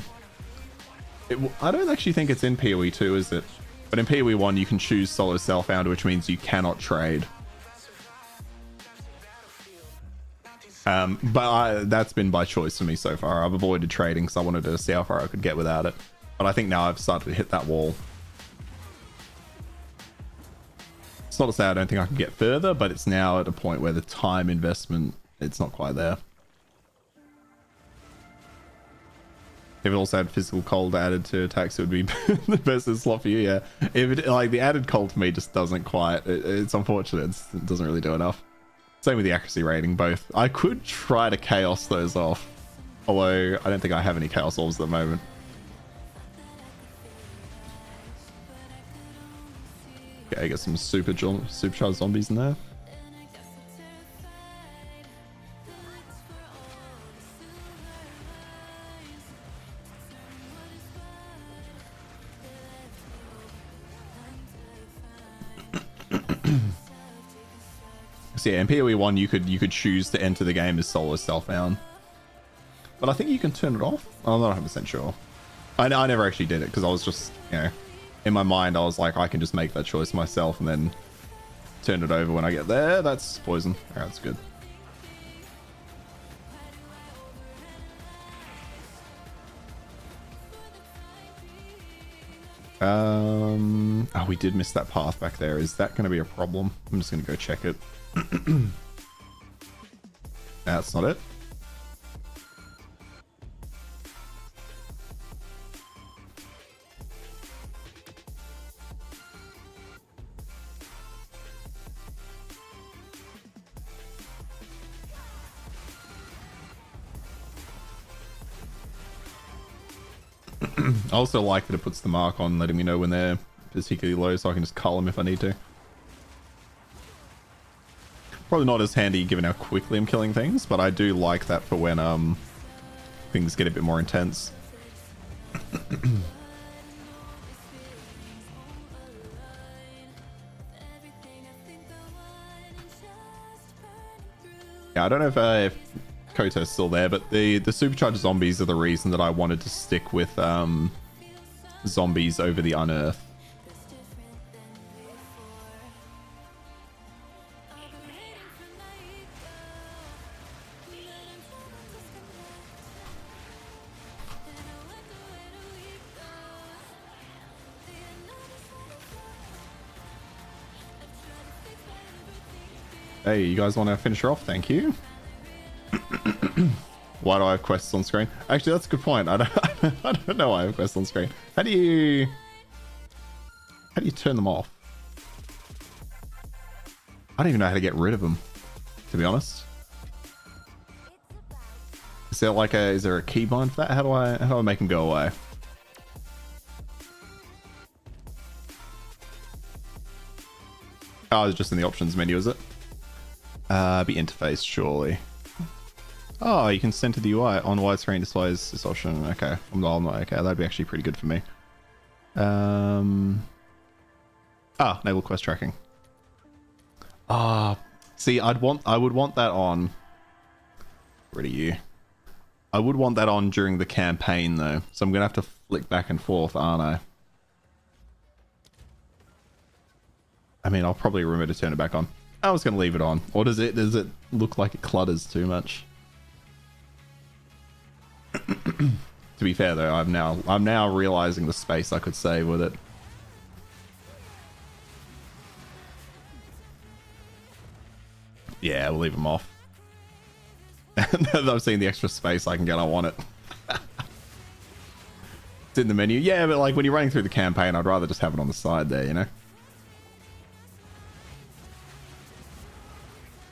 don't actually think it's in PoE 2, is it? But in PoE 1, you can choose solo self-found, which means you cannot trade. That's been by choice for me so far. I've avoided trading because I wanted to see how far I could get without it. But I think now I've started to hit that wall. It's not to say I don't think I can get further, but it's now at a point where the time investment, it's not quite there. If it also had physical cold added to attacks, it would be the best slot for you, yeah. If it, like, the added cold for me just doesn't quite, it's unfortunate. It doesn't really do enough. Same with the accuracy rating, both. I could try to chaos those off, although I don't think I have any chaos orbs at the moment. Okay, I get some supercharged zombies in there. So yeah, in PoE 1 you could choose to enter the game as solo self-found. But I think you can turn it off. I'm not 100% sure. I never actually did it because I was just, you know, in my mind I was like, I can just make that choice myself and then turn it over when I get there. That's poison. Alright, that's good. Oh, we did miss that path back there. Is that going to be a problem? I'm just going to go check it. That's not it. I also like that it puts the mark on, letting me know when they're particularly low, so I can just cull them if I need to. Probably not as handy given how quickly I'm killing things, but I do like that for when things get a bit more intense. Yeah, I don't know if Koto's still there, but the supercharged zombies are the reason that I wanted to stick with zombies over the unearth. Hey, you guys want to finish her off? Thank you. Why do I have quests on screen? Actually, that's a good point. I don't know why I have quests on screen. How do you turn them off? I don't even know how to get rid of them, to be honest. Is there a keybind for that? How do I make them go away? Oh, it's just in the options menu, is it? Be interface, surely. Oh, you can center the UI on widescreen displays this option. Okay. I'm not okay. That'd be actually pretty good for me. Naval quest tracking. See, I would want that on. Where are you? I would want that on during the campaign though. So I'm gonna have to flick back and forth, aren't I? I mean, I'll probably remember to turn it back on. I was gonna leave it on. Or does it look like it clutters too much? To be fair though, I'm now realizing the space I could save with it. Yeah, we'll leave them off. Now that I've seen the extra space I can get, I want it. It's in the menu. Yeah, but like when you're running through the campaign, I'd rather just have it on the side there, you know?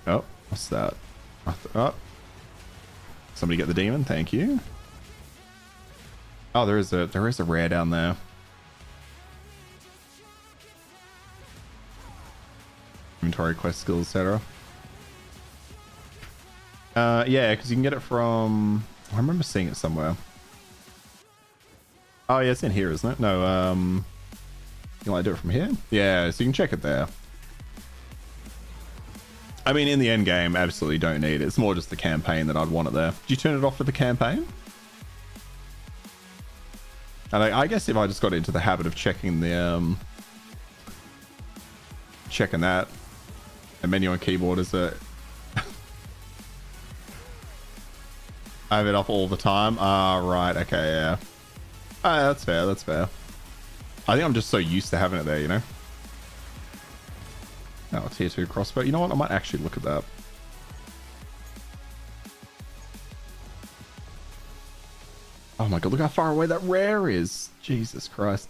Oh, what's that? Oh. Somebody get the demon, thank you. Oh, there is a rare down there. Inventory, quest skills, etc. Yeah, because you can get it from... I remember seeing it somewhere. Oh yeah, it's in here, isn't it? No, you can like do it from here? Yeah, so you can check it there. I mean, in the end game, absolutely don't need it. It's more just the campaign that I'd want it there. Did you turn it off for the campaign? And I guess if I just got into the habit of checking the checking that, the menu on keyboard is a I have it off all the time. Ah, right. Okay, yeah. That's fair. That's fair. I think I'm just so used to having it there, you know? Oh, tier 2 crossbow. You know what? I might actually look at that. Oh my god, look how far away that rare is. Jesus Christ.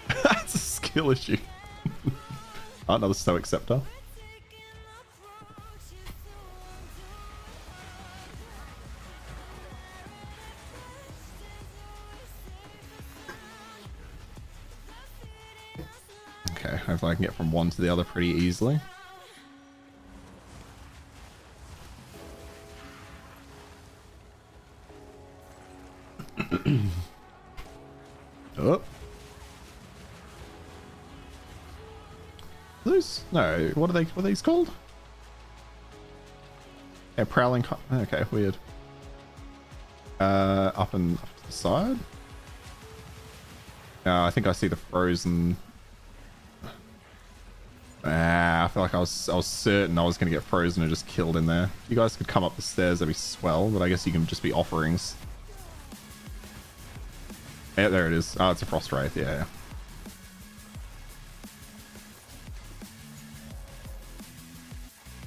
That's a skill issue. Oh, another stoic scepter. Okay, hopefully I can get from one to the other pretty easily. Oh. Those? No, what are these called? Yeah, prowling. Okay, weird. Up to the side. I think I see the frozen. I feel like I was certain I was gonna get frozen and just killed in there. You guys could come up the stairs, that'd be swell. But I guess you can just be offerings. Yeah, there it is. Oh, it's a frost wraith. Yeah.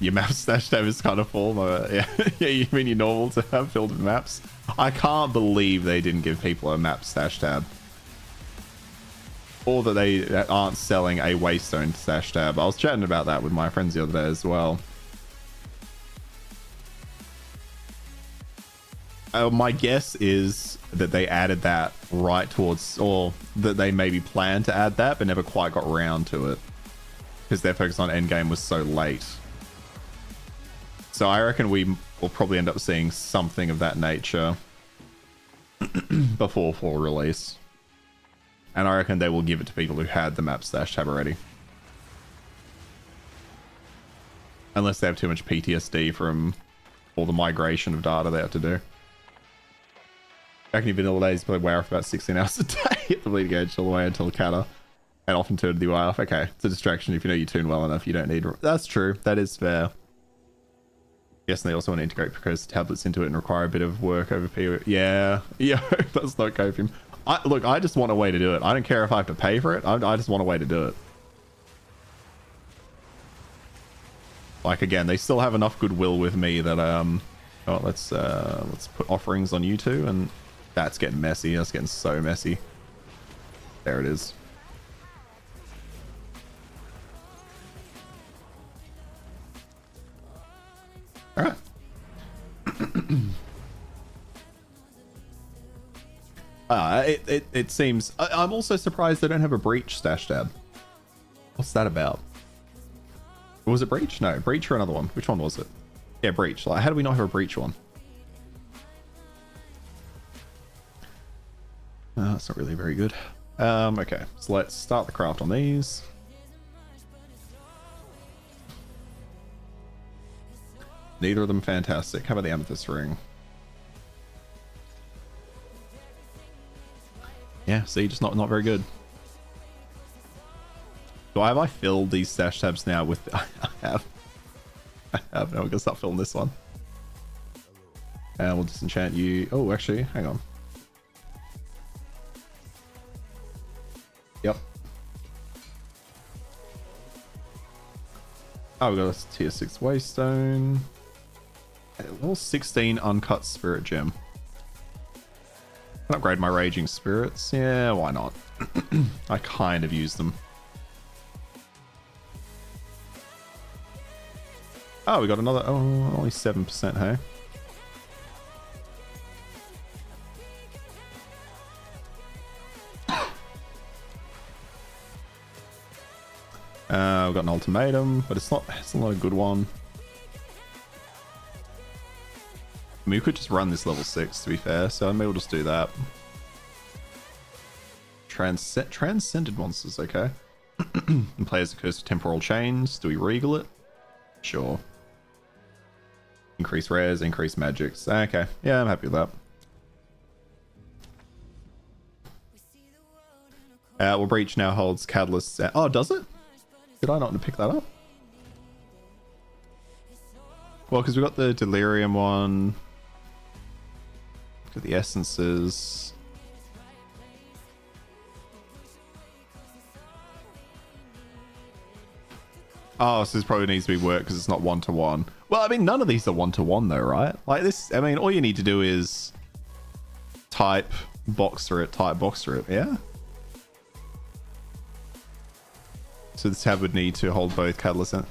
Your map stash tab is kind of full. Yeah, yeah. You mean your normal tab filled with maps? I can't believe they didn't give people a map stash tab, or that they aren't selling a Waystone stash tab. I was chatting about that with my friends the other day as well. My guess is that they added that right towards, or that they maybe planned to add that, but never quite got around to it because their focus on endgame was so late. So I reckon we will probably end up seeing something of that nature before full release. And I reckon they will give it to people who had the map stash tab already. Unless they have too much PTSD from all the migration of data they have to do. Back in vanilla days, play WoW for about 16 hours a day at the bleeding edge all the way until Kata. And often turned the UI off. Okay, it's a distraction. If you know you tune well enough, you don't need... That's true. That is fair. Yes, and they also want to integrate because tablets into it and require a bit of work over PoE. Yeah, yeah, that's not copium. Look, I just want a way to do it. I don't care if I have to pay for it. I just want a way to do it. Like, again, they still have enough goodwill with me that oh, let's put offerings on you two, and that's getting messy. That's getting so messy. There it is. All right. It seems... I'm also surprised they don't have a breach stash tab. What's that about? Was it Breach? No, Breach or another one. Which one was it? Yeah, Breach. Like, how do we not have a Breach one? That's not really very good. Okay, so let's start the craft on these. Neither of them fantastic. How about the amethyst ring? Yeah, see, just not very good. So have I filled these stash tabs now with... I have. Now we're gonna start filling this one. And we'll disenchant you. Oh, actually, hang on. Yep. Oh, we got a tier 6 waystone. Level 16 uncut spirit gem. Can upgrade my raging spirits. Yeah, why not? I kind of use them. Oh, we got another. Oh, only 7%. Hey. We've got an ultimatum, but it's not a good one. I mean, we could just run this level 6 to be fair, so maybe we'll just do that. Transcended monsters, okay. And players are cursed with temporal chains. Do we regal it? Sure. Increase rares, increase magics. Okay, yeah, I'm happy with that. Well, Breach now holds catalysts. Oh, does it? Did I not pick that up? Well, because we got the delirium one. Got the essences. Oh, so this probably needs to be worked because it's not one-to-one. Well, I mean, none of these are one-to-one though, right? Like this, I mean, all you need to do is type boxer it, yeah? So this tab would need to hold both catalysts in.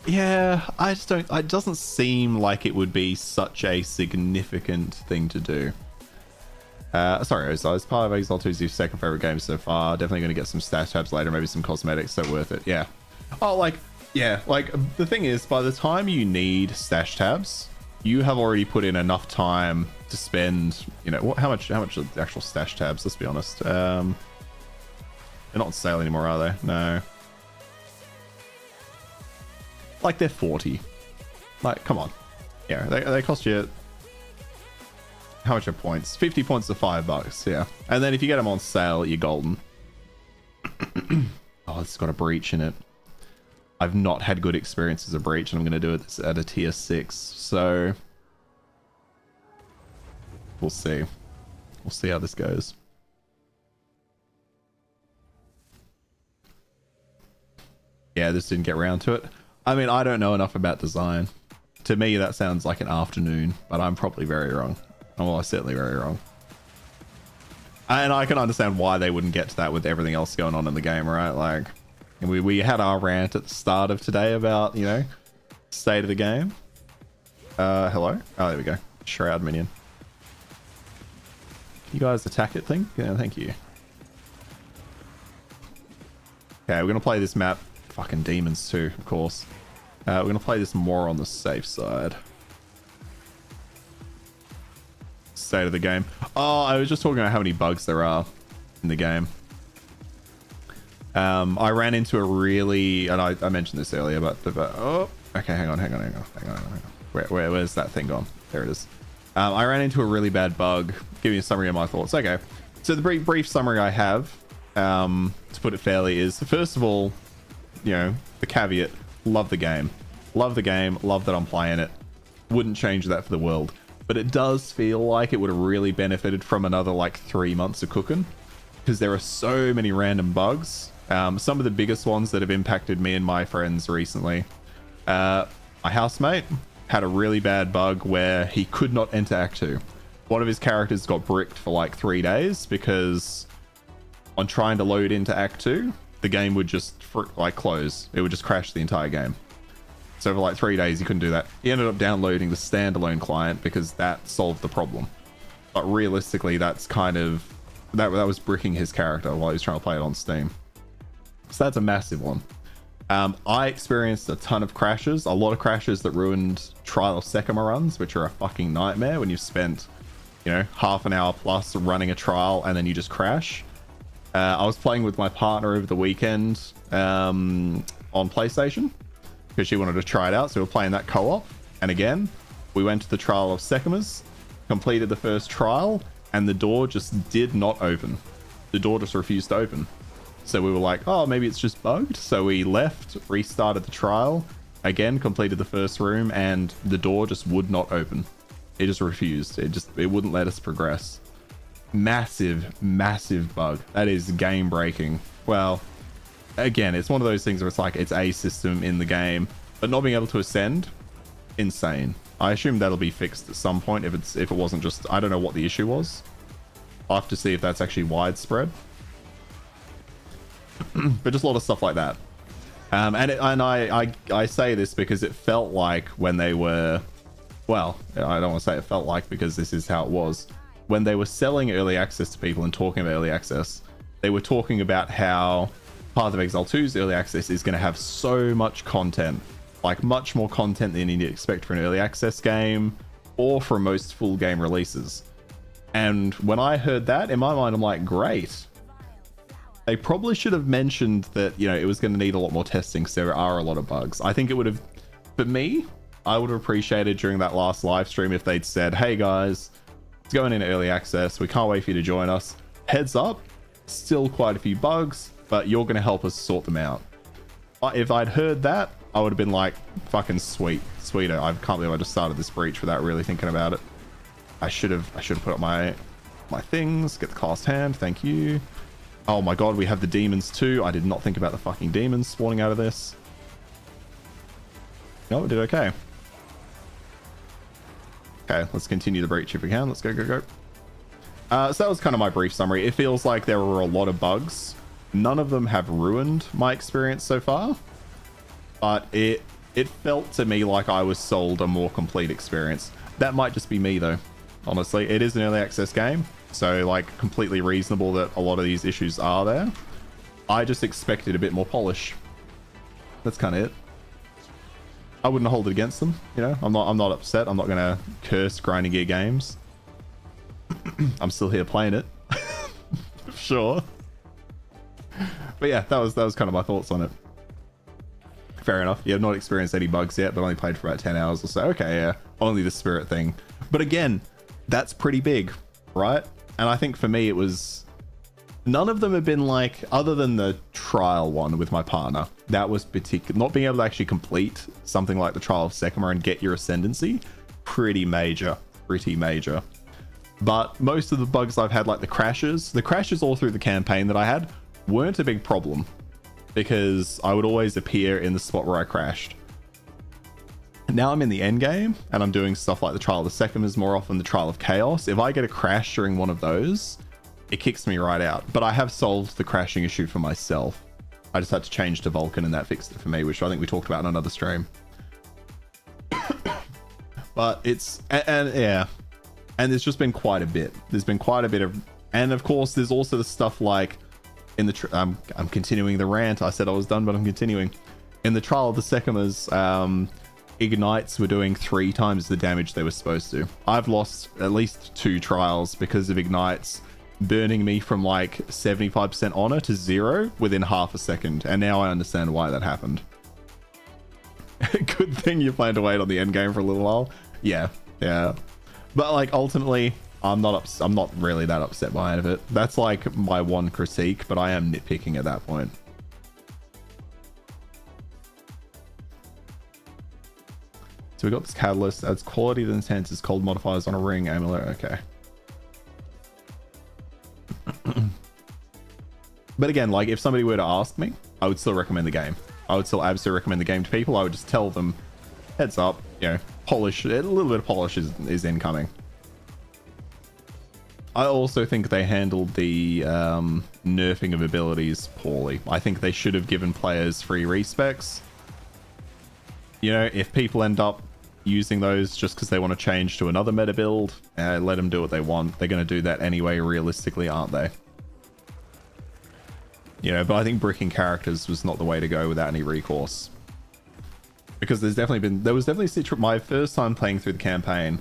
Yeah, I just don't, it doesn't seem like it would be such a significant thing to do. Sorry, Exile. It's part of Exile 2's your second favorite game so far. Definitely going to get some stash tabs later, maybe some cosmetics, so worth it. Yeah. Oh, like, yeah, like the thing is, by the time you need stash tabs, you have already put in enough time to spend, you know, how much are the actual stash tabs? Let's be honest. They're not on sale anymore, are they? No. Like they're 40. Like, come on. Yeah, they cost you. How much are points? 50 points to $5. Yeah, and then if you get them on sale, you're golden. Oh, it's got a breach in it. I've not had good experiences of breach, and I'm going to do it at a tier 6. So we'll see. We'll see how this goes. Yeah, this didn't get around to it. I mean, I don't know enough about design. To me, that sounds like an afternoon, but I'm probably very wrong. Well, I'm certainly very wrong. And I can understand why they wouldn't get to that with everything else going on in the game, right? Like, we had our rant at the start of today about, you know, state of the game. Hello? Oh, there we go. Shroud minion. You guys attack it thing? Yeah, thank you. Okay, we're going to play this map. Fucking demons too, of course. We're going to play this more on the safe side. State of the game. Oh, I was just talking about how many bugs there are in the game. I ran into a really, and I mentioned this earlier, but oh, okay, hang on. Where's that thing gone? There it is. I ran into a really bad bug. Give me a summary of my thoughts. Okay, so the brief summary I have, to put it fairly, is first of all, you know, the caveat: love the game, love that I'm playing it. Wouldn't change that for the world. But it does feel like it would have really benefited from another like 3 months of cooking, because there are so many random bugs. Some of the biggest ones that have impacted me and my friends recently. My housemate had a really bad bug where he could not enter Act 2. One of his characters got bricked for like 3 days because on trying to load into Act 2, the game would just like close. It would just crash the entire game. So for like 3 days, he couldn't do that. He ended up downloading the standalone client because that solved the problem. But realistically, that's kind of... That was bricking his character while he was trying to play it on Steam. So that's a massive one. I experienced a ton of crashes, a lot of crashes that ruined Trial of Secima runs, which are a fucking nightmare when you've spent, you know, half an hour plus running a trial and then you just crash. I was playing with my partner over the weekend on PlayStation because she wanted to try it out, so we were playing that co-op. And again, we went to the Trial of Sekimas, completed the first trial, and the door just did not open. The door just refused to open. So we were like, oh, maybe it's just bugged. So we left, restarted the trial, again, completed the first room, and the door just would not open. It just refused. It wouldn't let us progress. Massive, massive bug. That is game breaking. Well, again, it's one of those things where it's like, it's a system in the game, but not being able to ascend, insane. I assume that'll be fixed at some point if it wasn't just, I don't know what the issue was. I'll have to see if that's actually widespread. But just a lot of stuff like that. And I say this because it felt like when they were, well, I don't want to say it felt like because this is how it was. When they were selling early access to people and talking about early access, they were talking about how Path of Exile 2's early access is going to have so much content, like much more content than you'd expect for an early access game or for most full game releases. And when I heard that, in my mind, I'm like, great. They probably should have mentioned that, you know, it was going to need a lot more testing because there are a lot of bugs. I think it would have, for me, I would have appreciated during that last live stream if they'd said, hey guys, it's going into early access. We can't wait for you to join us. Heads up, still quite a few bugs, but you're going to help us sort them out. If I'd heard that, I would have been like, fucking sweeter. I can't believe I just started this breach without really thinking about it. I should have put up my things, get the class hand, thank you. Oh my god, we have the demons too. I did not think about the fucking demons spawning out of this. No, we did okay. Okay, let's continue the breach if we can. Let's go. So that was kind of my brief summary. It feels like there were a lot of bugs. None of them have ruined my experience so far. But it felt to me like I was sold a more complete experience. That might just be me though. Honestly, it is an early access game. So, like, completely reasonable that a lot of these issues are there. I just expected a bit more polish. That's kind of it. I wouldn't hold it against them, you know. I'm not upset. I'm not gonna curse grinding gear games. I'm still here playing it. Sure. But yeah, that was kind of my thoughts on it. Fair enough. Yeah, I've not experienced any bugs yet, but only played for about 10 hours or so. Okay, yeah. Only the spirit thing. But again, that's pretty big, right? And I think for me, it was... None of them have been like... Other than the trial one with my partner. That was particular. Not being able to actually complete something like the Trial of Secima and get your ascendancy. Pretty major. Pretty major. But most of the bugs I've had, like the crashes all through the campaign that I had, weren't a big problem. Because I would always appear in the spot where I crashed. Now I'm in the end game and I'm doing stuff like the Trial of the Sekimas, more often the Trial of Chaos. If I get a crash during one of those, it kicks me right out. But I have solved the crashing issue for myself. I just had to change to Vulcan and that fixed it for me, which I think we talked about in another stream. But it's, and yeah, and there's just been quite a bit. There's been quite a bit of, and of course there's also the stuff like in the, I'm continuing the rant. I said I was done, but I'm continuing. In the Trial of the Sekimas, Ignites were doing 3 times the damage they were supposed to. I've lost at least 2 trials because of Ignites burning me from like 75% honor to 0 within half a second. And now I understand why that happened. Good thing you plan to wait on the end game for a little while. Yeah. But like ultimately, I'm not really that upset by any of it. That's like my one critique, but I am nitpicking at that point. So we got this catalyst, adds quality that enhances cold modifiers on a ring amulet. Okay. But again, like if somebody were to ask me, I would still recommend the game. I would still absolutely recommend the game to people. I would just tell them, heads up, you know, polish, a little bit of polish is incoming. I also think they handled the nerfing of abilities poorly. I think they should have given players free respecs. You know, if people end up using those just because they want to change to another meta build, let them do what they want. They're going to do that anyway, realistically, aren't they? you know, but I think bricking characters was not the way to go without any recourse. Because there was definitely my first time playing through the campaign,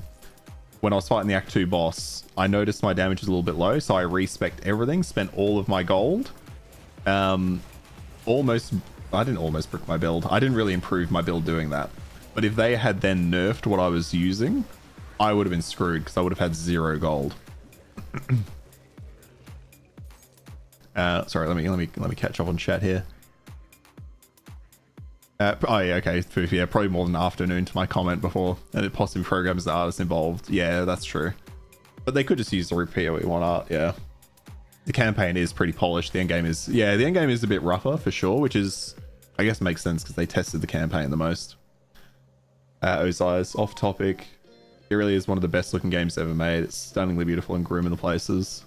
when I was fighting the Act 2 boss, I noticed my damage was a little bit low, so I respec'd everything, spent all of my gold. I didn't almost brick my build. I didn't really improve my build doing that. But if they had then nerfed what I was using, I would have been screwed because I would have had 0 gold. Sorry, let me catch up on chat here. Oh yeah, okay. Yeah, probably more than afternoon to my comment before, and it possibly programs the artists involved. Yeah, that's true. But they could just use the PoE1 art. Yeah, the campaign is pretty polished. The endgame is, yeah, the endgame is a bit rougher for sure, which is, I guess, makes sense because they tested the campaign the most. Osiris, off topic. It really is one of the best looking games ever made. It's stunningly beautiful and grim in the places.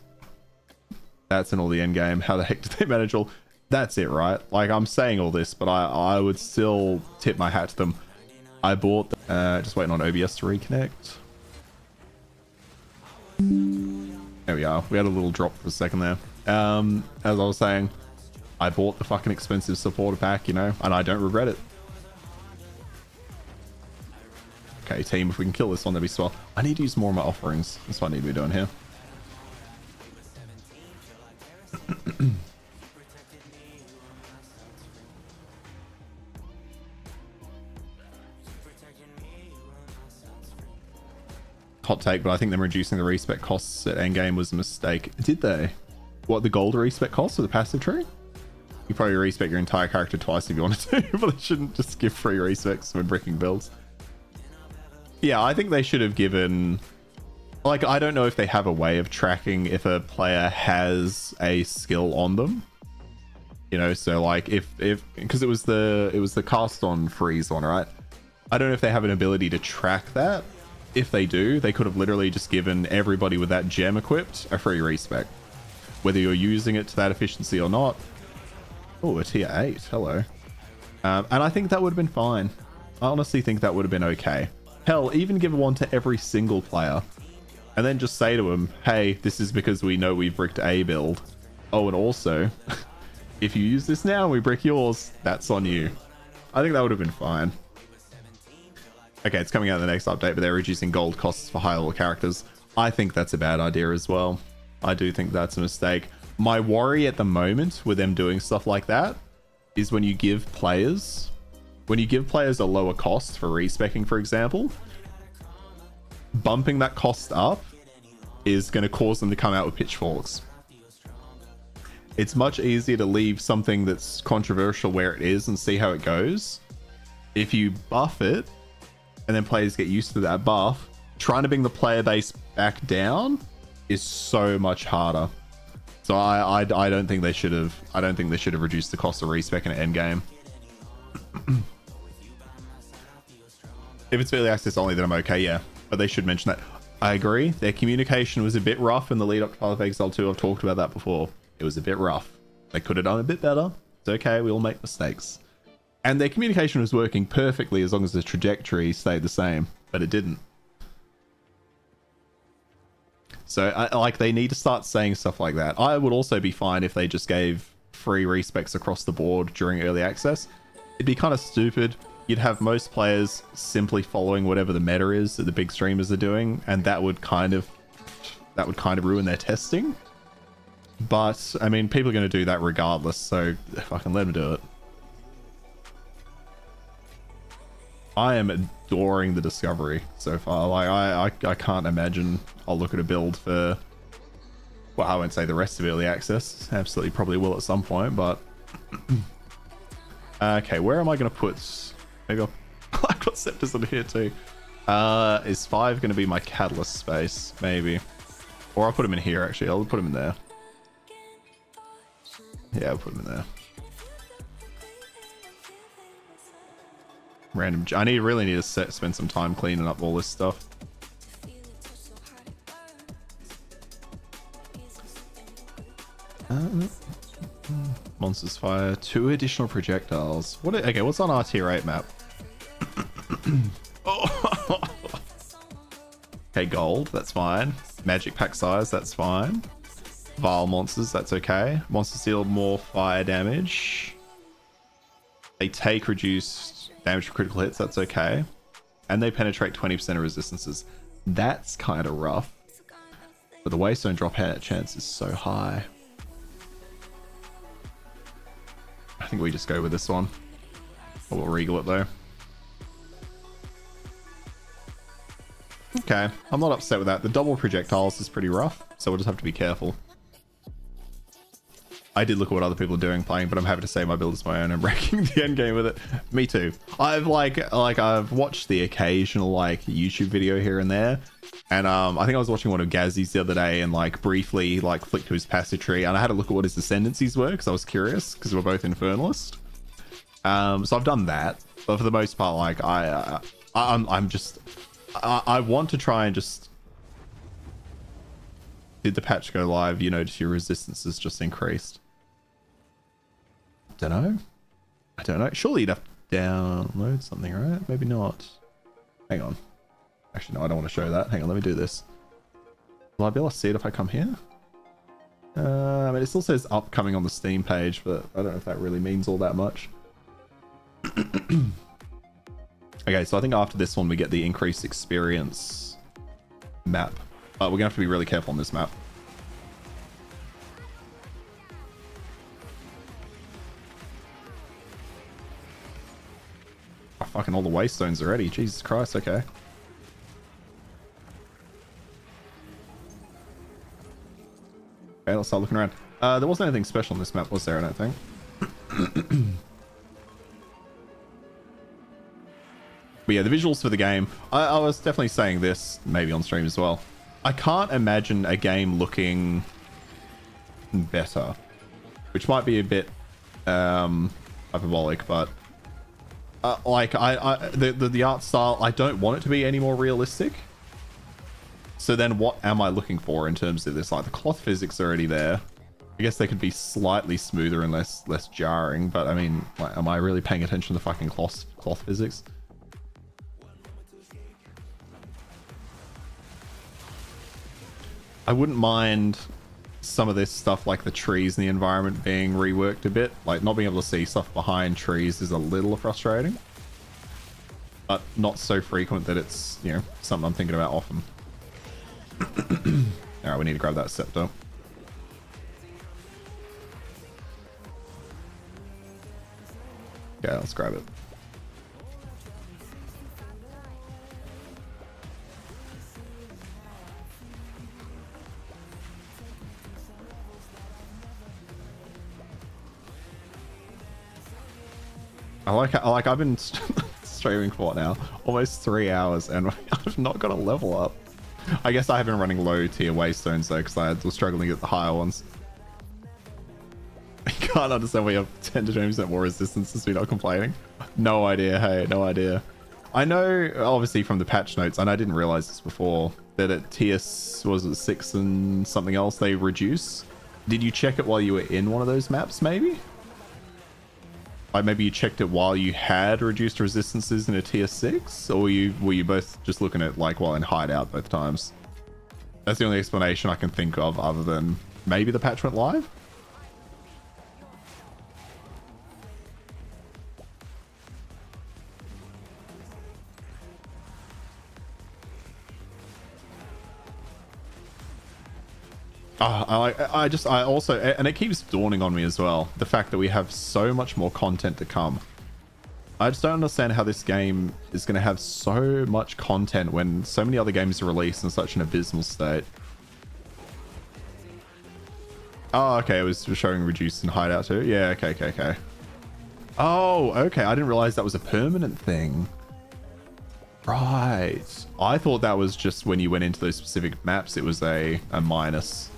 That's in all the endgame. How the heck did they manage all? That's it, right? Like, I'm saying all this, but I would still tip my hat to them. I bought just waiting on OBS to reconnect. There we are. We had a little drop for a second there. As I was saying, I bought the fucking expensive supporter pack, you know, and I don't regret it. Okay, team, if we can kill this one, that'd be swell. I need to use more of my offerings. That's what I need to be doing here. Hot take, but I think them reducing the respec costs at endgame was a mistake. Did they? What, the gold respec costs or the passive tree? You probably respec your entire character twice if you wanted to, but they shouldn't just give free respecs when bricking builds. Yeah, I think they should have given... Like, I don't know if they have a way of tracking if a player has a skill on them. You know, so like if because it was the cast on freeze one, right? I don't know if they have an ability to track that. If they do, they could have literally just given everybody with that gem equipped a free respec, whether you're using it to that efficiency or not. Oh, a tier 8. Hello. And I think that would have been fine. I honestly think that would have been okay. Hell, even give one to every single player. And then just say to them, hey, this is because we know we've bricked a build. Oh, and also, if you use this now and we brick yours, that's on you. I think that would have been fine. Okay, it's coming out in the next update, but they're reducing gold costs for high level characters. I think that's a bad idea as well. I do think that's a mistake. My worry at the moment with them doing stuff like that is when you give players a lower cost for respecking, for example, bumping that cost up is going to cause them to come out with pitchforks. It's much easier to leave something that's controversial where it is and see how it goes. If you buff it, and then players get used to that buff, trying to bring the player base back down is so much harder. So I don't think they should have. I don't think they should have reduced the cost of respec in an endgame. If it's early access only, then I'm okay. Yeah, but they should mention that. I agree. Their communication was a bit rough in the lead up to Path of Exile 2. I've talked about that before. It was a bit rough. They could have done a bit better. It's okay. We all make mistakes. And their communication was working perfectly as long as the trajectory stayed the same, but it didn't. So, like, they need to start saying stuff like that. I would also be fine if they just gave free respecs across the board during early access. It'd be kind of stupid. You'd have most players simply following whatever the meta is that the big streamers are doing, and that would kind of ruin their testing. But, I mean, people are going to do that regardless, so fucking let them do it. I am adoring the discovery so far. Like, I can't imagine I'll look at a build for... Well, I won't say the rest of early access. Absolutely probably will at some point, but... Okay, where am I going to put... Maybe I've got scepters on here too. Is 5 going to be my catalyst space? Maybe. Or I'll put him in here, actually. I'll put him in there. Yeah, I'll put him in there. Random. I really need to spend some time cleaning up all this stuff. Monsters fire 2 additional projectiles. What? Okay, what's on our tier 8 map? Oh. Okay, gold. That's fine. Magic pack size. That's fine. Vile monsters, that's okay. Monsters deal more fire damage. They take reduced damage for critical hits, that's okay. And they penetrate 20% of resistances. That's kind of rough. But the Waystone drop chance is so high. I think we just go with this one. Or we'll regal it though. Okay, I'm not upset with that. The double projectiles is pretty rough, so we'll just have to be careful. I did look at what other people are doing playing, but I'm happy to say my build is my own and breaking the end game with it. Me too. I've I've watched the occasional like YouTube video here and there, and I think I was watching one of Gazzy's the other day and like briefly like flicked to his passage tree, and I had to look at what his ascendancies were because I was curious because we're both Infernalist. So I've done that, but for the most part, like I want to try and just. Did the patch go live? You notice your resistances just increased. I don't know. Surely you'd have to download something, right? Maybe not. Hang on. Actually, no, I don't want to show that. Hang on, let me do this. Will I be able to see it if I come here? I mean, it still says upcoming on the Steam page, but I don't know if that really means all that much. Okay, so I think after this one, we get the increased experience map. We're going to have to be really careful on this map. Oh, fucking all the waystones already. Jesus Christ, okay. Okay, let's start looking around. There wasn't anything special on this map, was there? I don't think. But yeah, the visuals for the game, I was definitely saying this maybe on stream as well. I can't imagine a game looking better, which might be a bit hyperbolic, but like the art style, I don't want it to be any more realistic. So then what am I looking for in terms of this? Like the cloth physics are already there. I guess they could be slightly smoother and less jarring, but I mean, like, am I really paying attention to fucking cloth physics? I wouldn't mind some of this stuff like the trees in the environment being reworked a bit. Like not being able to see stuff behind trees is a little frustrating, but not so frequent that it's, you know, something I'm thinking about often. All right, we need to grab that scepter. Okay, let's grab it. I've been streaming for what now? Almost 3 hours, and I've not got a level up. I guess I have been running low tier waystones though, because I was struggling to get the higher ones. I can't understand why you have 10 to 20% more resistance since we're not complaining. No idea, hey, no idea. I know, obviously from the patch notes, and I didn't realize this before, that at TS, was it 6 and something else, they reduce? Did you check it while you were in one of those maps, maybe? Like maybe you checked it while you had reduced resistances in a tier 6, or were you both just looking at like while in hideout both times? That's the only explanation I can think of, other than maybe the patch went live. I also, and it keeps dawning on me as well, the fact that we have so much more content to come. I just don't understand how this game is going to have so much content when so many other games are released in such an abysmal state. Oh, okay, it was showing reduced in hideout too. Yeah, okay. Oh, okay, I didn't realize that was a permanent thing. Right. I thought that was just when you went into those specific maps, it was a minus.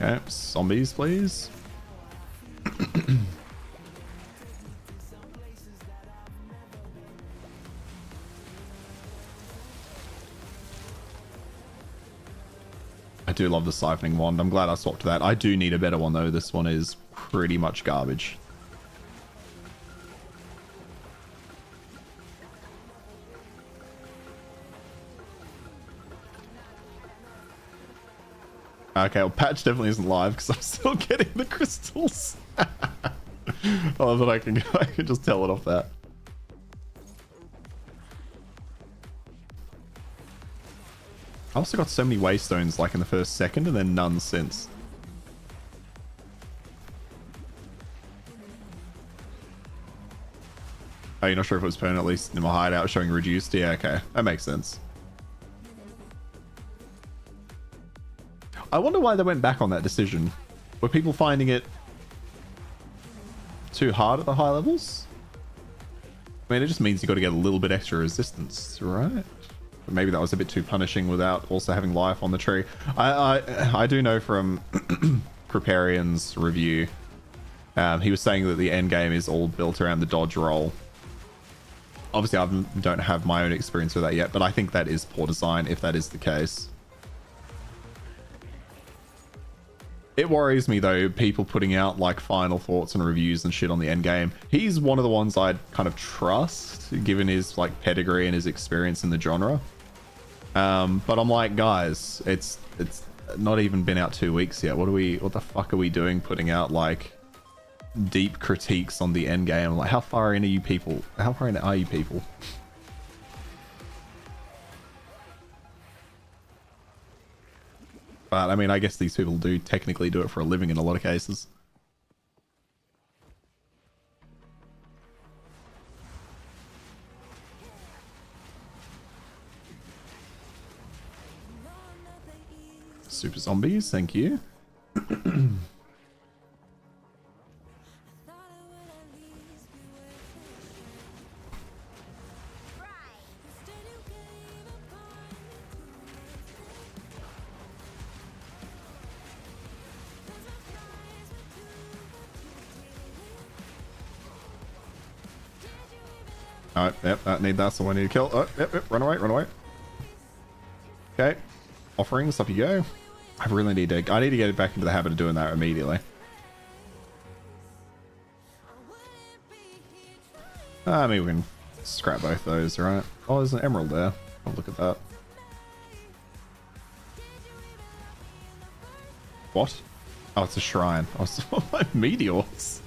Okay, zombies, please. I do love the siphoning wand. I'm glad I swapped to that. I do need a better one though. This one is pretty much garbage. Okay, well, patch definitely isn't live because I'm still getting the crystals. I love that I can just tell it off that. I also got so many waystones like in the first second and then none since. Oh, you're not sure if it was permanent, at least in my hideout showing reduced? Yeah, okay. That makes sense. I wonder why they went back on that decision. Were people finding it too hard at the high levels? I mean, it just means you got to get a little bit extra resistance, right? But maybe that was a bit too punishing without also having life on the tree. I do know from Kriparian's review, he was saying that the end game is all built around the dodge roll. Obviously, I don't have my own experience with that yet, but I think that is poor design if that is the case. It worries me though, people putting out like final thoughts and reviews and shit on the end game. He's one of the ones I'd kind of trust, given his like pedigree and his experience in the genre. But I'm like, guys, it's not even been out 2 weeks yet. What the fuck are we doing putting out like deep critiques on the end game? Like, how far in are you people? How far in are you people? But I mean, I guess these people do technically do it for a living in a lot of cases. Super zombies, thank you. Alright, yep, that's the one I need to kill. Oh, yep, run away, run away. Okay. Offerings, up you go. I need to get back into the habit of doing that immediately. Maybe we can scrap both those, right? Oh, there's an emerald there. I'll look at that. What? Oh, it's a shrine. Oh, my meteors.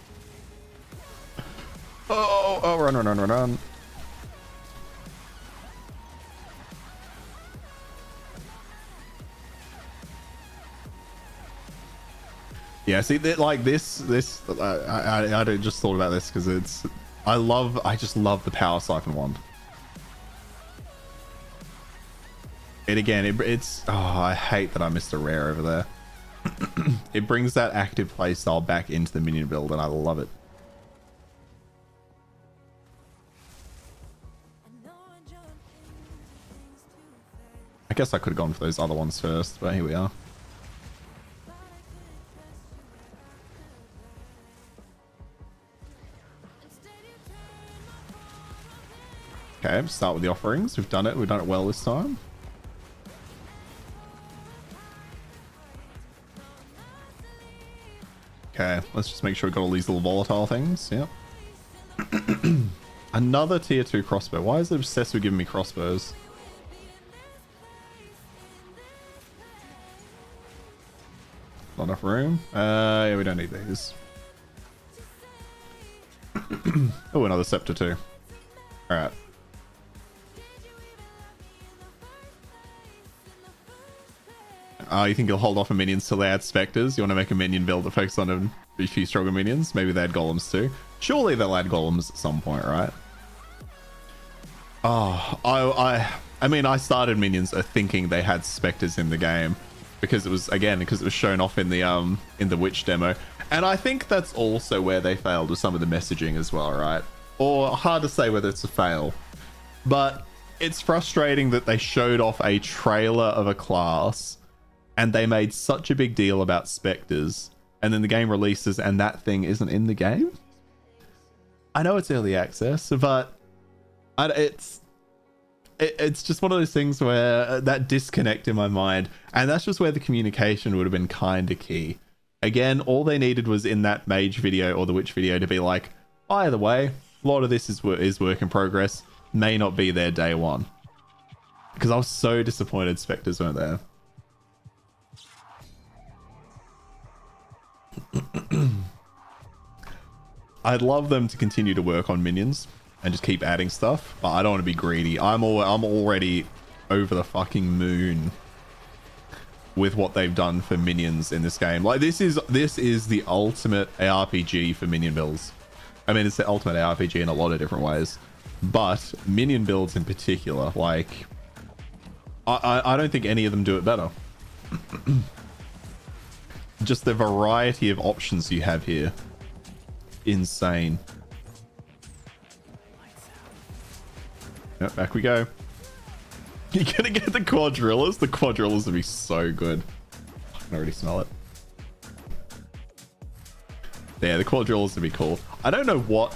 Oh, run. Yeah, see, like this, I just thought about this because I just love the power siphon wand. It's, oh, I hate that I missed a rare over there. It brings that active playstyle back into the minion build and I love it. I guess I could have gone for those other ones first, but here we are. Okay, start with the offerings. We've done it well this time. Okay, let's just make sure we got all these little volatile things. Yep. Another tier 2 crossbow. Why is it obsessed with giving me crossbows? Not enough room. Yeah, we don't need these. Oh, another scepter too. Alright. You think you'll hold off on minions till they add specters? You want to make a minion build that focuses on a few stronger minions? Maybe they add golems too. Surely they'll add golems at some point, right? Oh, I mean, I started minions thinking they had specters in the game because it was shown off in the witch demo, and I think that's also where they failed with some of the messaging as well, right? Or hard to say whether it's a fail, but it's frustrating that they showed off a trailer of a class and they made such a big deal about specters, and then the game releases and that thing isn't in the game. I know it's early access, but it's just one of those things where that disconnect in my mind, and that's just where the communication would have been kind of key. Again, all they needed was in that mage video or the witch video to be like, by the way, a lot of this is work in progress, may not be there day one. Because I was so disappointed specters weren't there. I'd love them to continue to work on minions and just keep adding stuff, but I don't want to be greedy. I'm already over the fucking moon with what they've done for minions in this game. Like this is the ultimate ARPG for minion builds. I mean, it's the ultimate ARPG in a lot of different ways, but minion builds in particular, like I don't think any of them do it better. Just the variety of options you have here, insane. Yep, back we go. You're gonna get the quadrillas? The quadrillas would be so good. I can already smell it. Yeah, the quadrillas would be cool. I don't know what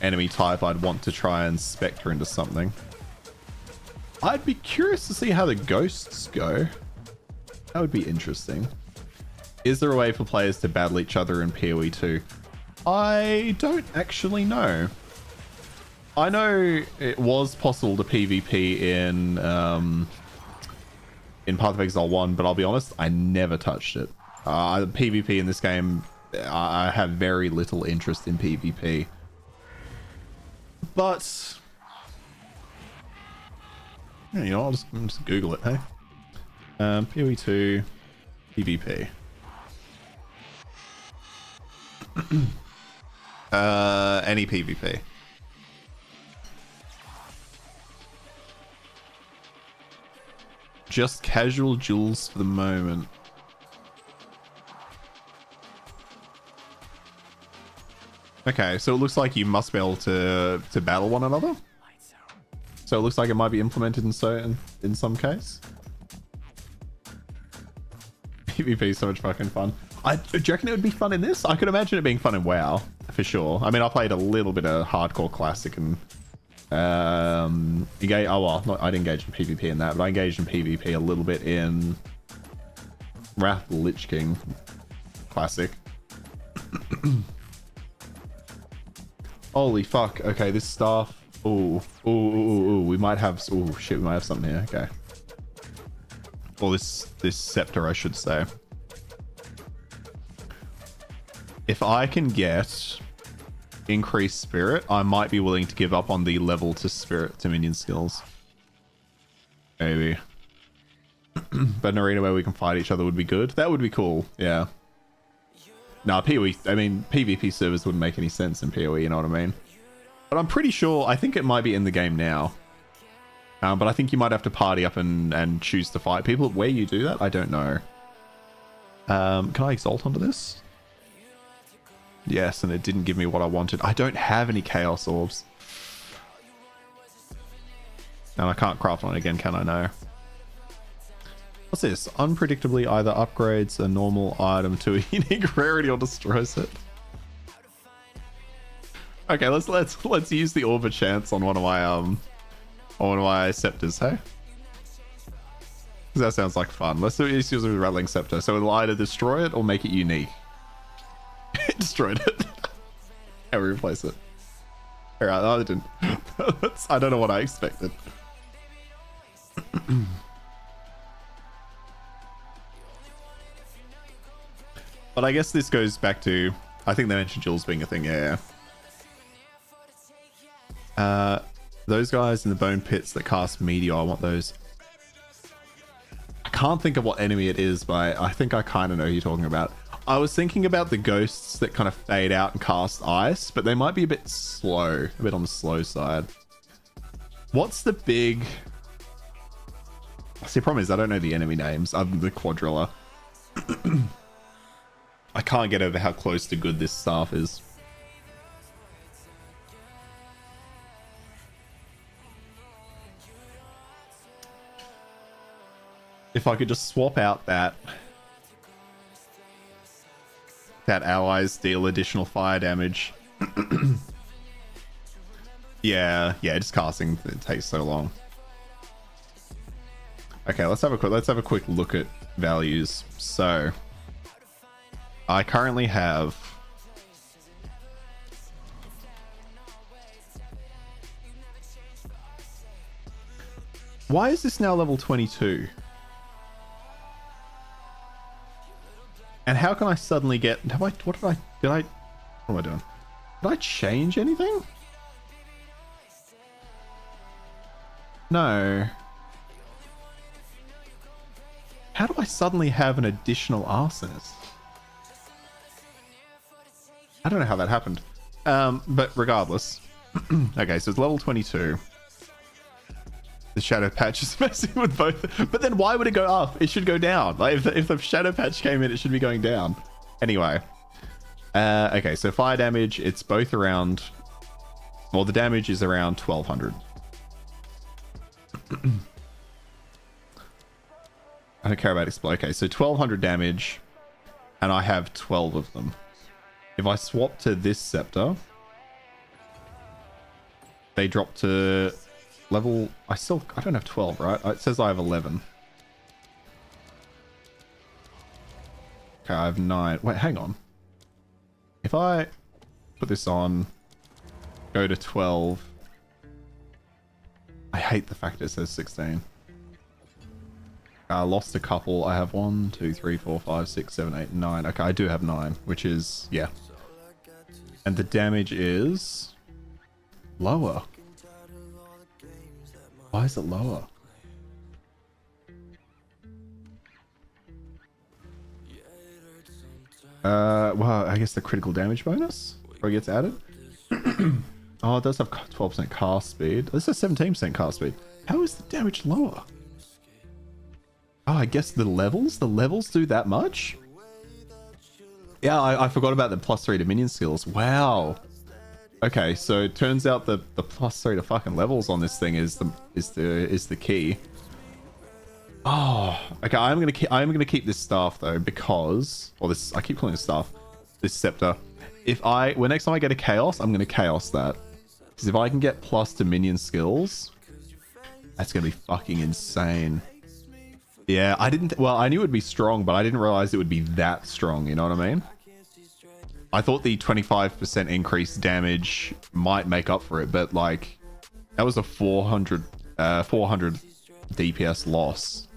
enemy type I'd want to try and spectre into something. I'd be curious to see how the ghosts go. That would be interesting. Is there a way for players to battle each other in PoE 2? I don't actually know. I know it was possible to PvP in Path of Exile 1, but I'll be honest, I never touched it. PvP in this game, I have very little interest in PvP. But yeah, you know, I'll just Google it, hey? PoE 2 PvP. Any PvP. Just casual duels for the moment. Okay, so it looks like you must be able to battle one another. So it looks like it might be implemented in some case. PvP is so much fucking fun. Do you reckon it would be fun in this? I could imagine it being fun in WoW for sure. I mean, I played a little bit of hardcore classic and I didn't engage in PvP in that, but I engaged in PvP a little bit in Wrath of the Lich King classic. Holy fuck. Okay, this staff. Ooh, we might have. Oh shit, we might have something here. Okay. Or this scepter, I should say. If I can get increased spirit, I might be willing to give up on the level to spirit to minion skills. Maybe. But an arena where we can fight each other would be good. That would be cool. Yeah. Nah, PoE. I mean, PvP servers wouldn't make any sense in PoE. You know what I mean? But I'm pretty sure. I think it might be in the game now. But I think you might have to party up and choose to fight people. Where you do that, I don't know. Can I exalt onto this? Yes, and it didn't give me what I wanted. I don't have any chaos orbs. And I can't craft one again, can I? No. What's this? Unpredictably either upgrades a normal item to a unique rarity or destroys it. Okay, let's use the Orb of Chance on one of my scepters, hey? Because that sounds like fun. Let's use it with Rattling Scepter. So it'll either destroy it or make it unique. It destroyed it. How we replace it? Alright, no, I didn't. I don't know what I expected. But I guess this goes back to, I think they mentioned Jules being a thing, yeah. Those guys in the bone pits that cast Meteor, I want those. I can't think of what enemy it is, but I think I kind of know who you're talking about. I was thinking about the ghosts that kind of fade out and cast ice, but they might be a bit slow, a bit on the slow side. What's the big... See, the problem is I don't know the enemy names other than the Quadrilla. I can't get over how close to good this staff is. If I could just swap out that allies deal additional fire damage. yeah, just casting it takes so long. Okay, let's have a quick look at values. So I currently have why is this now level 22? And how can I suddenly get... what am I doing? Did I change anything? No. How do I suddenly have an additional arsonist? I don't know how that happened. But regardless. Okay, so it's level 22. The shadow patch is messing with both. But then why would it go up? It should go down. Like if the shadow patch came in, it should be going down. Anyway. Okay, so fire damage, it's both around... Well, the damage is around 1200. I don't care about explode. Okay, so 1200 damage, and I have 12 of them. If I swap to this scepter, they drop to level... I don't have 12, right? It says I have 11. Okay, I have 9. Wait, hang on. If I put this on, go to 12... I hate the fact it says 16. I lost a couple. I have 1, 2, 3, 4, 5, 6, 7, 8, 9. Okay, I do have 9, which is, yeah. And the damage is lower. Why is it lower? Well, I guess the critical damage bonus probably gets added. Oh, it does have 12% cast speed. This is 17% cast speed. How is the damage lower? Oh, I guess the levels do that much? Yeah, I forgot about the +3 to minion skills. Wow. Okay, so it turns out the +3 to fucking levels on this thing is the key. Oh, okay. I'm gonna keep this staff though because, or this, I keep calling it staff, this scepter. When next time I get a chaos, I'm gonna chaos that, because if I can get plus to minion skills, that's gonna be fucking insane. Yeah, I knew it would be strong, but I didn't realize it would be that strong. You know what I mean? I thought the 25% increased damage might make up for it, but like that was a 400 DPS loss.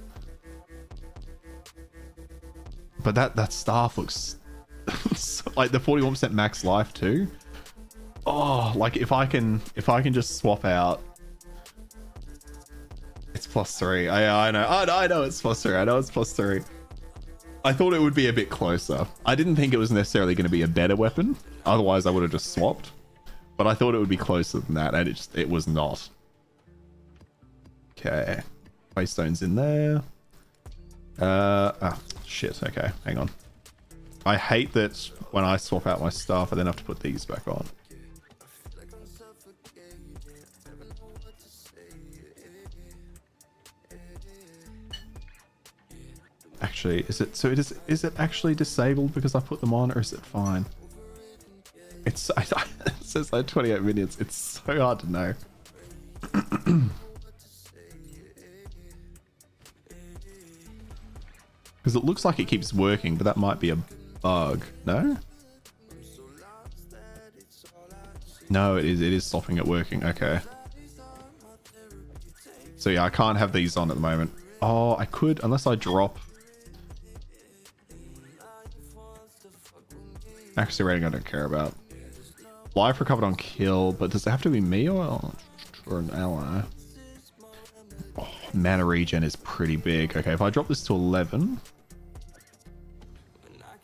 But that staff looks like the 41% max life too. Oh, like if I can just swap out. It's +3. I know it's +3. I know it's +3. I thought it would be a bit closer. I didn't think it was necessarily going to be a better weapon. Otherwise, I would have just swapped. But I thought it would be closer than that, and it was not. Okay. Waystone's in there. Shit. Okay, hang on. I hate that when I swap out my stuff, I then have to put these back on. Actually, is it actually disabled because I put them on, or is it fine? It says like 28 minions. It's so hard to know. Because it looks like it keeps working, but that might be a bug. No? No, it is stopping it working. Okay. So yeah, I can't have these on at the moment. Oh, I could, unless I drop... Accuracy rating I don't care about. Life recovered on kill, but does it have to be me or an ally? Oh, mana regen is pretty big. Okay, if I drop this to 11...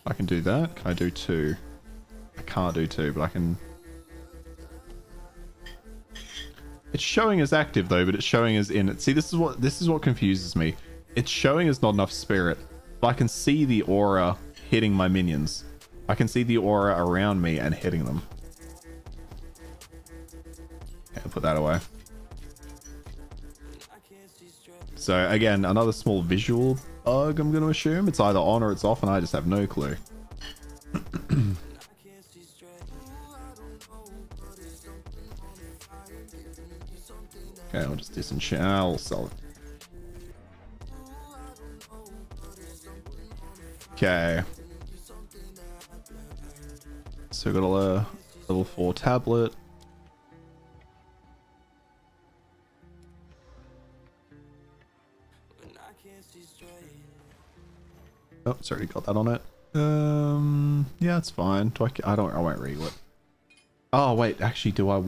I can do that. Can I do 2? I can't do 2, but I can... It's showing as active though, but it's showing as in it. See, this is what confuses me. It's showing as not enough spirit, but I can see the aura hitting my minions. I can see the aura around me and hitting them. Okay, I'll put that away. So again, another small visual bug, I'm going to assume. It's either on or it's off, and I just have no clue. Okay, I'll just disenchant. I'll sell it. Okay. So we got a level 4 tablet. Oh, sorry, got that on it. Yeah, it's fine. I won't read it. Oh wait, actually, do I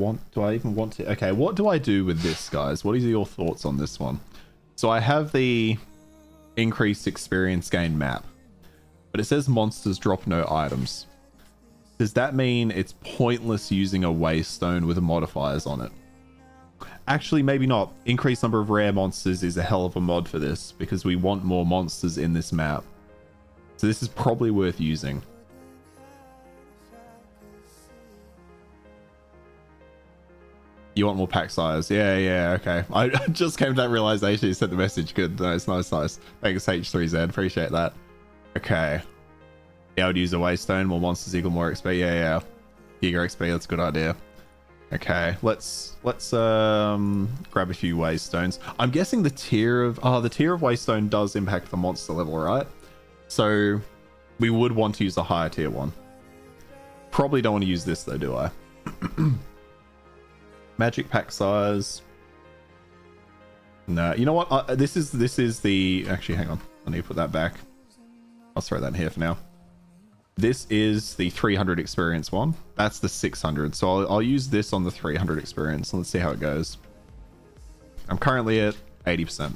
even want to? Okay, what do I do with this, guys? What are your thoughts on this one? So I have the increased experience gain map, but it says monsters drop no items. Does that mean it's pointless using a waystone with modifiers on it? Actually, maybe not. Increased number of rare monsters is a hell of a mod for this because we want more monsters in this map. So this is probably worth using. You want more pack size? Yeah, okay. I just came to that realization. You sent the message. Good. Nice. Thanks, H3Z. Appreciate that. Okay. Yeah, I would use a waystone. More monsters equal more XP. Yeah. Giga XP. That's a good idea. Okay. Let's grab a few waystones. I'm guessing the tier of waystone does impact the monster level, right? So we would want to use a higher tier one. Probably don't want to use this though, do I? Magic pack size. No, you know what? This is the... Actually, hang on. I need to put that back. I'll throw that in here for now. This is the 300 experience one. That's the 600. So I'll use this on the 300 experience. Let's see how it goes. I'm currently at 80%.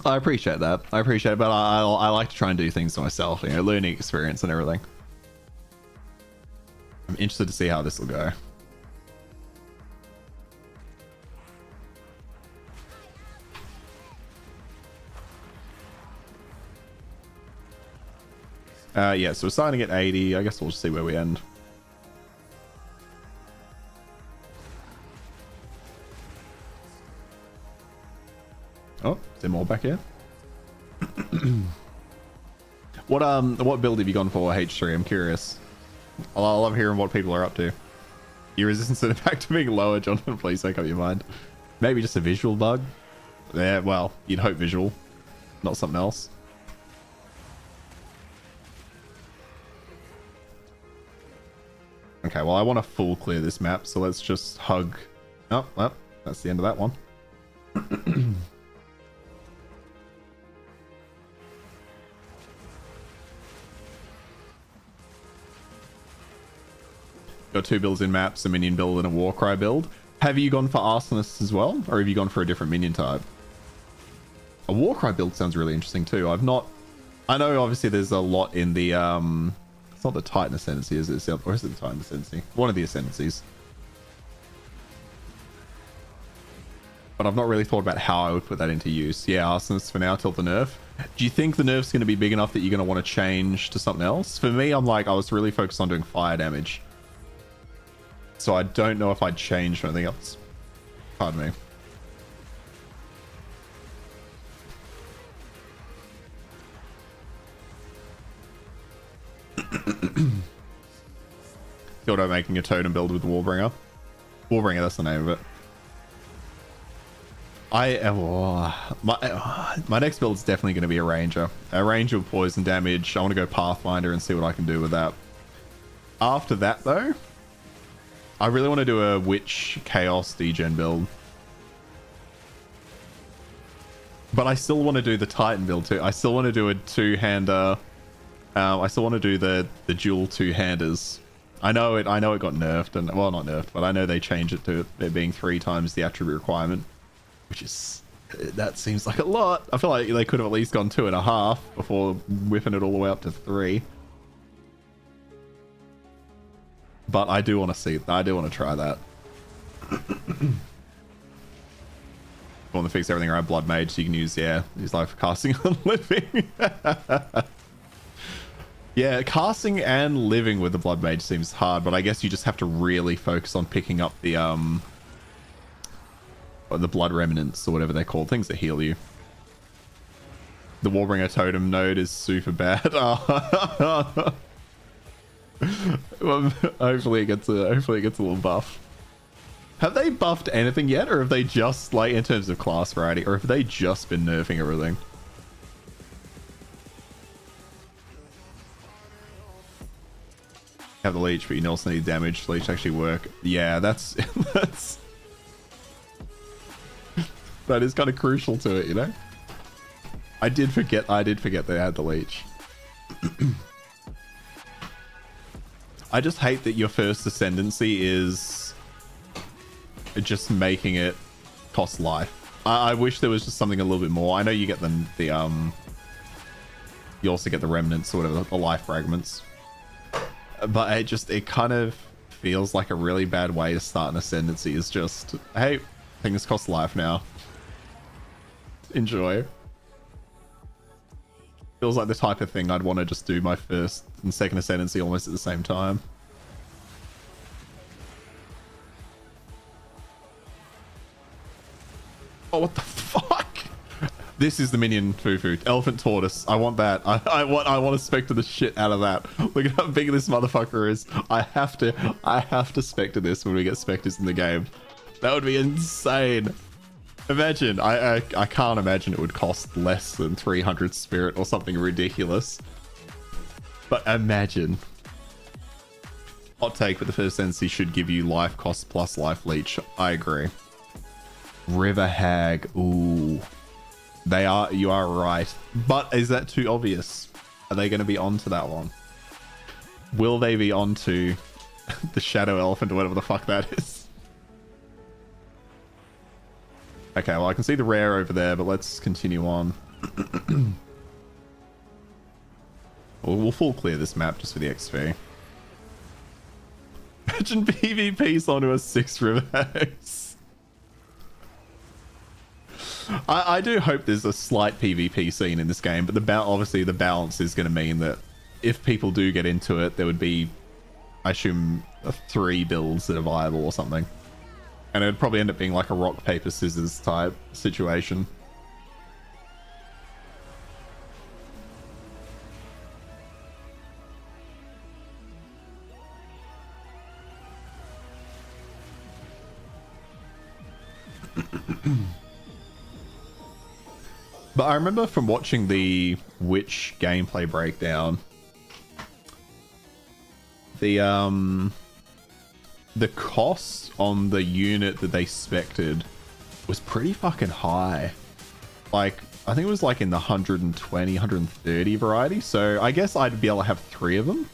I appreciate that. I appreciate it, but I like to try and do things to myself. You know, learning experience and everything. I'm interested to see how this will go. Yeah, so we're starting at 80. I guess we'll just see where we end. Oh, is there more back here? What build have you gone for, H3? I'm curious. I love hearing what people are up to. Your resistance to impact to being lower, Jonathan. Please make up your mind. Maybe just a visual bug. Yeah, well, you'd hope visual, not something else. Okay, well, I want to full clear this map, so let's just hug. Oh, well, that's the end of that one. Got two builds in maps, a minion build and a Warcry build. Have you gone for Arsonists as well, or have you gone for a different minion type? A Warcry build sounds really interesting too. I've not... I know obviously there's a lot in the... It's not the Titan Ascendancy, is it? Or is it the Titan Ascendancy? One of the Ascendancies. But I've not really thought about how I would put that into use. Yeah, Arsonists for now till the nerf. Do you think the nerf's going to be big enough that you're going to want to change to something else? For me, I'm like, I was really focused on doing fire damage. So I don't know if I'd change for anything else. Pardon me. Thought about making a totem build with Warbringer. Warbringer, that's the name of it. My next build is definitely going to be a ranger. A ranger with poison damage. I want to go Pathfinder and see what I can do with that. After that, though, I really want to do a witch chaos degen build. But I still want to do the Titan build too. I still want to do a two-hander. I still want to do the dual two-handers. I know it got nerfed, and well, not nerfed, but I know they changed it to it being 3 times the attribute requirement, which is, that seems like a lot. I feel like they could have at least gone 2.5 before whipping it all the way up to 3. But I do want to see. I do want to try that. I want to fix everything around Blood Mage so you can use life for casting and living. Yeah, casting and living with the Blood Mage seems hard, but I guess you just have to really focus on picking up the Blood Remnants or whatever they're called, things that heal you. The Warbringer totem node is super bad. Well, hopefully it gets a little buff. Have they buffed anything yet, or have they just, like, in terms of class variety, or have they just been nerfing everything? Have the leech, but you also need damage. Leech actually work. Yeah, that's that is kind of crucial to it, you know. I did forget they had the leech. I just hate that your first ascendancy is just making it cost life. I wish there was just something a little bit more. I know you get you also get the remnants or whatever, the life fragments. But it kind of feels like a really bad way to start an ascendancy. Is just, hey, things cost life now. Enjoy. Feels like the type of thing I'd want to just do my first and second ascendancy almost at the same time. Oh, what the fuck? This is the minion Fufu. Elephant tortoise. I want that. I want to spectre the shit out of that. Look at how big this motherfucker is. I have to spectre this when we get specters in the game. That would be insane. Imagine. I can't imagine it would cost less than 300 spirit or something ridiculous. But imagine. Hot take, but the first NC should give you life cost plus life leech. I agree. River hag. Ooh. You are right. But is that too obvious? Are they going to be onto that one? Will they be onto the shadow elephant or whatever the fuck that is? Okay, well I can see the rare over there, but let's continue on. We'll full clear this map just for the XP. Imagine PvPs onto a 6 river hags. I do hope there's a slight PvP scene in this game, but obviously the balance is going to mean that if people do get into it, there would be, I assume, 3 builds that are viable or something. And it would probably end up being like a rock, paper, scissors type situation. But I remember from watching the Witch gameplay breakdown, the cost on the unit that they spec'd was pretty fucking high. Like, I think it was like in the 120, 130 variety. So I guess I'd be able to have 3 of them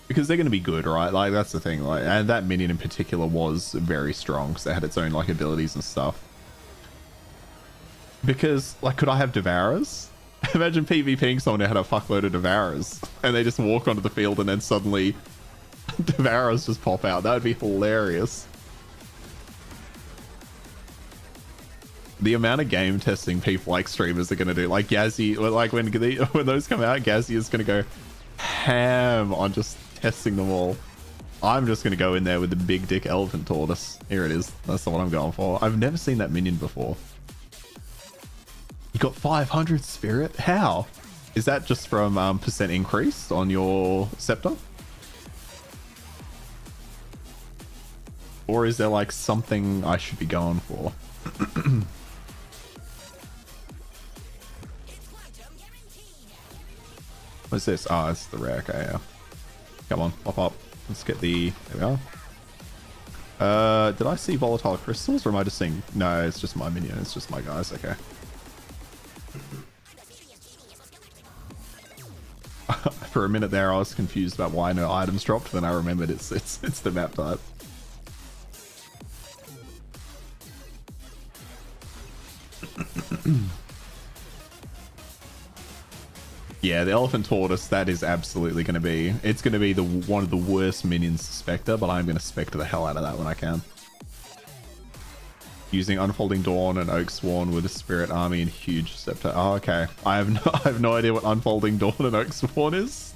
because they're going to be good, right? Like, that's the thing. Like, and that minion in particular was very strong because it had its own like abilities and stuff. Because, like, could I have Devourers? Imagine PvPing someone who had a fuckload of Devourers and they just walk onto the field and then suddenly Devourers just pop out. That would be hilarious. The amount of game testing people like streamers are going to do. Like Gazzy, like when those come out, Gazzy is going to go ham on just testing them all. I'm just going to go in there with the big dick elephant tortoise. Here it is. That's the one I'm going for. I've never seen that minion before. You got 500 spirit? How? Is that just from percent increase on your scepter? Or is there like something I should be going for? What's this? Oh, it's the rare. Okay, yeah. Come on, pop up. Let's get the... There we are. Did I see volatile crystals or am I just seeing... No, it's just my minion. It's just my guys. Okay. For a minute there, I was confused about why no items dropped. Then I remembered it's the map type. Yeah, the elephant tortoise. That is absolutely going to be. It's going to be one of the worst minions to spectre, but I'm going to spectre the hell out of that when I can. Using Unfolding Dawn and Oak Sworn with a Spirit Army and Huge Scepter. Oh, okay. I have no idea what Unfolding Dawn and Oak Sworn is.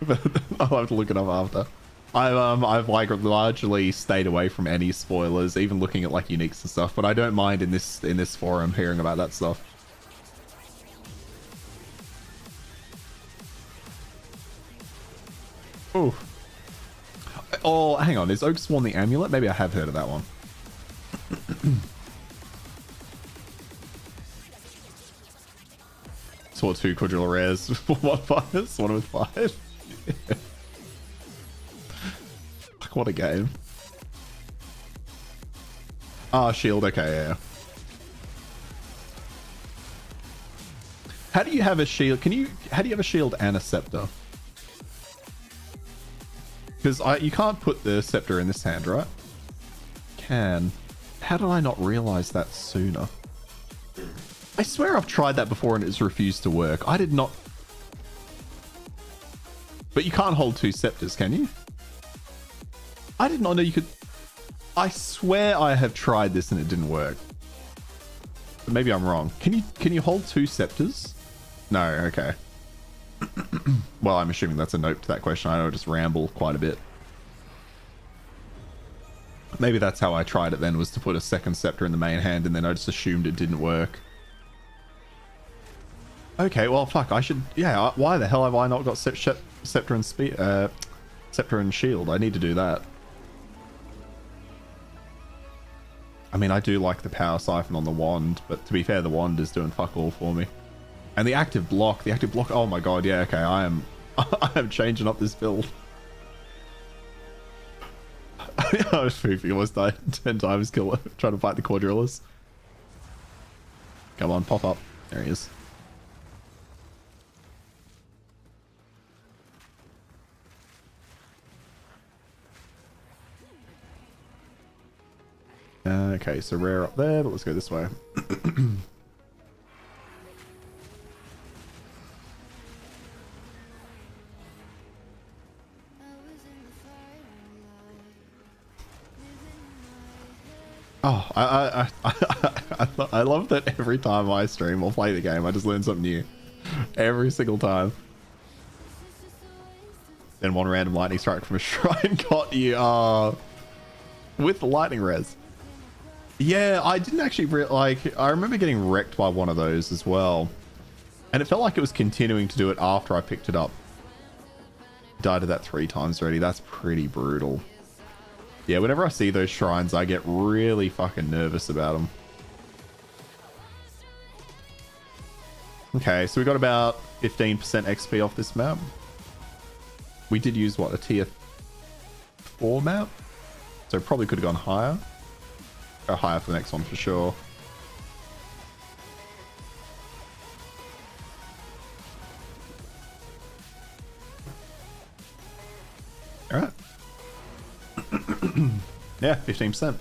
But I'll have to look it up after. I've like largely stayed away from any spoilers, even looking at like uniques and stuff. But I don't mind in this forum hearing about that stuff. Oh. Oh, hang on. Is Oak Sworn the amulet? Maybe I have heard of that one. Saw 2 quadrilla rares. One fires, one with 5. What a game. Ah, shield. Okay, yeah. How do you have a shield? How do you have a shield and a scepter? Because you can't put the scepter in this hand, right? Can. How did I not realize that sooner? I swear I've tried that before and it's refused to work. I did not... But you can't hold two scepters, can you? I did not know you could... I swear I have tried this and it didn't work. But maybe I'm wrong. Can you hold two scepters? No, okay. Well, I'm assuming that's a note to that question. I know I just ramble quite a bit. Maybe that's how I tried it then, was to put a second scepter in the main hand and then I just assumed it didn't work. Okay, well, fuck, I should... Yeah, why the hell have I not got scepter and scepter and shield? I need to do that. I mean, I do like the power siphon on the wand, but to be fair, the wand is doing fuck all for me. And the active block, oh my god, yeah, okay, I am changing up this build. I was foofy, almost died 10 times trying to fight the quadrillas. Come on, pop up. There he is. Okay, so rare up there, but let's go this way. Oh, I love that every time I stream or play the game, I just learn something new. Every single time. Then one random lightning strike from a shrine got you with the lightning res. Yeah, I didn't actually I remember getting wrecked by one of those as well. And it felt like it was continuing to do it after I picked it up. Died of that 3 times already. That's pretty brutal. Yeah, whenever I see those shrines, I get really fucking nervous about them. Okay, so we got about 15% XP off this map. We did use, what, a tier 4 map? So probably could have gone higher. Go higher for the next one for sure. Alright. Yeah, 15%.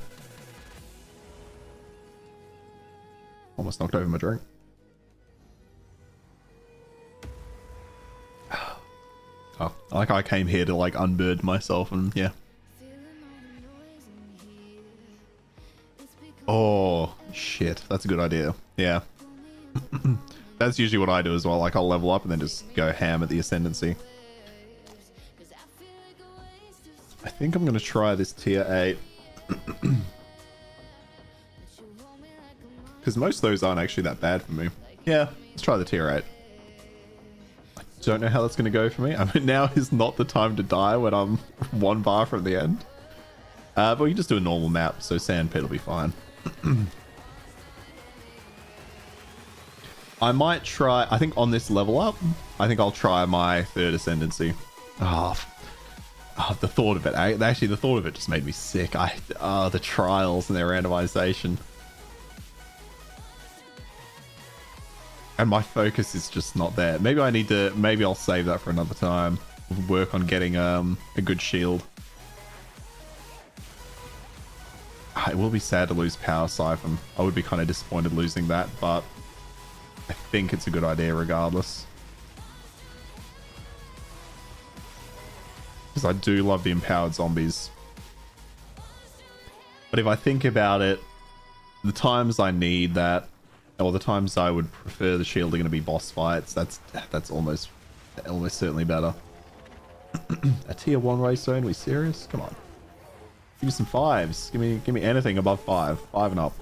Almost knocked over my drink. Oh, like I came here to like unbird myself and yeah. Oh, shit. That's a good idea. Yeah. That's usually what I do as well. Like I'll level up and then just go ham at the ascendancy. I think I'm going to try this tier 8. Because most of those aren't actually that bad for me. Yeah, let's try the tier 8. I don't know how that's going to go for me. I mean, now is not the time to die when I'm 1 bar from the end. But we can just do a normal map, so sandpit will be fine. I might try, I think on this level up, I think I'll try my 3rd ascendancy. Oh, the thought of it, actually the thought of it just made me sick. The trials and their randomization. And my focus is just not there. Maybe I need to, maybe I'll save that for another time. Work on getting a good shield. It will be sad to lose Power Siphon. I would be kind of disappointed losing that, but I think it's a good idea regardless. Because I do love the empowered zombies. But if I think about it, the times I need that, or the times I would prefer the shield are going to be boss fights. That's almost certainly better. A tier 1 race zone? We serious? Come on. Give me some 5s. Give me anything above 5. 5 and up.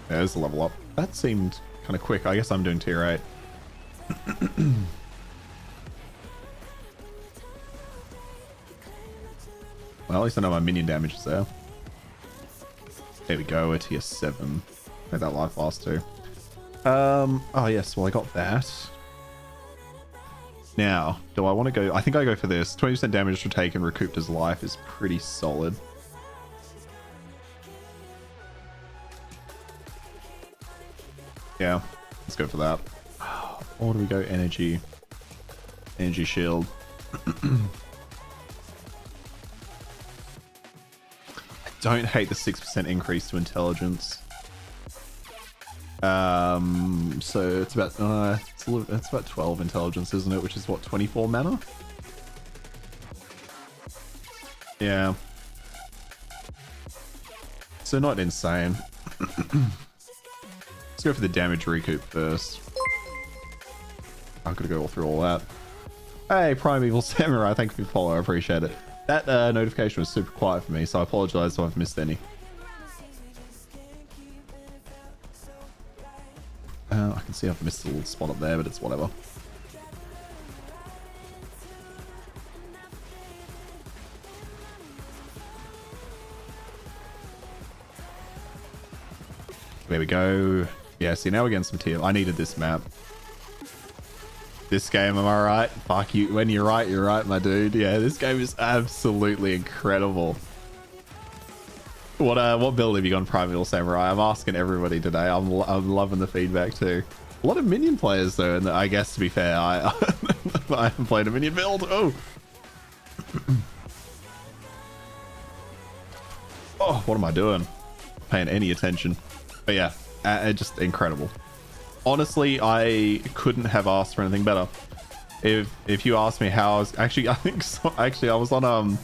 Yeah, there's a level up. That seemed kind of quick. I guess I'm doing tier 8. Well, at least I know my minion damage is there. There we go, a tier 7. Made that life last too. Oh yes, well I got that. Now, do I want to go? I think I go for this. 20% damage to take and recouped his life is pretty solid. Yeah, let's go for that. Or do we go energy? Energy shield. I don't hate the 6% increase to intelligence. So it's about it's about 12 intelligence, isn't it? Which is what, 24 mana? Yeah. So not insane. Let's go for the damage recoup first. I'm gonna go all through all that. Hey, Primeval Samurai, thank you for your follow. I appreciate it. That notification was super quiet for me, so I apologize if I've missed any. I can see I've missed a little spot up there, but it's whatever. There we go. Yeah, see, now we're getting some tier. I needed this map. This game, am I right? Fuck you. When you're right, my dude. Yeah, this game is absolutely incredible. What build have you gone Primeval Samurai? I'm asking everybody today. I'm loving the feedback too. A lot of minion players though, and I guess to be fair, I haven't played a minion build. Oh. Oh, what am I doing? Not paying any attention. But yeah, just incredible. Honestly, I couldn't have asked for anything better. If you asked me how I was actually, I think so, actually I was on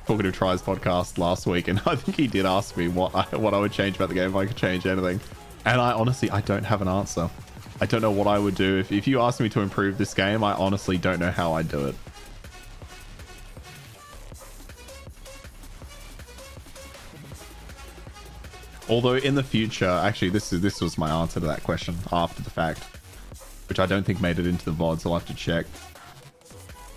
Talkative Tries podcast last week, and I think he did ask me what I would change about the game if I could change anything. And I honestly, I don't have an answer. I don't know what I would do. If you asked me to improve this game, I honestly don't know how I'd do it. Although in the future, actually, this was my answer to that question after the fact, which I don't think made it into the VOD, so I'll have to check.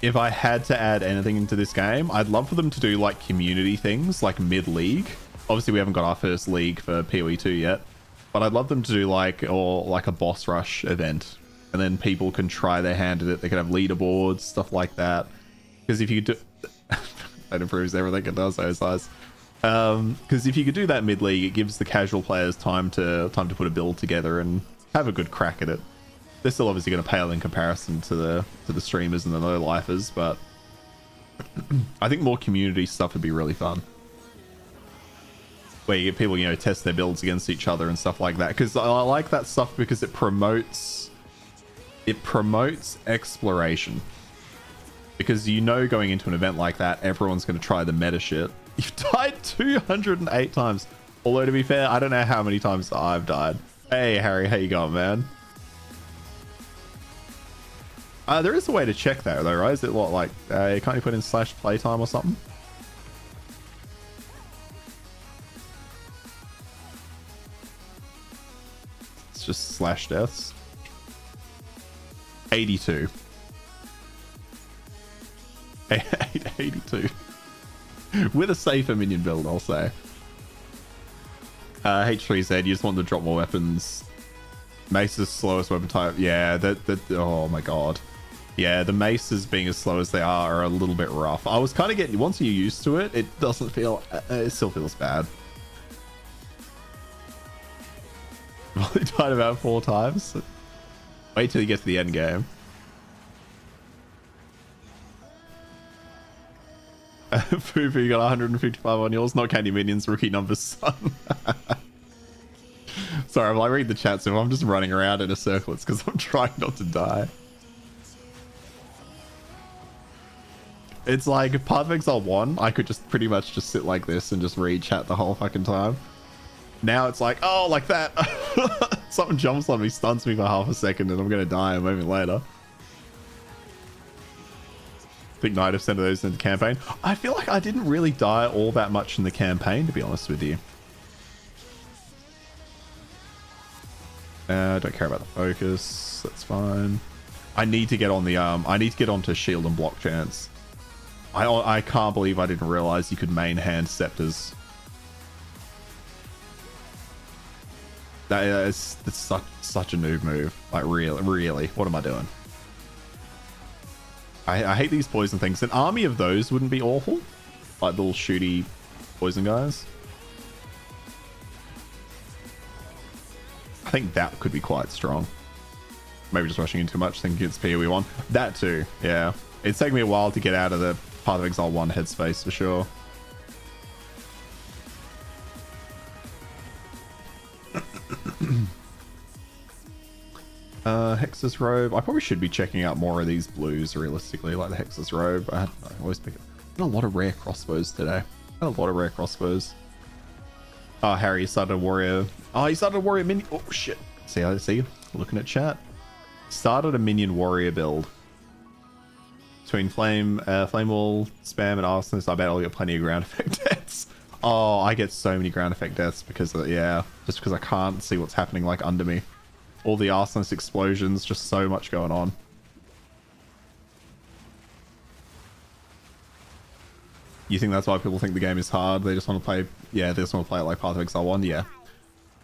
If I had to add anything into this game, I'd love for them to do like community things, like mid-league. Obviously, we haven't got our first league for PoE 2 yet, but I'd love them to do like a boss rush event, and then people can try their hand at it. They could have leaderboards, stuff like that. Because if you do, that improves everything. It does, those size. Because if you could do that mid-league, it gives the casual players time to put a build together and have a good crack at it. They're still obviously going to pale in comparison to the streamers and the low-lifers, but I think more community stuff would be really fun. Where you get people, you know, test their builds against each other and stuff like that. Because I like that stuff because it promotes exploration. Because you know, going into an event like that, everyone's going to try the meta shit. You've died 208 times. Although, to be fair, I don't know how many times I've died. Hey, Harry, how you going, man? There is a way to check that, though, right? Is it what, like, can't you put in /playtime or something? It's just /deaths. 82. 82. With a safer minion build, I'll say. H3 said, you just want to drop more weapons. Mace is slowest weapon type. Yeah, oh my god. Yeah, the maces being as slow as they are a little bit rough. I was kind of getting, once you're used to it, it doesn't feel, it still feels bad. I've only died about 4 times. Wait till you get to the end game. Fufu, you got 155 on yours. Not Candy Minions, rookie numbers, son. Sorry, I'm like reading the chat, so I'm just running around in a circle. It's because I'm trying not to die. It's like Path of Exile 1, I could just pretty much just sit like this and just read chat the whole fucking time. Now it's like, oh, like that. Something jumps on me, stuns me for half a second, and I'm gonna die a moment later. I think 90% of those in the campaign. I feel like I didn't really die all that much in the campaign, to be honest with you. Don't care about the focus. That's fine. I need to get on the I need to get onto shield and block chance. I can't believe I didn't realize you could main hand scepters. That's such a noob move. Like really, what am I doing? I hate these poison things. An army of those wouldn't be awful. Like little shooty poison guys. I think that could be quite strong. Maybe just rushing in too much, thinking it's PoE 1. That too, yeah. It's taken me a while to get out of the Path of Exile 1 headspace for sure. Hexus Robe. I probably should be checking out more of these blues realistically, like the Hexus Robe. I always pick it. I had a lot of rare crossbows today. I had a lot of rare crossbows. Oh, Harry, you started a warrior. Oh, he started a warrior minion. Oh, shit. See, looking at chat. Started a minion warrior build. Between flame wall, spam, and arsonist, I bet I'll get plenty of ground effect deaths. Oh, I get so many ground effect deaths because of, yeah, just because I can't see what's happening like under me. All the arsonist explosions, just so much going on. You think that's why people think the game is hard? They just want to play, yeah, they just want to play it like Path of Exile 1, yeah.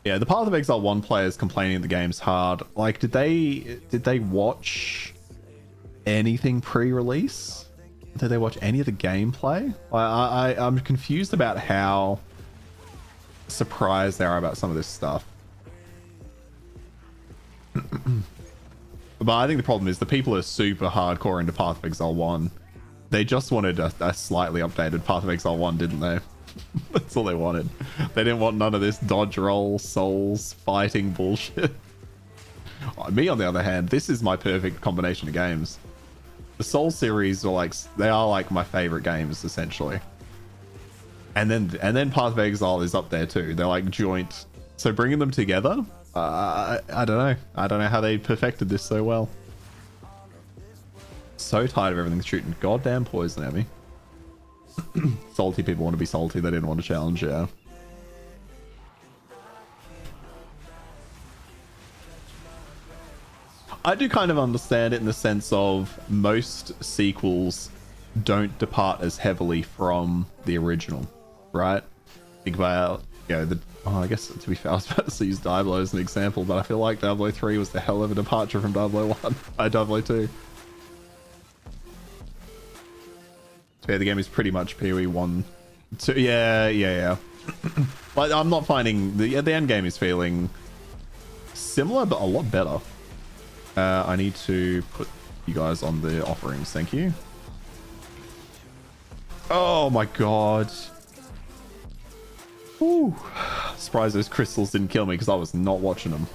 Yeah, the Path of Exile 1 players complaining the game's hard. Like, did they watch anything pre-release? Did they watch any of the gameplay? I'm confused about how surprised they are about some of this stuff. But I think the problem is the people are super hardcore into Path of Exile 1. They just wanted a slightly updated Path of Exile 1, didn't they? That's all they wanted. They didn't want none of this dodge roll, souls, fighting bullshit. Me, on the other hand, this is my perfect combination of games. The Soul series are like, they are like my favorite games, essentially. And then Path of Exile is up there too. They're like joint. So bringing them together, I don't know. I don't know how they perfected this so well. So tired of everything shooting goddamn poison at me. Salty people want to be salty. They didn't want to challenge, yeah. I do kind of understand it in the sense of most sequels don't depart as heavily from the original, right? Think about, you know, I guess to be fair, I was about to use Diablo as an example, but I feel like Diablo 3 was the hell of a departure from Diablo 1. Diablo 2. So yeah, the game is pretty much PoE 1. 2. Yeah. But I'm not finding the end game is feeling similar, but a lot better. I need to put you guys on the offerings. Thank you. Oh my god. Whew. Surprised those crystals didn't kill me because I was not watching them.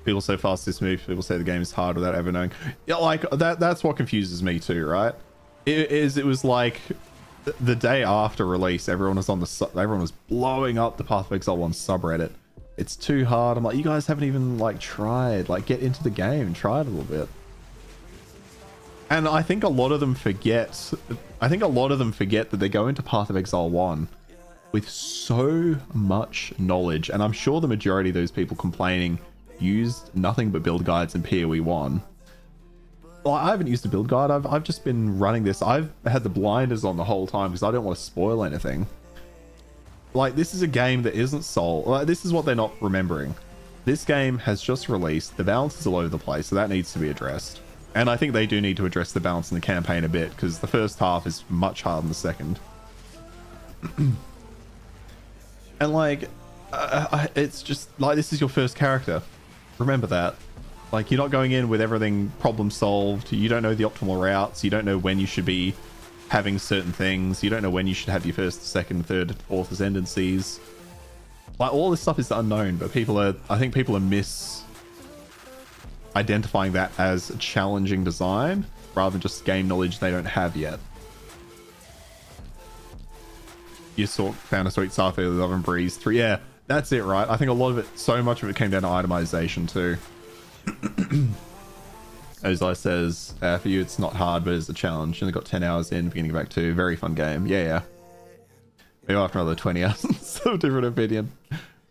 People say fast this move. People say the game is hard without ever knowing. Yeah, like that's what confuses me too, right? It was like the day after release, everyone was blowing up the Path of Exile 1 subreddit. It's too hard. I'm like, you guys haven't even like tried. Like, get into the game, try it a little bit. And I think a lot of them forget. I think a lot of them forget that they go into Path of Exile 1 with so much knowledge, and I'm sure the majority of those people complaining used nothing but build guides in PoE 1. Well, I haven't used a build guide. I've just been running this. I've had the blinders on the whole time because I don't want to spoil anything. Like, this is a game that isn't soul. Like, this is what they're not remembering. This game has just released. The balance is all over the place, so that needs to be addressed. And I think they do need to address the balance in the campaign a bit, because the first half is much harder than the second. And like, it's just like, this is your first character. Remember that. Like, you're not going in with everything problem solved. You don't know the optimal routes. You don't know when you should be having certain things. You don't know when you should have your first, second, third, fourth ascendancies. Like, all this stuff is unknown, but I think people are identifying that as challenging design rather than just game knowledge they don't have yet. You found a sweet Starfield with Oven Breeze 3. Yeah, that's it, right? I think a lot of it, so much of it came down to itemization too. Exile says, for you it's not hard, but it's a challenge. You only got 10 hours in, beginning of Act 2. Very fun game. Yeah. Maybe after another 20 hours. So different opinion.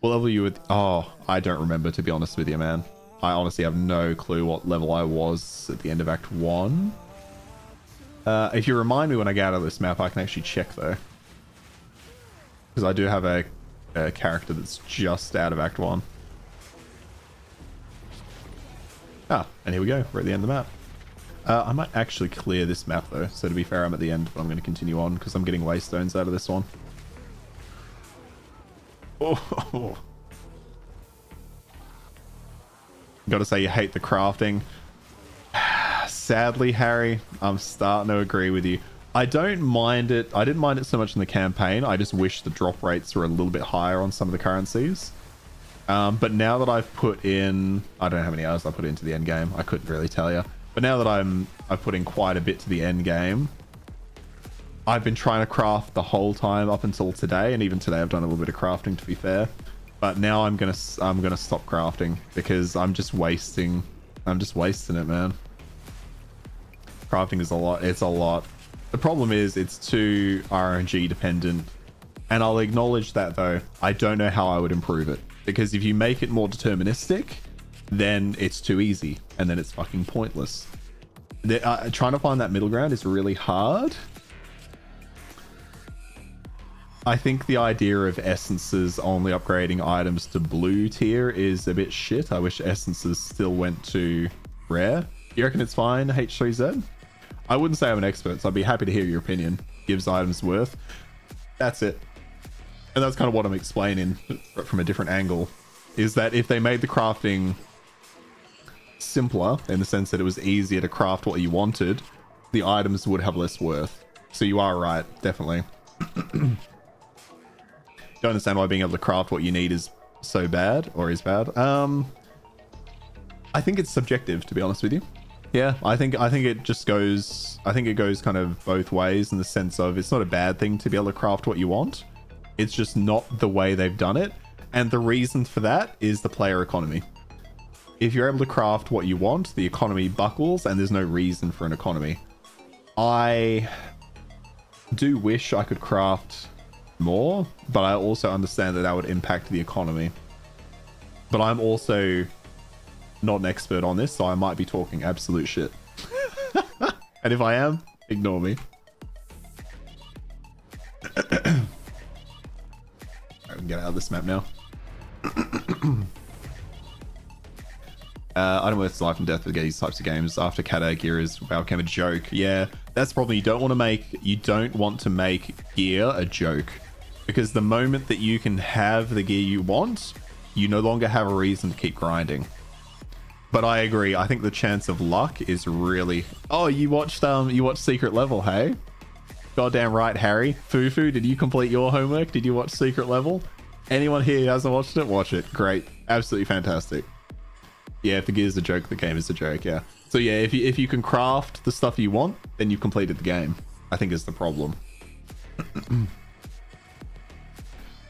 What level you with? Oh, I don't remember, to be honest with you, man. I honestly have no clue what level I was at the end of Act 1. If you remind me when I get out of this map, I can actually check though. Because I do have a character that's just out of Act 1. Ah, and here we go. We're at the end of the map. I might actually clear this map though. So to be fair, I'm at the end, but I'm going to continue on because I'm getting waystones out of this one. Oh. Gotta say, you hate the crafting. Sadly, Harry, I'm starting to agree with you. I don't mind it. I didn't mind it so much in the campaign. I just wish the drop rates were a little bit higher on some of the currencies. But now that I've put in, I don't know how many hours I put into the end game. I couldn't really tell you. But now that I've put in quite a bit to the end game, I've been trying to craft the whole time up until today, and even today I've done a little bit of crafting, to be fair. But now I'm gonna stop crafting because I'm just wasting it, man. Crafting is a lot. It's a lot. The problem is it's too RNG dependent, and I'll acknowledge that though. I don't know how I would improve it, because if you make it more deterministic, then it's too easy, and then it's fucking pointless. Trying to find that middle ground is really hard. I think the idea of essences only upgrading items to blue tier is a bit shit. I wish essences still went to rare. You reckon it's fine, H3Z? I wouldn't say I'm an expert, so I'd be happy to hear your opinion. Gives items worth. That's it. And that's kind of what I'm explaining from a different angle. Is that if they made the crafting simpler, in the sense that it was easier to craft what you wanted, the items would have less worth. So you are right, definitely. Don't understand why being able to craft what you need is so bad, or is bad. I think it's subjective, to be honest with you. Yeah, I think it just goes, I think it goes kind of both ways, in the sense of it's not a bad thing to be able to craft what you want. It's just not the way they've done it. And the reason for that is the player economy. If you're able to craft what you want, the economy buckles, and there's no reason for an economy. I do wish I could craft more, but I also understand that that would impact the economy. But I'm also not an expert on this, so I might be talking absolute shit. And if I am, ignore me. Alright, we can get out of this map now. I don't know if it's life and death with these types of games. After Cat Gear is became a joke. Yeah, that's the problem. You don't want to make gear a joke, because the moment that you can have the gear you want, you no longer have a reason to keep grinding. But I agree. I think the chance of luck is really... Oh, you watched Secret Level, hey? Goddamn right, Harry. Fufu, did you complete your homework? Did you watch Secret Level? Anyone here who hasn't watched it, watch it. Great. Absolutely fantastic. Yeah, if the gear's a joke, the game is a joke, yeah. So yeah, if you can craft the stuff you want, then you've completed the game, I think is the problem.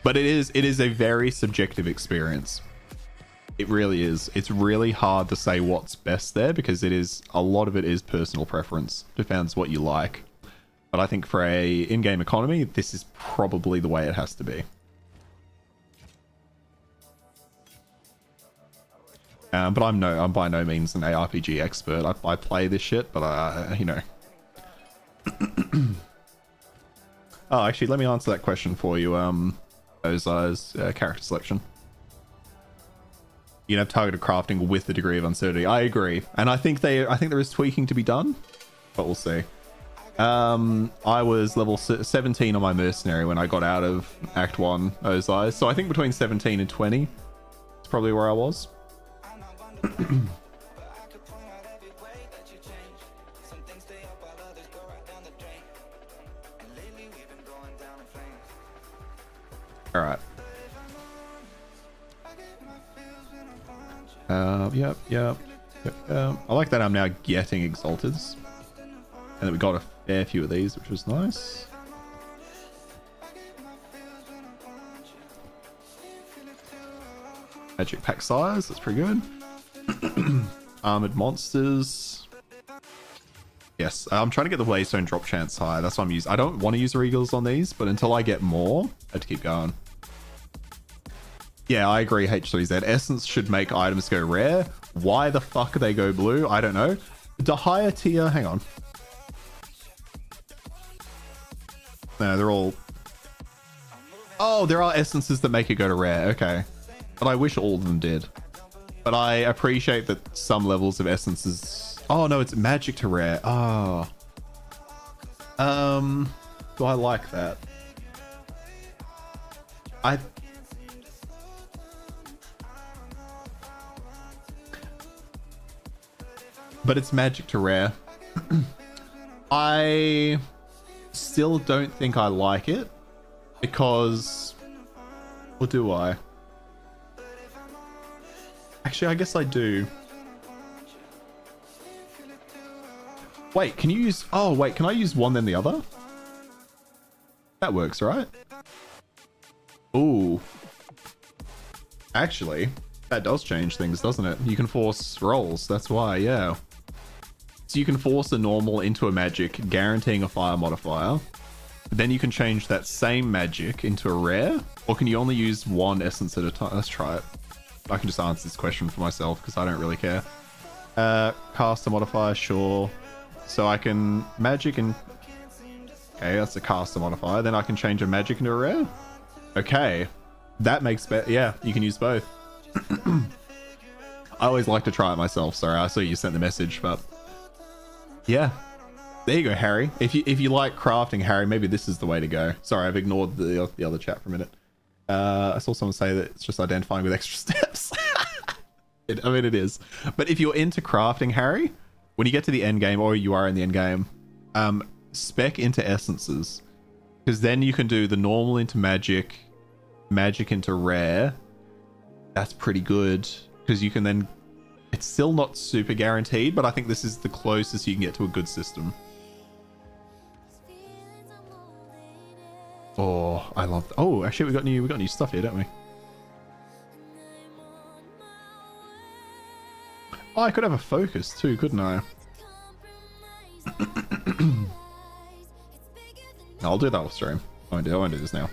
But it is a very subjective experience. It really is. It's really hard to say what's best there, because a lot of it is personal preference. Depends what you like. But I think for a in-game economy, this is probably the way it has to be. But I'm by no means an ARPG expert. I play this shit, but you know. Oh, actually, let me answer that question for you. Those character selection. You can have targeted crafting with the degree of uncertainty. I agree, and I think there is tweaking to be done, but we'll see. I was level 17 on my mercenary when I got out of Act 1 Ozai, so I think between 17 and 20 is probably where I was. All right. Yep. I like that I'm now getting Exalteds, and that we got a fair few of these, which was nice. Magic pack size, that's pretty good. Armored monsters. Yes, I'm trying to get the Waystone drop chance high. That's what I'm using. I don't want to use Regals on these, but until I get more, I have to keep going. Yeah, I agree, H3Z. Essence should make items go rare. Why the fuck they go blue? I don't know. The higher tier... Hang on. No, they're all... Oh, there are essences that make it go to rare. Okay. But I wish all of them did. But I appreciate that some levels of essences Oh no, it's magic to rare. Oh. Do I like that? But it's magic to rare. I still don't think I like it because, or do I? Actually, I guess I do. Wait, can you use... Oh, wait, can I use one then the other? That works, right? Ooh. Actually, that does change things, doesn't it? You can force rolls, that's why, yeah. So you can force a normal into a magic, guaranteeing a fire modifier. Then you can change that same magic into a rare, or can you only use one essence at a time? Let's try it. I can just answer this question for myself because I don't really care. Caster modifier, sure. So I can magic and... Okay, that's a caster modifier. Then I can change a magic into a rare. Okay. That makes... Yeah, you can use both. I always like to try it myself. Sorry, I saw you sent the message, but... Yeah. There you go, Harry. If you like crafting, Harry, maybe this is the way to go. Sorry, I've ignored the other chat for a minute. I saw someone say that it's just identifying with extra steps. I mean, it is. But if you're into crafting, Harry, when you get to the end game, or you are in the end game, spec into essences. Because then you can do the normal into magic, magic into rare. That's pretty good. Because you can then... It's still not super guaranteed, but I think this is the closest you can get to a good system. Oh, I love... Oh, actually, we got new stuff here, don't we? Oh, I could have a focus too, couldn't I? I'll do that off stream. I won't do this now.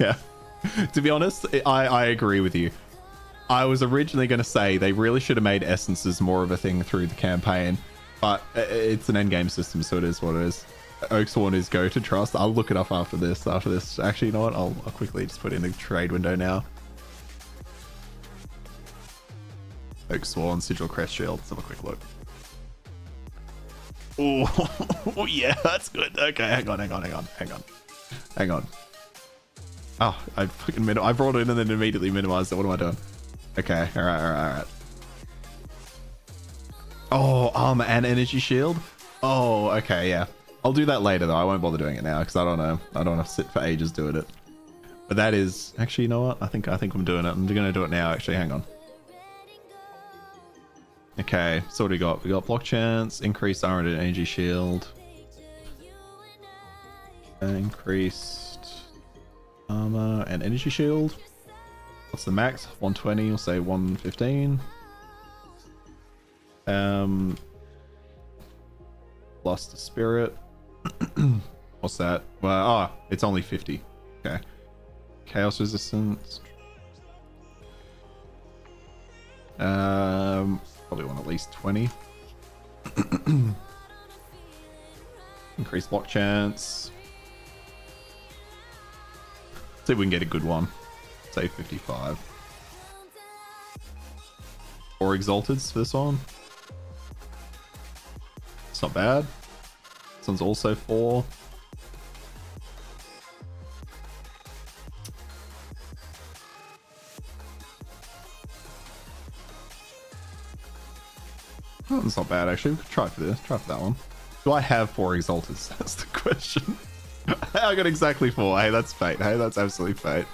Yeah. To be honest, I agree with you. I was originally going to say they really should have made essences more of a thing through the campaign, but it's an endgame system, so it is what it is. Oaksworn is go to trust. I'll look it up after this. Actually, you know what? I'll quickly just put it in the trade window now. Oaksworn, Sigil Crest Shield. Let's have a quick look. Oh, yeah, that's good. Okay, hang on. Oh, I brought it in and then immediately minimized it. What am I doing? Okay, all right. Oh, armor and energy shield. Oh, okay, yeah. I'll do that later though. I won't bother doing it now because I don't know. I don't want to sit for ages doing it. But that is actually, you know what? I think I'm doing it. I'm gonna do it now. Actually, hang on. Okay, so what do we got? We got block chance, increased armor and energy shield, increased armor and energy shield. What's the max? 120. We'll say 115. Plus the spirit. What's that? Well, it's only 50. Okay. Chaos resistance. Probably want at least 20. Increase block chance. See if we can get a good one. Say 55. Or exalteds for this one. It's not bad. This one's also 4. Oh, that's not bad actually. We could try for this. Try for that one. Do I have 4 exalteds? That's the question. I got exactly 4. Hey, that's fate. Hey, that's absolutely fate.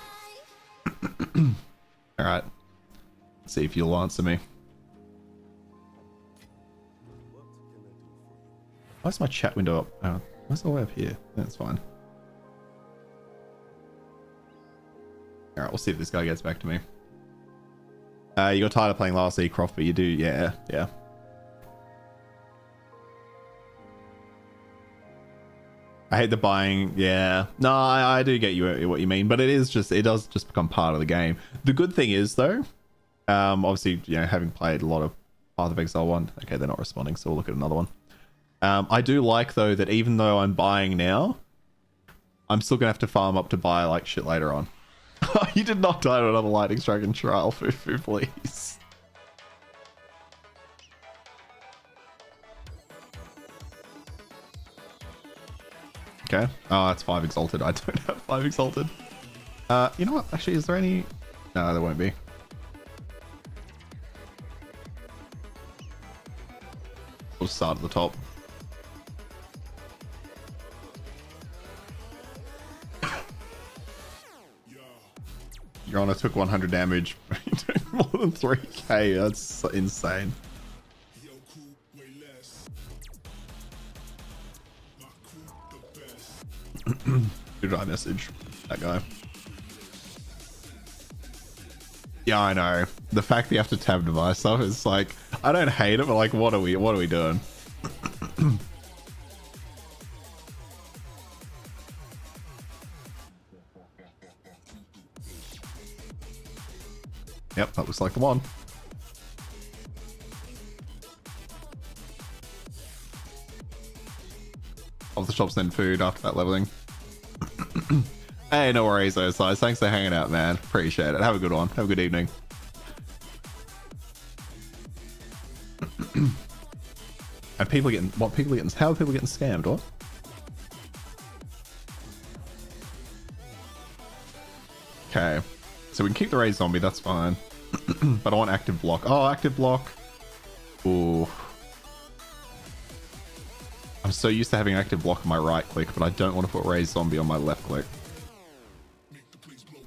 Alright. Let's see if you'll answer me. Why's my chat window up? Oh, why's it all the way up here? That's fine. Alright, we'll see if this guy gets back to me. You got tired of playing last year, Croft, but you do, yeah. I hate the buying. Yeah, no, I do get you what you mean, but it does just become part of the game. The good thing is though, obviously, you know, having played a lot of Path of Exile 1, okay, they're not responding, so we'll look at another one. I do like though that even though I'm buying now, I'm still gonna have to farm up to buy like shit later on. You did not die to another lightning strike in trial, Fufu, please. Okay. Oh, that's 5 exalted. I don't have 5 exalted. You know what? Actually, is there any? No, there won't be. We'll start at the top. Your Honor took 100 damage. More than 3k. That's insane. Who did I message? That guy. Yeah, I know. The fact that you have to tab device stuff is like, I don't hate it, but like, what are we doing? Yep, that looks like the one. Off the shops, then food after that leveling. Hey, no worries, those guys. Thanks for hanging out, man. Appreciate it. Have a good one. Have a good evening. And people getting how are people getting scammed? What? Okay, so we can keep the raised zombie. That's fine. But I want active block. Oh, active block. Ooh. I'm so used to having active block on my right click, but I don't want to put raised zombie on my left click.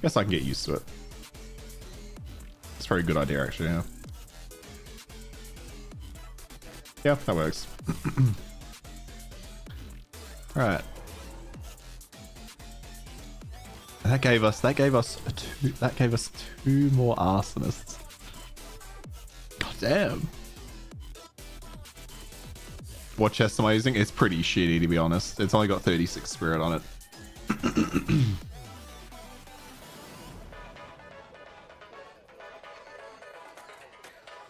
Guess I can get used to it. It's a very good idea, actually. Yeah. Yeah, that works. Right. That gave us two more arsonists. God damn. What chest am I using? It's pretty shitty, to be honest. It's only got 36 spirit on it.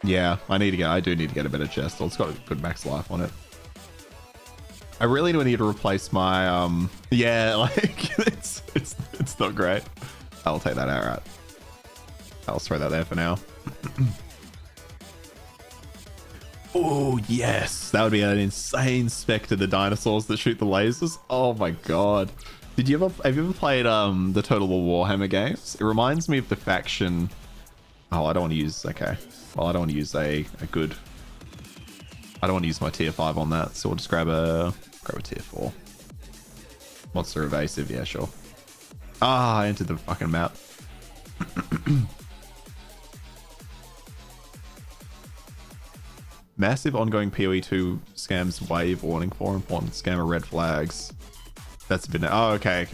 Yeah, I do need to get a better chest. It's got a good max life on it. I really do need to replace my yeah, like it's not great. I'll take that out, right? I'll throw that there for now. Oh yes, that would be an insane spec to the dinosaurs that shoot the lasers. Oh my god. Have you ever played the Total War Warhammer games? It reminds me of the faction. Oh, I don't want to use, okay. Well, I don't want to use a good, I don't want to use my tier 5 on that, so we'll just grab a tier 4. Monster evasive, yeah, sure. Ah, I entered the fucking map. Massive ongoing PoE2 scams wave warning for important scammer red flags. That's a bit, oh, okay.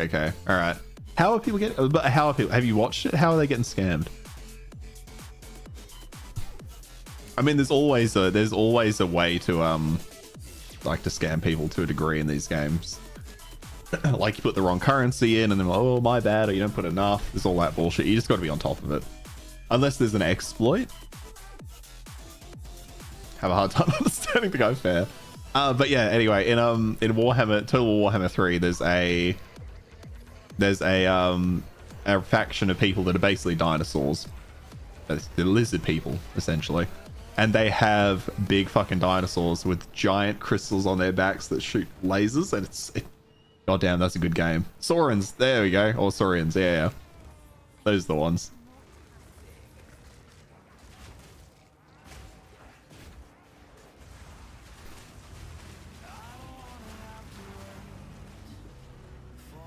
All right. How are people getting, have you watched it? How are they getting scammed? I mean, there's always a way to like to scam people to a degree in these games. Like you put the wrong currency in and then like, oh my bad, or you don't put enough. There's all that bullshit. You just got to be on top of it. Unless there's an exploit. Have a hard time understanding to go fair. But yeah, anyway, in Warhammer, Total War Warhammer 3, there's a faction of people that are basically dinosaurs. They're lizard people, essentially. And they have big fucking dinosaurs with giant crystals on their backs that shoot lasers, and god damn, that's a good game. Saurians, there we go. Or Saurians, yeah. Those are the ones.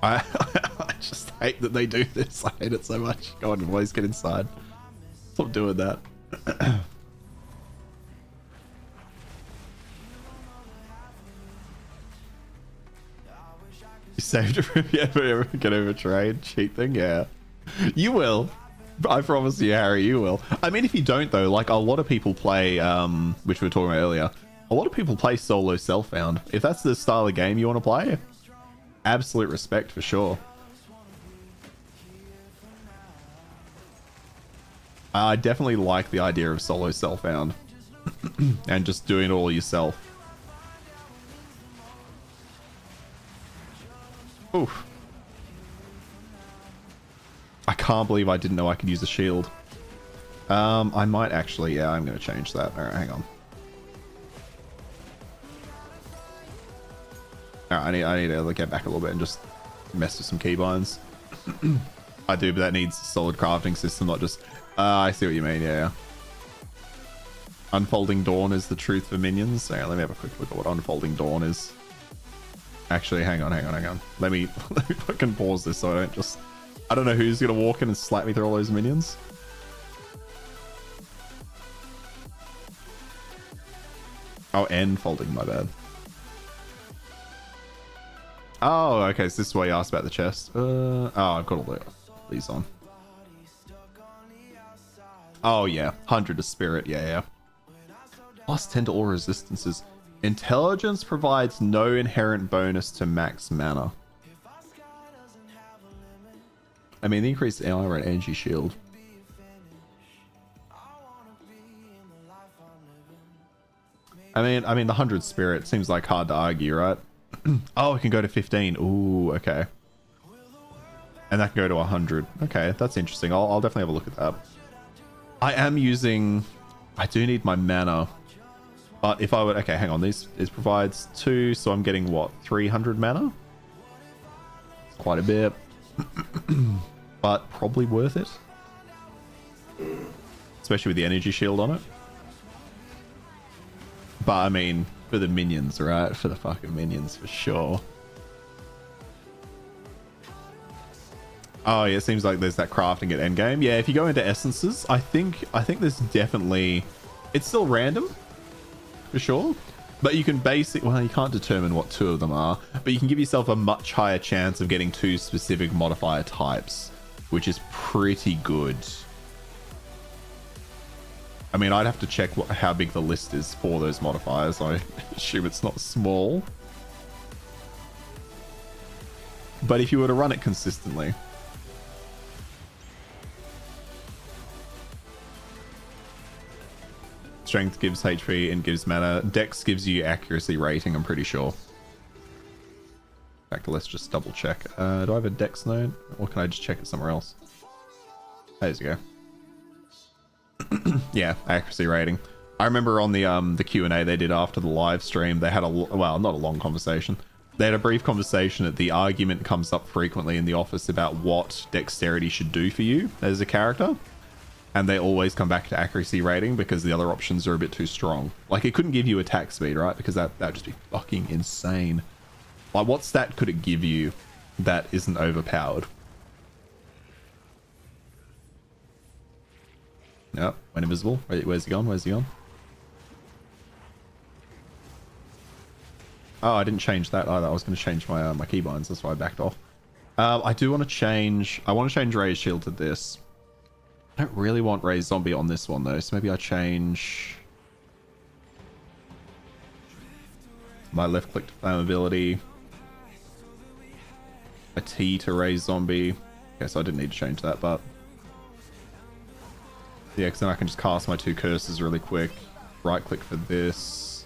I just hate that they do this. I hate it so much. Go on, boys, get inside. Stop doing that. You saved it if you ever get overtrained. Cheat thing, yeah. You will. I promise you, Harry, you will. I mean, if you don't, though, like a lot of people play, which we were talking about earlier, a lot of people play solo self-found. If that's the style of game you want to play, absolute respect for sure. I definitely like the idea of solo self-found and just doing it all yourself. Oof. I can't believe I didn't know I could use a shield. I might actually, yeah, I'm going to change that. All right, hang on. All right, I need to get back a little bit and just mess with some keybinds. I do, but that needs a solid crafting system, not just... I see what you mean, yeah. Unfolding Dawn is the truth for minions. Hang on, let me have a quick look at what Unfolding Dawn is. Actually, hang on. Let me fucking pause this so I don't just... I don't know who's going to walk in and slap me through all those minions. Oh, Enfolding, my bad. Oh, okay, so this is why you asked about the chest. Oh, I've got all these on. Oh, yeah. 100 to spirit, yeah. Plus 10 to all resistances. Intelligence provides no inherent bonus to max mana. I mean, the increased AI rate energy shield. I mean, the 100 spirit seems like hard to argue, right? Oh, it can go to 15. Ooh, okay. And that can go to 100. Okay, that's interesting. I'll definitely have a look at that. I am using... I do need my mana. But if I would... Okay, hang on. This provides 2, so I'm getting, what, 300 mana? It's quite a bit. But probably worth it. Especially with the energy shield on it. But, I mean, for the minions, right? For the fucking minions, for sure. Oh, yeah, it seems like there's that crafting at endgame. Yeah, if you go into essences, I think there's definitely... It's still random, for sure. But you can basically... Well, you can't determine what 2 of them are. But you can give yourself a much higher chance of getting 2 specific modifier types, which is pretty good. I mean, I'd have to check how big the list is for those modifiers. I assume it's not small. But if you were to run it consistently... Strength gives HP and gives mana. Dex gives you accuracy rating, I'm pretty sure. In fact, let's just double check. Do I have a Dex node? Or can I just check it somewhere else? There you go. Yeah, accuracy rating. I remember on the Q&A they did after the live stream, they had well, not a long conversation. They had a brief conversation that the argument comes up frequently in the office about what dexterity should do for you as a character. And they always come back to accuracy rating because the other options are a bit too strong. Like, it couldn't give you attack speed, right? Because that'd just be fucking insane. Like, what stat could it give you that isn't overpowered? Yep, went invisible. Where's he gone? Where's he gone? Oh, I didn't change that either. I was going to change my my keybinds. That's why I backed off. I do want to change... I want to change Ray's shield to this. I don't really want Ray's zombie on this one, though. So maybe I change... my left click to flammability. A T to Ray's zombie. Okay, so I didn't need to change that, but... Yeah, because then I can just cast my 2 curses really quick. Right click for this.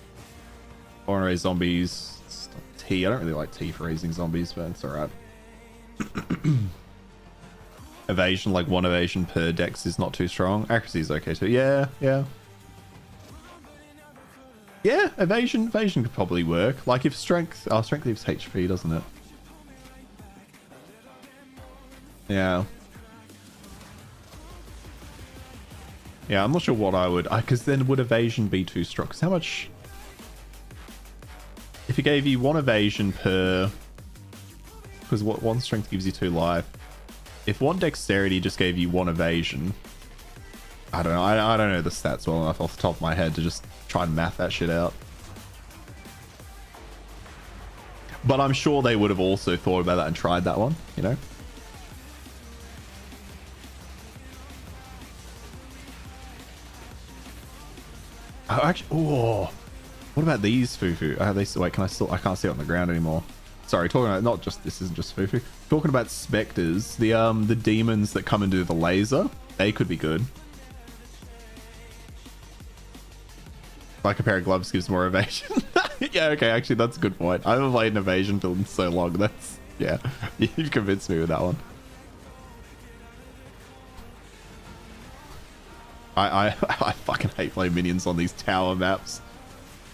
Or Ray's zombies. T. I don't really like T for raising zombies, but it's alright. Evasion, like 1 evasion per dex is not too strong. Accuracy is okay too. Yeah. Yeah, evasion could probably work. Like if strength... Oh, strength leaves HP, doesn't it? Yeah. Yeah, I'm not sure what I would... Because then would evasion be too strong? Because how much... If it gave you 1 evasion per... Because what 1 strength gives you 2 life. If 1 dexterity just gave you 1 evasion... I don't know. I don't know the stats well enough off the top of my head to just try and math that shit out. But I'm sure they would have also thought about that and tried that one, you know? Oh, actually... Oh, what about these Fufu? Wait, can I still... I can't see it on the ground anymore. Sorry, talking about... Not just... This isn't just Fufu. Talking about specters. The demons that come and do the laser. They could be good. Like a pair of gloves gives more evasion. Yeah, okay, actually, that's a good point. I haven't played an evasion build in so long. That's... Yeah, you've convinced me with that one. I fucking hate playing minions on these tower maps.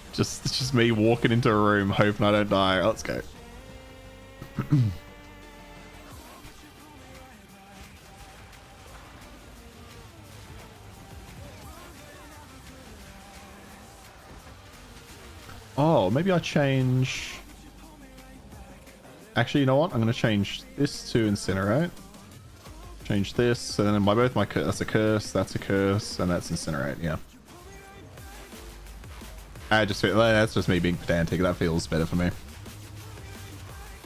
It's just me walking into a room hoping I don't die. Let's go. Oh, maybe I change... Actually, you know what? I'm going to change this to Incinerate. Change this, and then both my... That's a curse, and that's Incinerate, yeah. That's just me being pedantic. That feels better for me.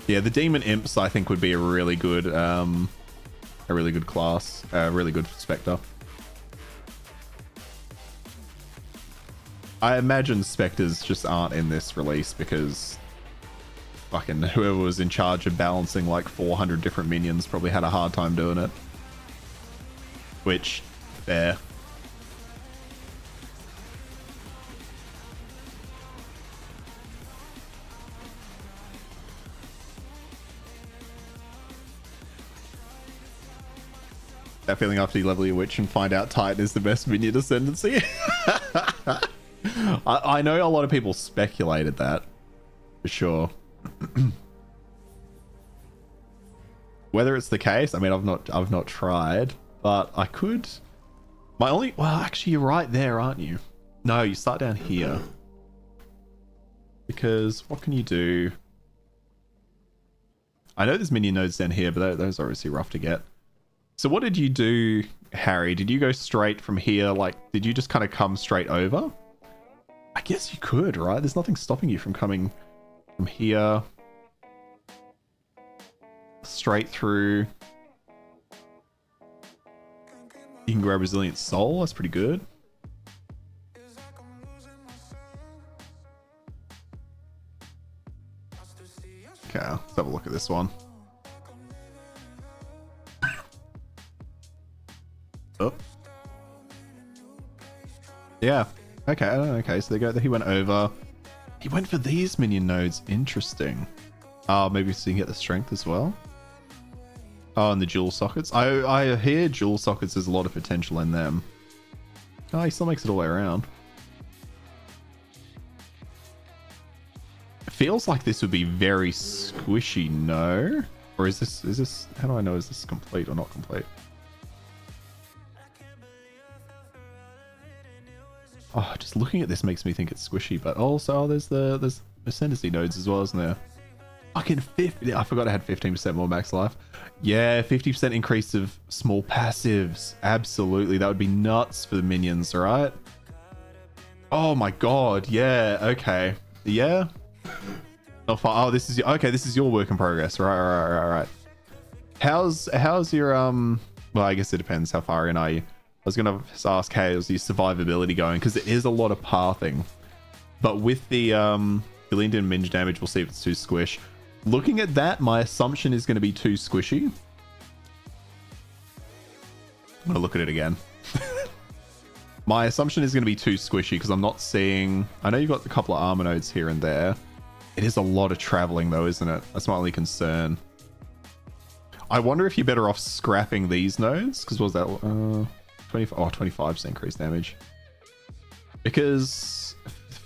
Yeah, the Demon Imps, I think, would be a really good class. A really good Spectre. I imagine Spectres just aren't in this release because fucking whoever was in charge of balancing like 400 different minions probably had a hard time doing it. Which, fair. That feeling after you level your witch and find out Titan is the best minion ascendancy. I know a lot of people speculated that, for sure. Whether it's the case, I mean, I've not tried, but I could. Well, actually, you're right there, aren't you? No, you start down here. Because what can you do? I know there's minion nodes down here, but those are obviously rough to get. So what did you do, Harry? Did you go straight from here? Like, did you just kind of come straight over? I guess you could, right? There's nothing stopping you from coming from here straight through. You can grab Resilient Soul. That's pretty good. Okay, let's have a look at this one. Oh. Yeah. Okay. So he went over. He went for these minion nodes. Interesting. Oh, maybe so you can get the strength as well. Oh, and the dual sockets. I hear dual sockets. There's a lot of potential in them. Oh, he still makes it all the way around. It feels like this would be very squishy. No, or is this? How do I know? Is this complete or not complete? Oh, just looking at this makes me think it's squishy, but also there's ascendancy nodes as well, isn't there? Fucking 50. I forgot I had 15% more max life. Yeah, 50% increase of small passives. Absolutely, that would be nuts for the minions, right? Oh my god, yeah, okay. Yeah. Oh, this is okay, this is your work in progress. Right. How's your well, I guess it depends how far in are you. I was gonna ask how's your survivability going, because it is a lot of pathing. But with the billion and minge damage, we'll see if it's too squish. Looking at that, my assumption is going to be too squishy. I'm going to look at it again. My assumption is going to be too squishy because I'm not seeing... I know you've got a couple of armor nodes here and there. It is a lot of traveling though, isn't it? That's my only concern. I wonder if you're better off scrapping these nodes, because what was that? 25% increased damage. Because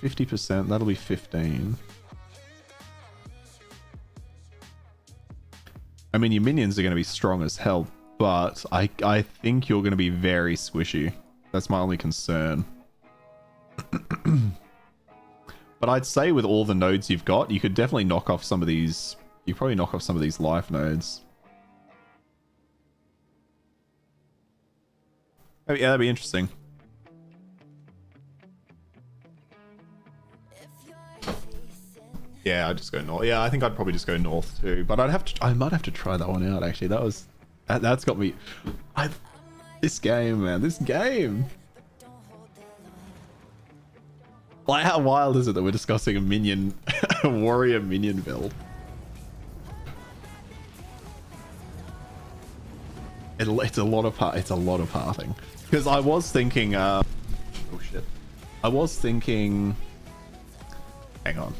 50%, that'll be 15. I mean, your minions are going to be strong as hell, but I think you're going to be very squishy. That's my only concern. But I'd say with all the nodes you've got, you could definitely knock off some of these. You could probably knock off some of these life nodes. Oh, yeah, that'd be interesting. Yeah, I'd just go north. Yeah, I think I'd probably just go north too. But I might have to try that one out actually. That's got me. This game, man, this game. Like, how wild is it that we're discussing a minion, a warrior minion build? It's a lot of pathing. Because I was thinking, oh shit. I was thinking, hang on.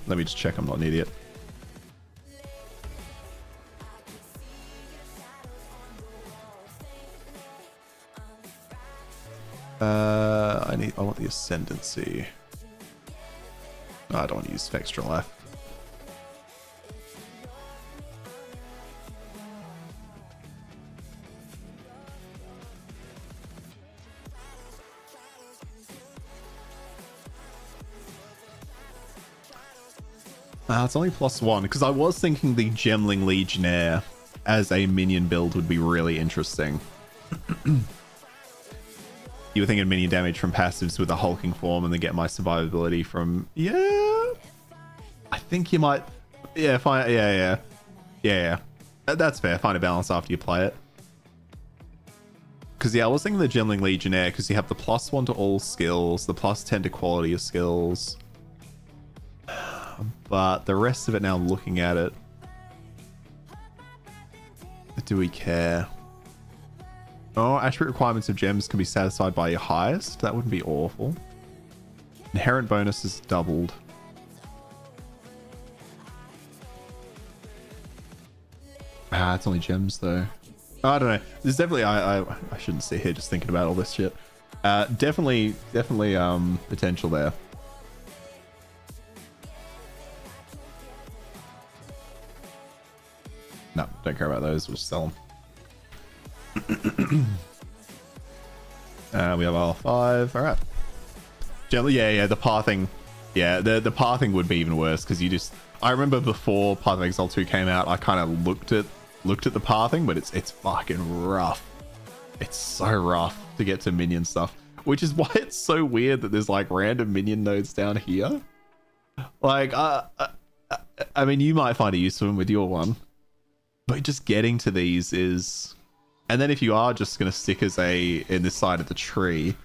Let me just check I'm not an idiot. I want the ascendancy. No, I don't want to use extra life. It's only +1 because I was thinking the Gemling Legionnaire as a minion build would be really interesting. You were thinking minion damage from passives with a hulking form and then get my survivability from... Yeah. I think you might... Yeah, fine. Yeah. That's fair. Find a balance after you play it. Because, yeah, I was thinking the Gemling Legionnaire because you have the +1 to all skills, the +10 to quality of skills. But the rest of it now, looking at it... Do we care? Oh, attribute requirements of gems can be satisfied by your highest. That wouldn't be awful. Inherent bonus is doubled. It's only gems though. I don't know. There's definitely I shouldn't sit here just thinking about all this shit. Definitely potential there. No, don't care about those. We'll just sell them. We have R5. All right. Generally, yeah. The pathing, yeah. The pathing would be even worse because you just. I remember before Path of Exile 2 came out, I kind of looked at the pathing, but it's fucking rough. It's so rough to get to minion stuff, which is why it's so weird that there's like random minion nodes down here. Like, I mean, you might find it useful with your one. But just getting to these is... And then if you are just going to stick as in this side of the tree,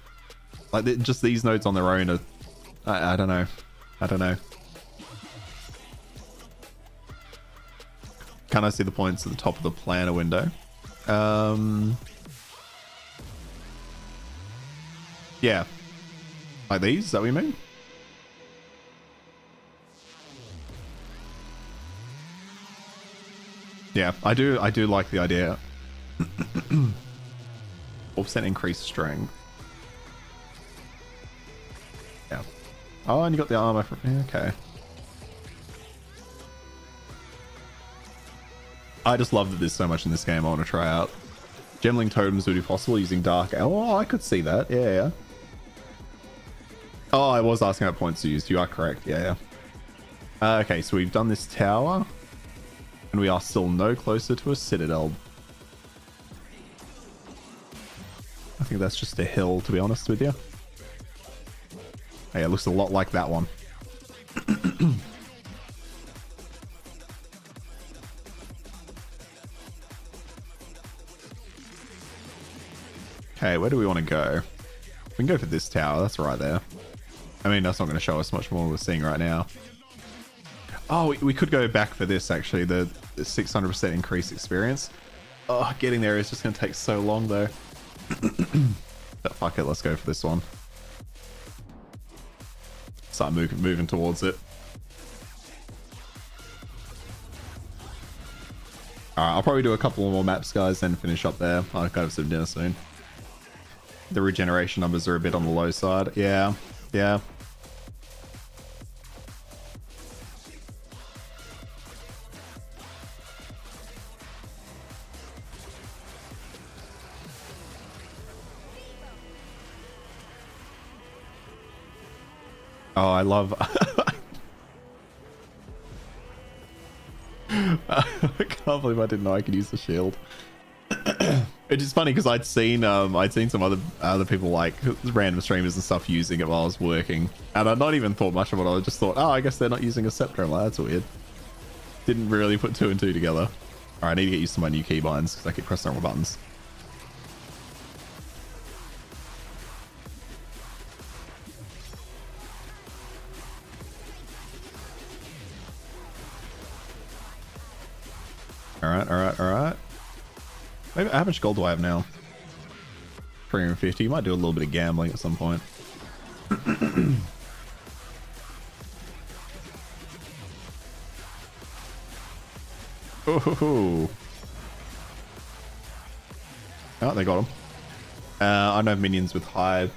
like just these nodes on their own are... I don't know. Can I see the points at the top of the planner window? Yeah. Like these? Is that what you mean? Yeah, I do like the idea. 4% increased strength. Yeah. Oh, and you got the armor from... Yeah, okay. I just love that there's so much in this game I want to try out. Gemling totems would be possible using dark... Oh, I could see that. Yeah. Oh, I was asking about points used. You are correct. Yeah. Okay, so we've done this tower. And we are still no closer to a citadel. I think that's just a hill, to be honest with you. Hey, it looks a lot like that one. Okay, where do we want to go? We can go for this tower. That's right there. I mean, that's not going to show us much more we're seeing right now. Oh, we could go back for this, actually. The 600% increased experience. Oh, getting there is just going to take so long, though. But fuck it, let's go for this one. Start moving towards it. Alright, I'll probably do a couple more maps, guys, then finish up there. I've got to have some dinner soon. The regeneration numbers are a bit on the low side. Yeah. Oh, I love... I can't believe I didn't know I could use the shield. It's just funny because I'd seen some other people, like random streamers and stuff, using it while I was working, and I'd not even thought much of it. I just thought, oh, I guess they're not using a scepter. I'm like, that's weird. Didn't really put two and two together. All right, I need to get used to my new keybinds because I keep pressing the wrong buttons. All right. Maybe, how much gold do I have now? 350. You might do a little bit of gambling at some point. Oh, they got him. I don't have minions with high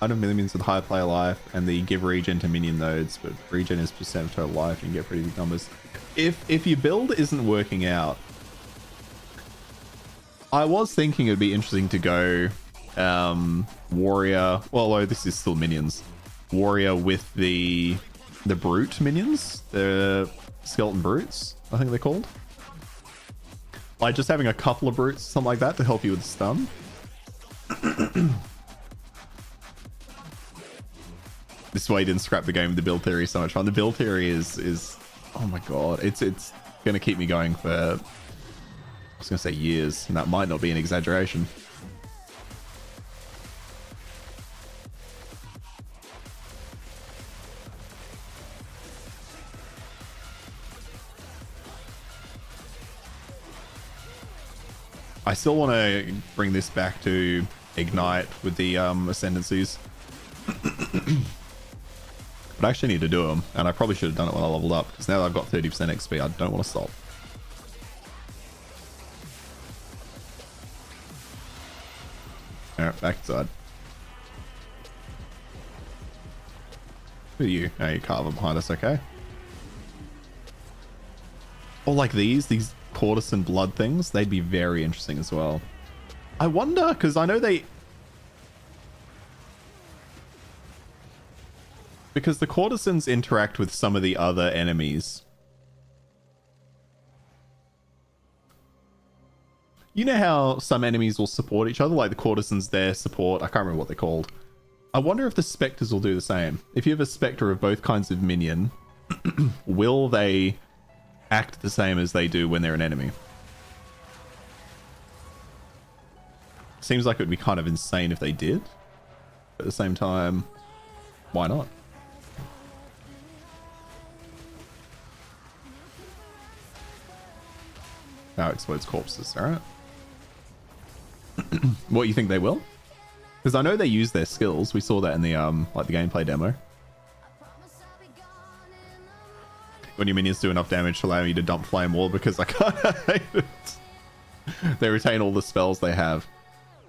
item minions with high player life, and the give regen to minion nodes, but regen is percent of total life. You can get pretty big numbers. If your build isn't working out, I was thinking it'd be interesting to go warrior. Well, although this is still minions, warrior with the brute minions, the skeleton brutes, I think they're called. Like just having a couple of brutes, something like that, to help you with stun. This is why you didn't scrap the game with the build theory so much fun. The build theory is oh my god, it's gonna keep me going for, I was gonna say years, and that might not be an exaggeration. I still want to bring this back to Ignite with the ascendancies. But I actually need to do them, and I probably should have done it when I leveled up, because now that I've got 30% XP, I don't want to stop. Alright, back inside. Who are you? Oh, you carve behind us, okay. Or like these courtesan blood things, they'd be very interesting as well. I wonder, because I know because the courtesans interact with some of the other enemies. You know how some enemies will support each other, like the courtesans there support, I can't remember what they're called. I wonder if the specters will do the same. If you have a specter of both kinds of minion, will they act the same as they do when they're an enemy? Seems like it would be kind of insane if they did. At the same time, why not? Now explodes corpses, alright. What, you think they will? Because I know they use their skills. We saw that in the like the gameplay demo. When your minions do enough damage to allow you to dump flame wall, because I kind of hate it. They retain all the spells they have.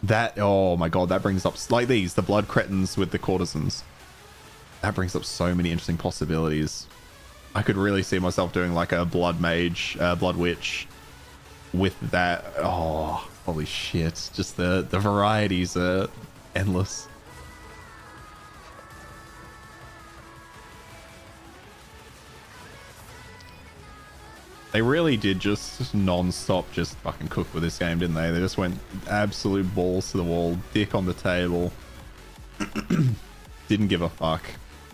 That, oh my god, that brings up, like these, the blood cretins with the courtesans. That brings up so many interesting possibilities. I could really see myself doing like a blood mage, blood witch with that. Oh, holy shit. Just the varieties are endless. They really did just non-stop just fucking cook with this game, didn't they? They just went absolute balls to the wall, dick on the table. Didn't give a fuck.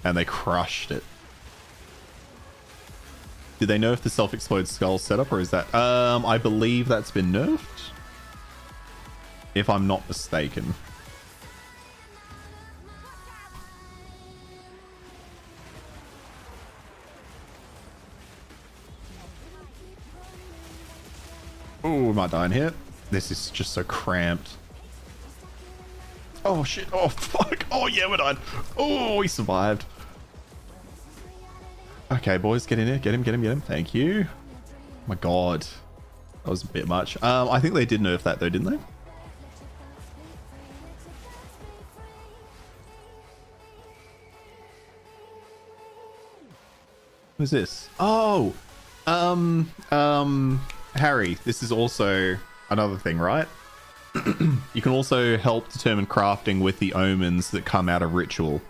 And they crushed it. Did they nerf the self-explode skull setup, or is that... I believe that's been nerfed. If I'm not mistaken. Oh, we might die in here. This is just so cramped. Oh shit. Oh fuck. Oh yeah, we're done. Oh, we survived. Okay, boys, get in here. Get him, get him, get him. Thank you. Oh my god. That was a bit much. I think they did nerf that though, didn't they? Who's this? Oh, Harry, this is also another thing, right? You can also help determine crafting with the omens that come out of ritual.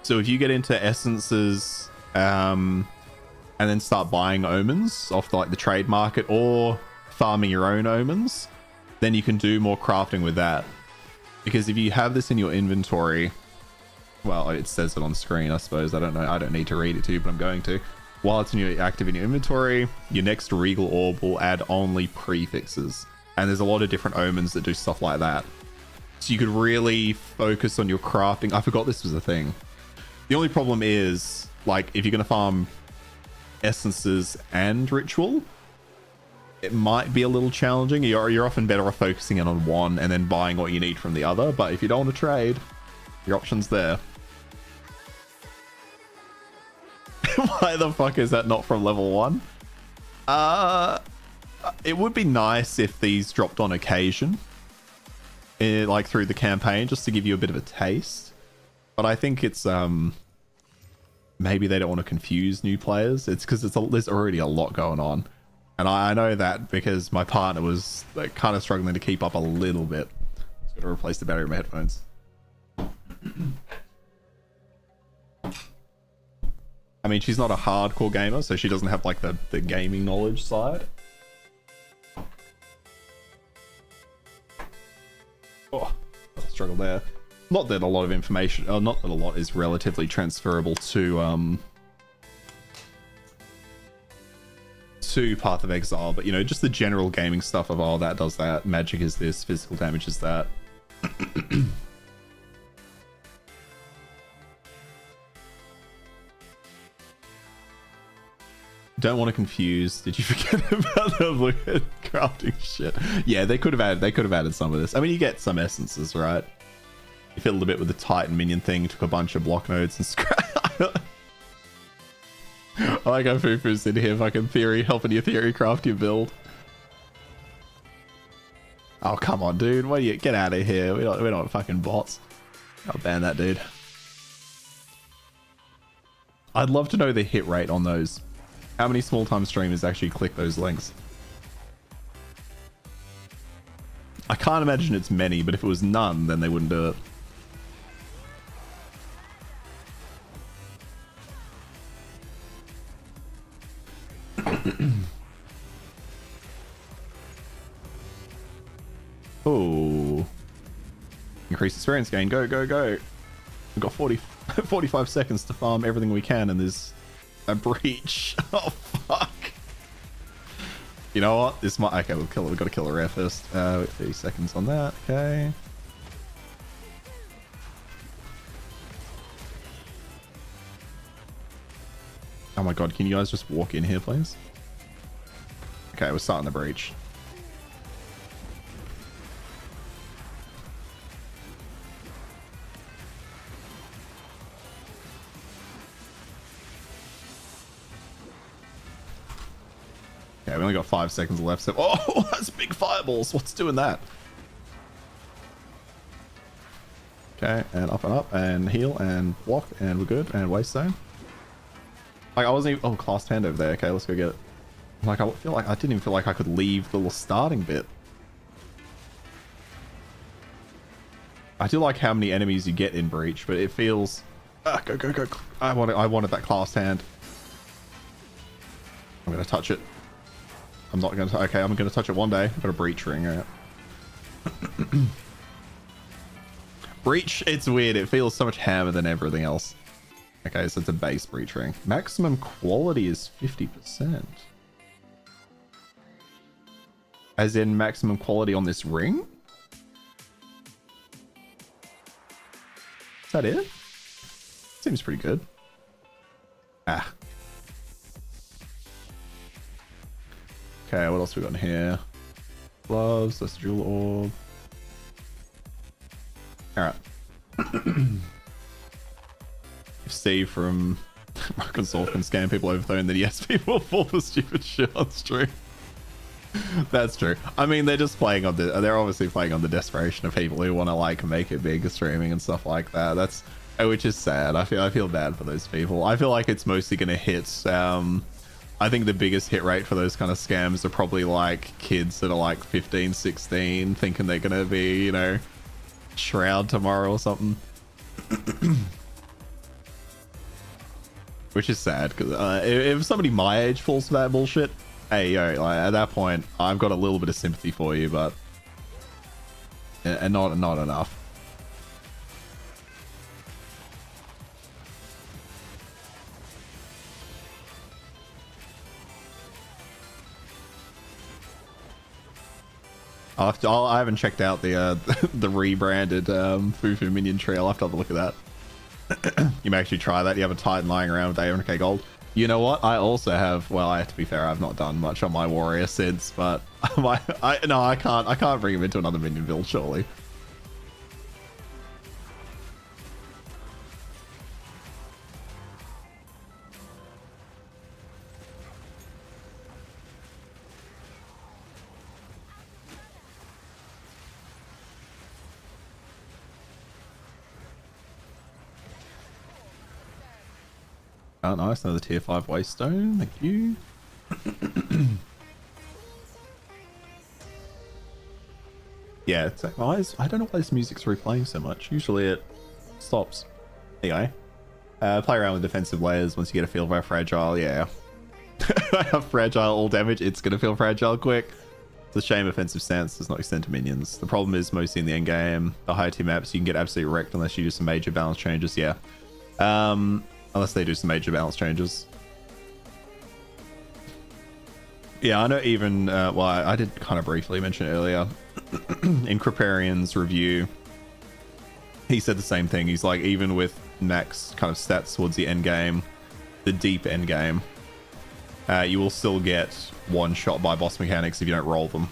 So if you get into essences, and then start buying omens off like the trade market or farming your own omens, then you can do more crafting with that. Because if you have this in your inventory, well, it says it on screen, I suppose. I don't know. I don't need to read it to you, but I'm going to. While it's active in your inventory, your next regal orb will add only prefixes. And there's a lot of different omens that do stuff like that. So you could really focus on your crafting. I forgot this was a thing. The only problem is, like, if you're going to farm essences and ritual, it might be a little challenging. You're often better off focusing in on one and then buying what you need from the other. But if you don't want to trade, your option's there. Why the fuck is that not from level 1? It would be nice if these dropped on occasion, like through the campaign, just to give you a bit of a taste. But I think it's maybe they don't want to confuse new players. It's because there's already a lot going on, and I know that because my partner was like kind of struggling to keep up a little bit. Just got to replace the battery in my headphones. I mean, she's not a hardcore gamer, so she doesn't have like the gaming knowledge side. Oh, struggle there. Not that a lot of information, not that a lot is relatively transferable to Path of Exile, but you know, just the general gaming stuff of, oh, that does that, magic is this, physical damage is that. Don't want to confuse. Did you forget about the crafting shit? Yeah, they could have added some of this. I mean, you get some essences, right? You fiddled a bit with the Titan minion thing, took a bunch of block nodes and scrap. I like how Fufu's in here fucking theory, helping you theory craft your build. Oh, come on, dude. What do you get out of here? We're not fucking bots. I'll ban that dude. I'd love to know the hit rate on those. How many small-time streamers actually click those links? I can't imagine it's many, but if it was none, then they wouldn't do it. Oh. Increase experience gain. Go, go, go. We've got 45 seconds to farm everything we can, and there's a breach. Oh, fuck. You know what? This might... Okay, we'll kill it. We've got to kill a rare first. 30 seconds on that. Okay. Oh my god, can you guys just walk in here, please? Okay, we're starting the breach. Okay, we only got 5 seconds left. So, oh, that's big fireballs. What's doing that? Okay, and up, and heal, and block, and we're good, and waste zone. Like, I wasn't even... Oh, class hand over there. Okay, let's go get it. Like, I didn't even feel like I could leave the little starting bit. I do like how many enemies you get in Breach, but it feels... go, go, go. I wanted that class hand. I'm going to touch it. I'm not going to... Okay, I'm going to touch it one day. I've got a Breach ring, right? Breach, it's weird. It feels so much hammer than everything else. Okay, so it's a base Breach ring. Maximum quality is 50%. As in maximum quality on this ring? Is that it? Seems pretty good. Ah. Okay, what else we got in here? Gloves, that's jewel orb. Alright. If Steve from Broken Sword can scam people over phone, then yes, people fall for stupid shit on stream. That's true. I mean, they're just playing on they're obviously playing on the desperation of people who want to like make it big streaming and stuff like that. That's, which is sad. I feel bad for those people. I feel like it's mostly going to hit, I think the biggest hit rate for those kind of scams are probably like kids that are like 15, 16, thinking they're going to be, you know, Shroud tomorrow or something. Which is sad, because if somebody my age falls for that bullshit, hey, yo, like, at that point, I've got a little bit of sympathy for you, but... And not enough. I haven't checked out the the rebranded Fufu Minion tree. I'll have to have a look at that. You may actually try that. You have a Titan lying around with 800k gold. You know what? I also have, well, I have to be fair, I've not done much on my warrior since, but I can't bring him into another minion build, surely. Oh, nice. Another tier 5 waystone. Thank you. Yeah, it's like, I don't know why this music's replaying so much. Usually it stops. Anyway, play around with defensive layers once you get a feel of how fragile. Yeah. How fragile all damage. It's going to feel fragile quick. It's a shame offensive stance does not extend to minions. The problem is mostly in the end game. The higher tier maps, you can get absolutely wrecked unless you do some major balance changes. Yeah. Unless they do some major balance changes. Yeah, I know even, well, I did kind of briefly mention it earlier. In Kriparian's review, he said the same thing. He's like, even with max kind of stats towards the end game, the deep end game, you will still get one shot by boss mechanics if you don't roll them,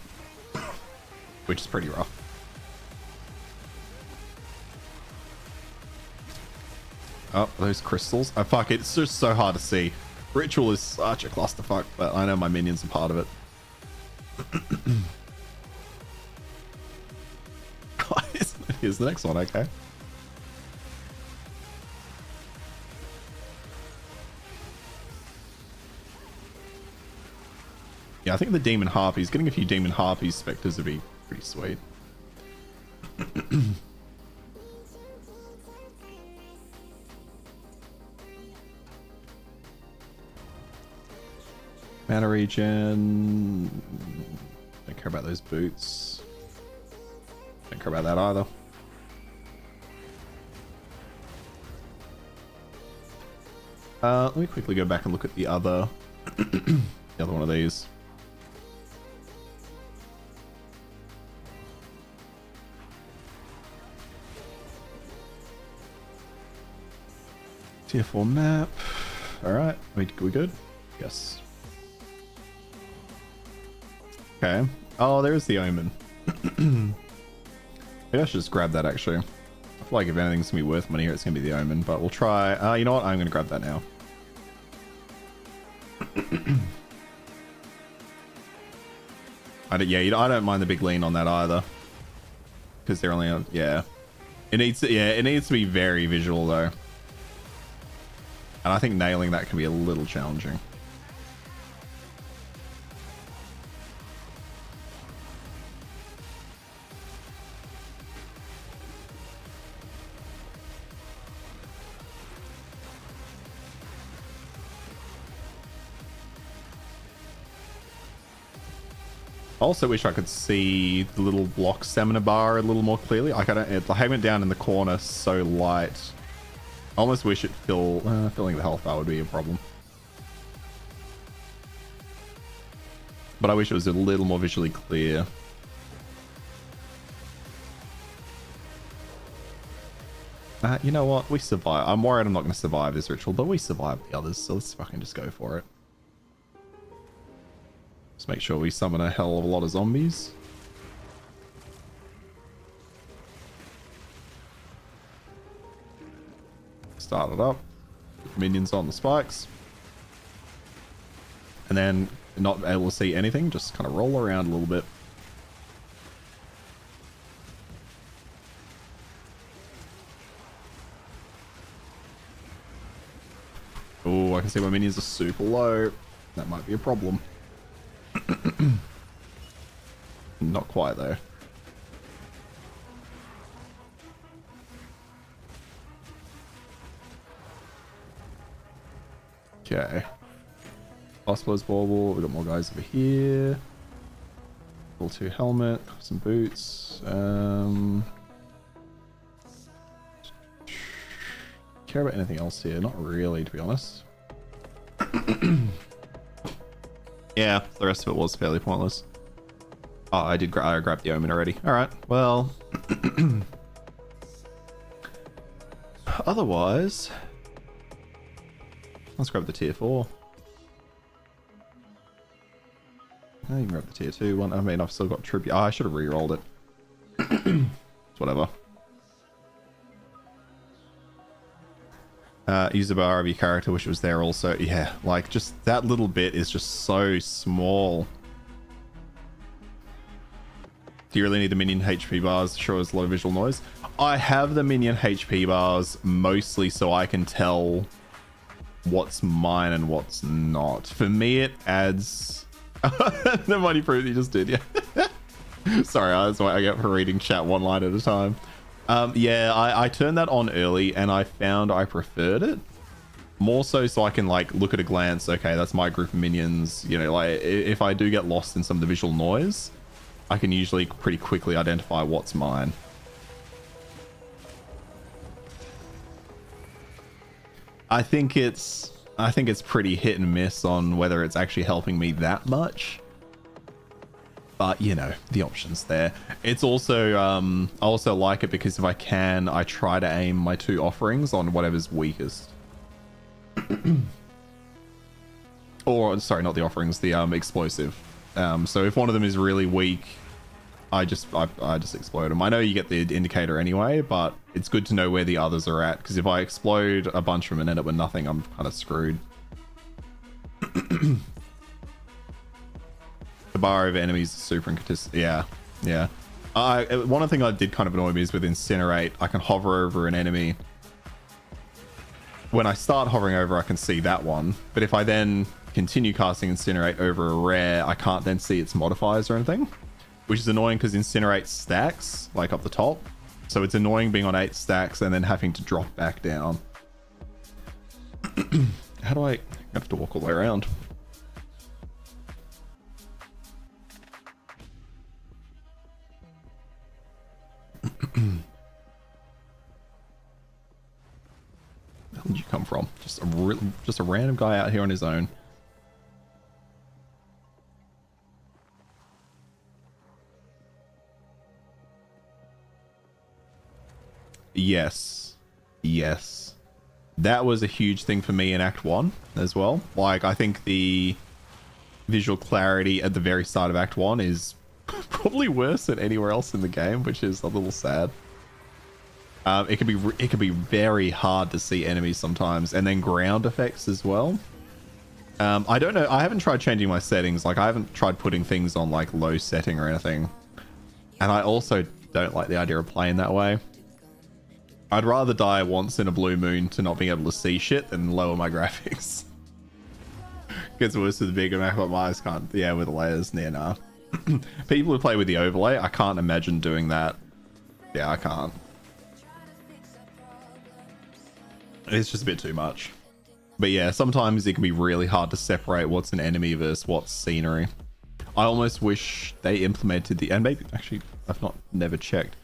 which is pretty rough. Oh, those crystals. Oh, fuck, it's just so hard to see. Ritual is such a clusterfuck, but I know my minions are part of it. Here's the next one, okay. Yeah, I think the Demon Harpies, getting a few Demon Harpies Spectres would be pretty sweet. Mana regen. Don't care about those boots. Don't care about that either. Let me quickly go back and look at the other the other one of these. Tier 4 map. Alright, we good? Yes. Okay. Oh, there's the Omen. Maybe I should just grab that actually. I feel like if anything's gonna be worth money here, it's gonna be the Omen, but we'll try. You know what? I'm gonna grab that now. I don't mind the big lean on that either, because they're only on. Yeah, it needs to be very visual though, and I think nailing that can be a little challenging. I also wish I could see the little block stamina bar a little more clearly. Like having it down in the corner so light. I almost wish it filling the health bar would be a problem. But I wish it was a little more visually clear. You know what? We survive. I'm worried I'm not going to survive this ritual, but we survived the others, so let's fucking just go for it. Let's make sure we summon a hell of a lot of zombies. Start it up. Minions on the spikes. And then, not able to see anything, just kind of roll around a little bit. Oh, I can see my minions are super low. That might be a problem. Not quite though. Okay. Osplow's bauble. We got more guys over here. Level 2 helmet. Some boots. Care about anything else here? Not really, to be honest. Yeah, the rest of it was fairly pointless. Oh, I grabbed the Omen already. Alright, well... Otherwise... Let's grab the tier 4. I can grab the tier 2 one. I mean, I've still got tribute. Oh, I should have re-rolled it. It's whatever. Use a bar of your character, wish it was there also. Yeah, like, just that little bit is just so small. Do you really need the minion HP bars to show us low visual noise? I have the minion HP bars mostly so I can tell what's mine and what's not. For me, it adds... The money proof you just did, yeah. Sorry, that's what I get for reading chat one line at a time. Yeah, I turned that on early and I found I preferred it. More so I can like look at a glance, okay, that's my group of minions. You know, like if I do get lost in some of the visual noise, I can usually pretty quickly identify what's mine. I think it's pretty hit and miss on whether it's actually helping me that much. But you know, the option's there. It's also I also like it because if I can, I try to aim my 2 offerings on whatever's weakest. Or sorry, not the offerings, the explosive. So if one of them is really weak, I just explode them. I know you get the indicator anyway, but it's good to know where the others are at, because if I explode a bunch of them and end up with nothing, I'm kind of screwed. The bar over enemies is super inconsistent. Yeah. One thing I did kind of annoy me is with Incinerate, I can hover over an enemy. When I start hovering over, I can see that one, but if I then continue casting Incinerate over a rare, I can't then see its modifiers or anything, which is annoying because Incinerate stacks like up the top, so it's annoying being on 8 stacks and then having to drop back down. How do I have to walk all the way around? Where did you come from? Just a random guy out here on his own. Yes. That was a huge thing for me in Act 1 as well. Like, I think the visual clarity at the very start of Act 1 is probably worse than anywhere else in the game, which is a little sad. It can be very hard to see enemies sometimes, and then ground effects as well. I don't know. I haven't tried changing my settings. Like, I haven't tried putting things on like low setting or anything. And I also don't like the idea of playing that way. I'd rather die once in a blue moon to not being able to see shit than lower my graphics. Gets worse with the bigger map, but my eyes can't. Yeah, with the layers, nah. People who play with the overlay, I can't imagine doing that. Yeah, I can't. It's just a bit too much. But yeah, sometimes it can be really hard to separate what's an enemy versus what's scenery. I almost wish they implemented the, and maybe actually I've never checked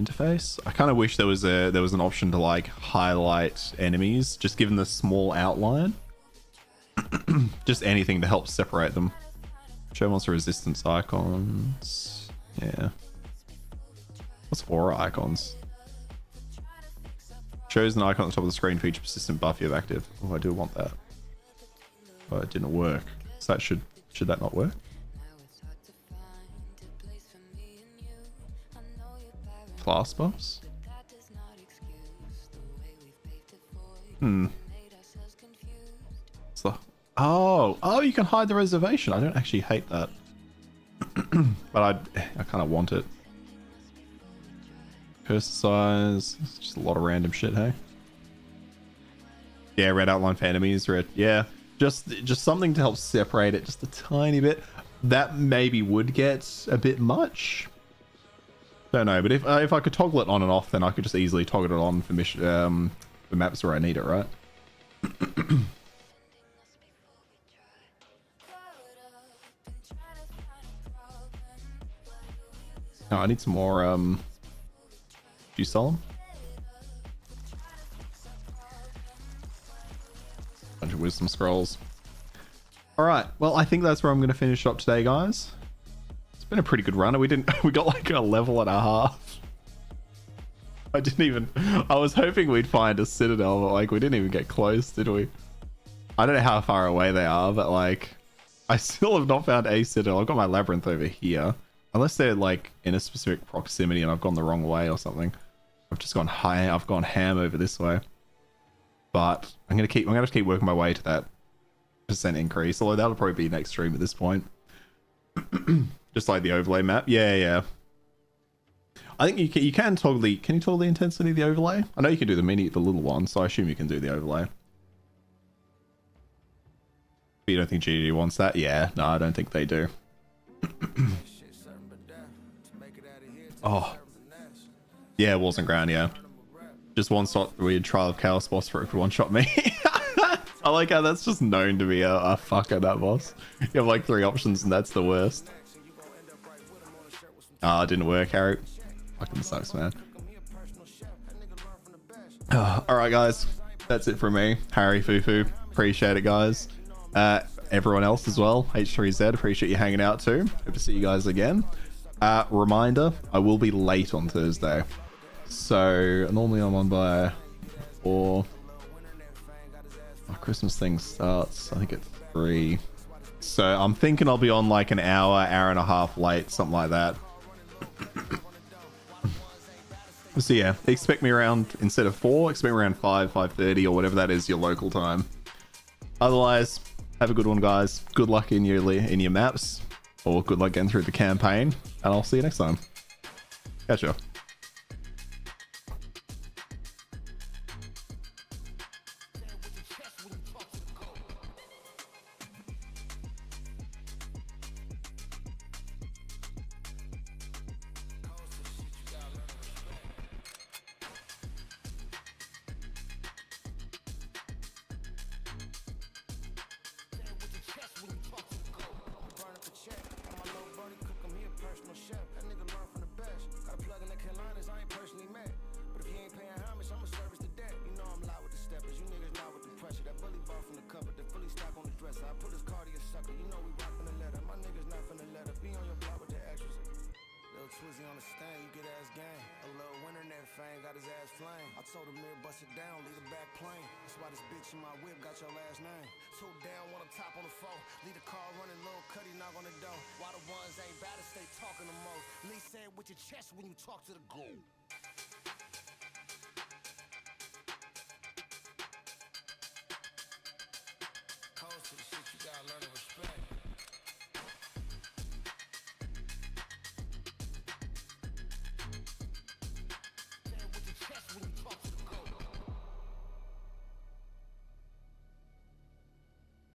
interface. I kind of wish there was an option to like highlight enemies, just given the small outline. Just anything to help separate them. Show monster resistance icons. Yeah. What's aura icons? Shows an icon at the top of the screen for each persistent buff you have active. Oh, I do want that. Oh, it didn't work. So that should that not work? Class buffs? So, oh, you can hide the reservation. I don't actually hate that. But I kind of want it. Cursor size. It's just a lot of random shit, hey? Yeah, red outline for enemies. Red. Yeah, just something to help separate it just a tiny bit. That maybe would get a bit much. Don't know, but if I could toggle it on and off, then I could just easily toggle it on for for maps where I need it, right? Oh, I need some more do you sell them? Bunch of wisdom scrolls. All right, well, I think that's where I'm going to finish up today, guys. It's been a pretty good run. We got like a level and a half. I was hoping we'd find a citadel, but like we didn't even get close, did we? I don't know how far away they are, but like I still have not found a citadel. I've got my labyrinth over here. Unless they're like in a specific proximity and I've gone the wrong way or something. I've just gone high. I've gone ham over this way. But I'm gonna have to keep working my way to that % increase. Although that'll probably be next stream at this point. Just like the overlay map. Yeah. I think you can toggle the. Can you toggle the intensity of the overlay? I know you can do the little one, so I assume you can do the overlay. But you don't think GD wants that? Yeah, no, I don't think they do. Oh. Yeah, Walls and Ground, yeah. Just one shot weird Trial of Chaos boss for one shot me. I like how that's just known to be a fucker, that boss. You have like 3 options and that's the worst. Ah, it didn't work, Harry. Fucking sucks, man. Alright, guys. That's it from me. Harry Fufu. Appreciate it, guys. Everyone else as well. H3Z, appreciate you hanging out too. Hope to see you guys again. Reminder, I will be late on Thursday. So normally I'm on by 4. My Christmas thing starts, I think at 3. So I'm thinking I'll be on like an hour and a half late, something like that. So yeah, expect me around, instead of 4, expect me around 5:30 or whatever that is your local time. Otherwise, have a good one, guys. Good luck in your maps, or good luck getting through the campaign, and I'll see you next time. Catch ya. Leave the car running, little Cuddy knock on the door. Why the ones ain't bad to stay talking the most? Lee said with your chest when you talk to the goal.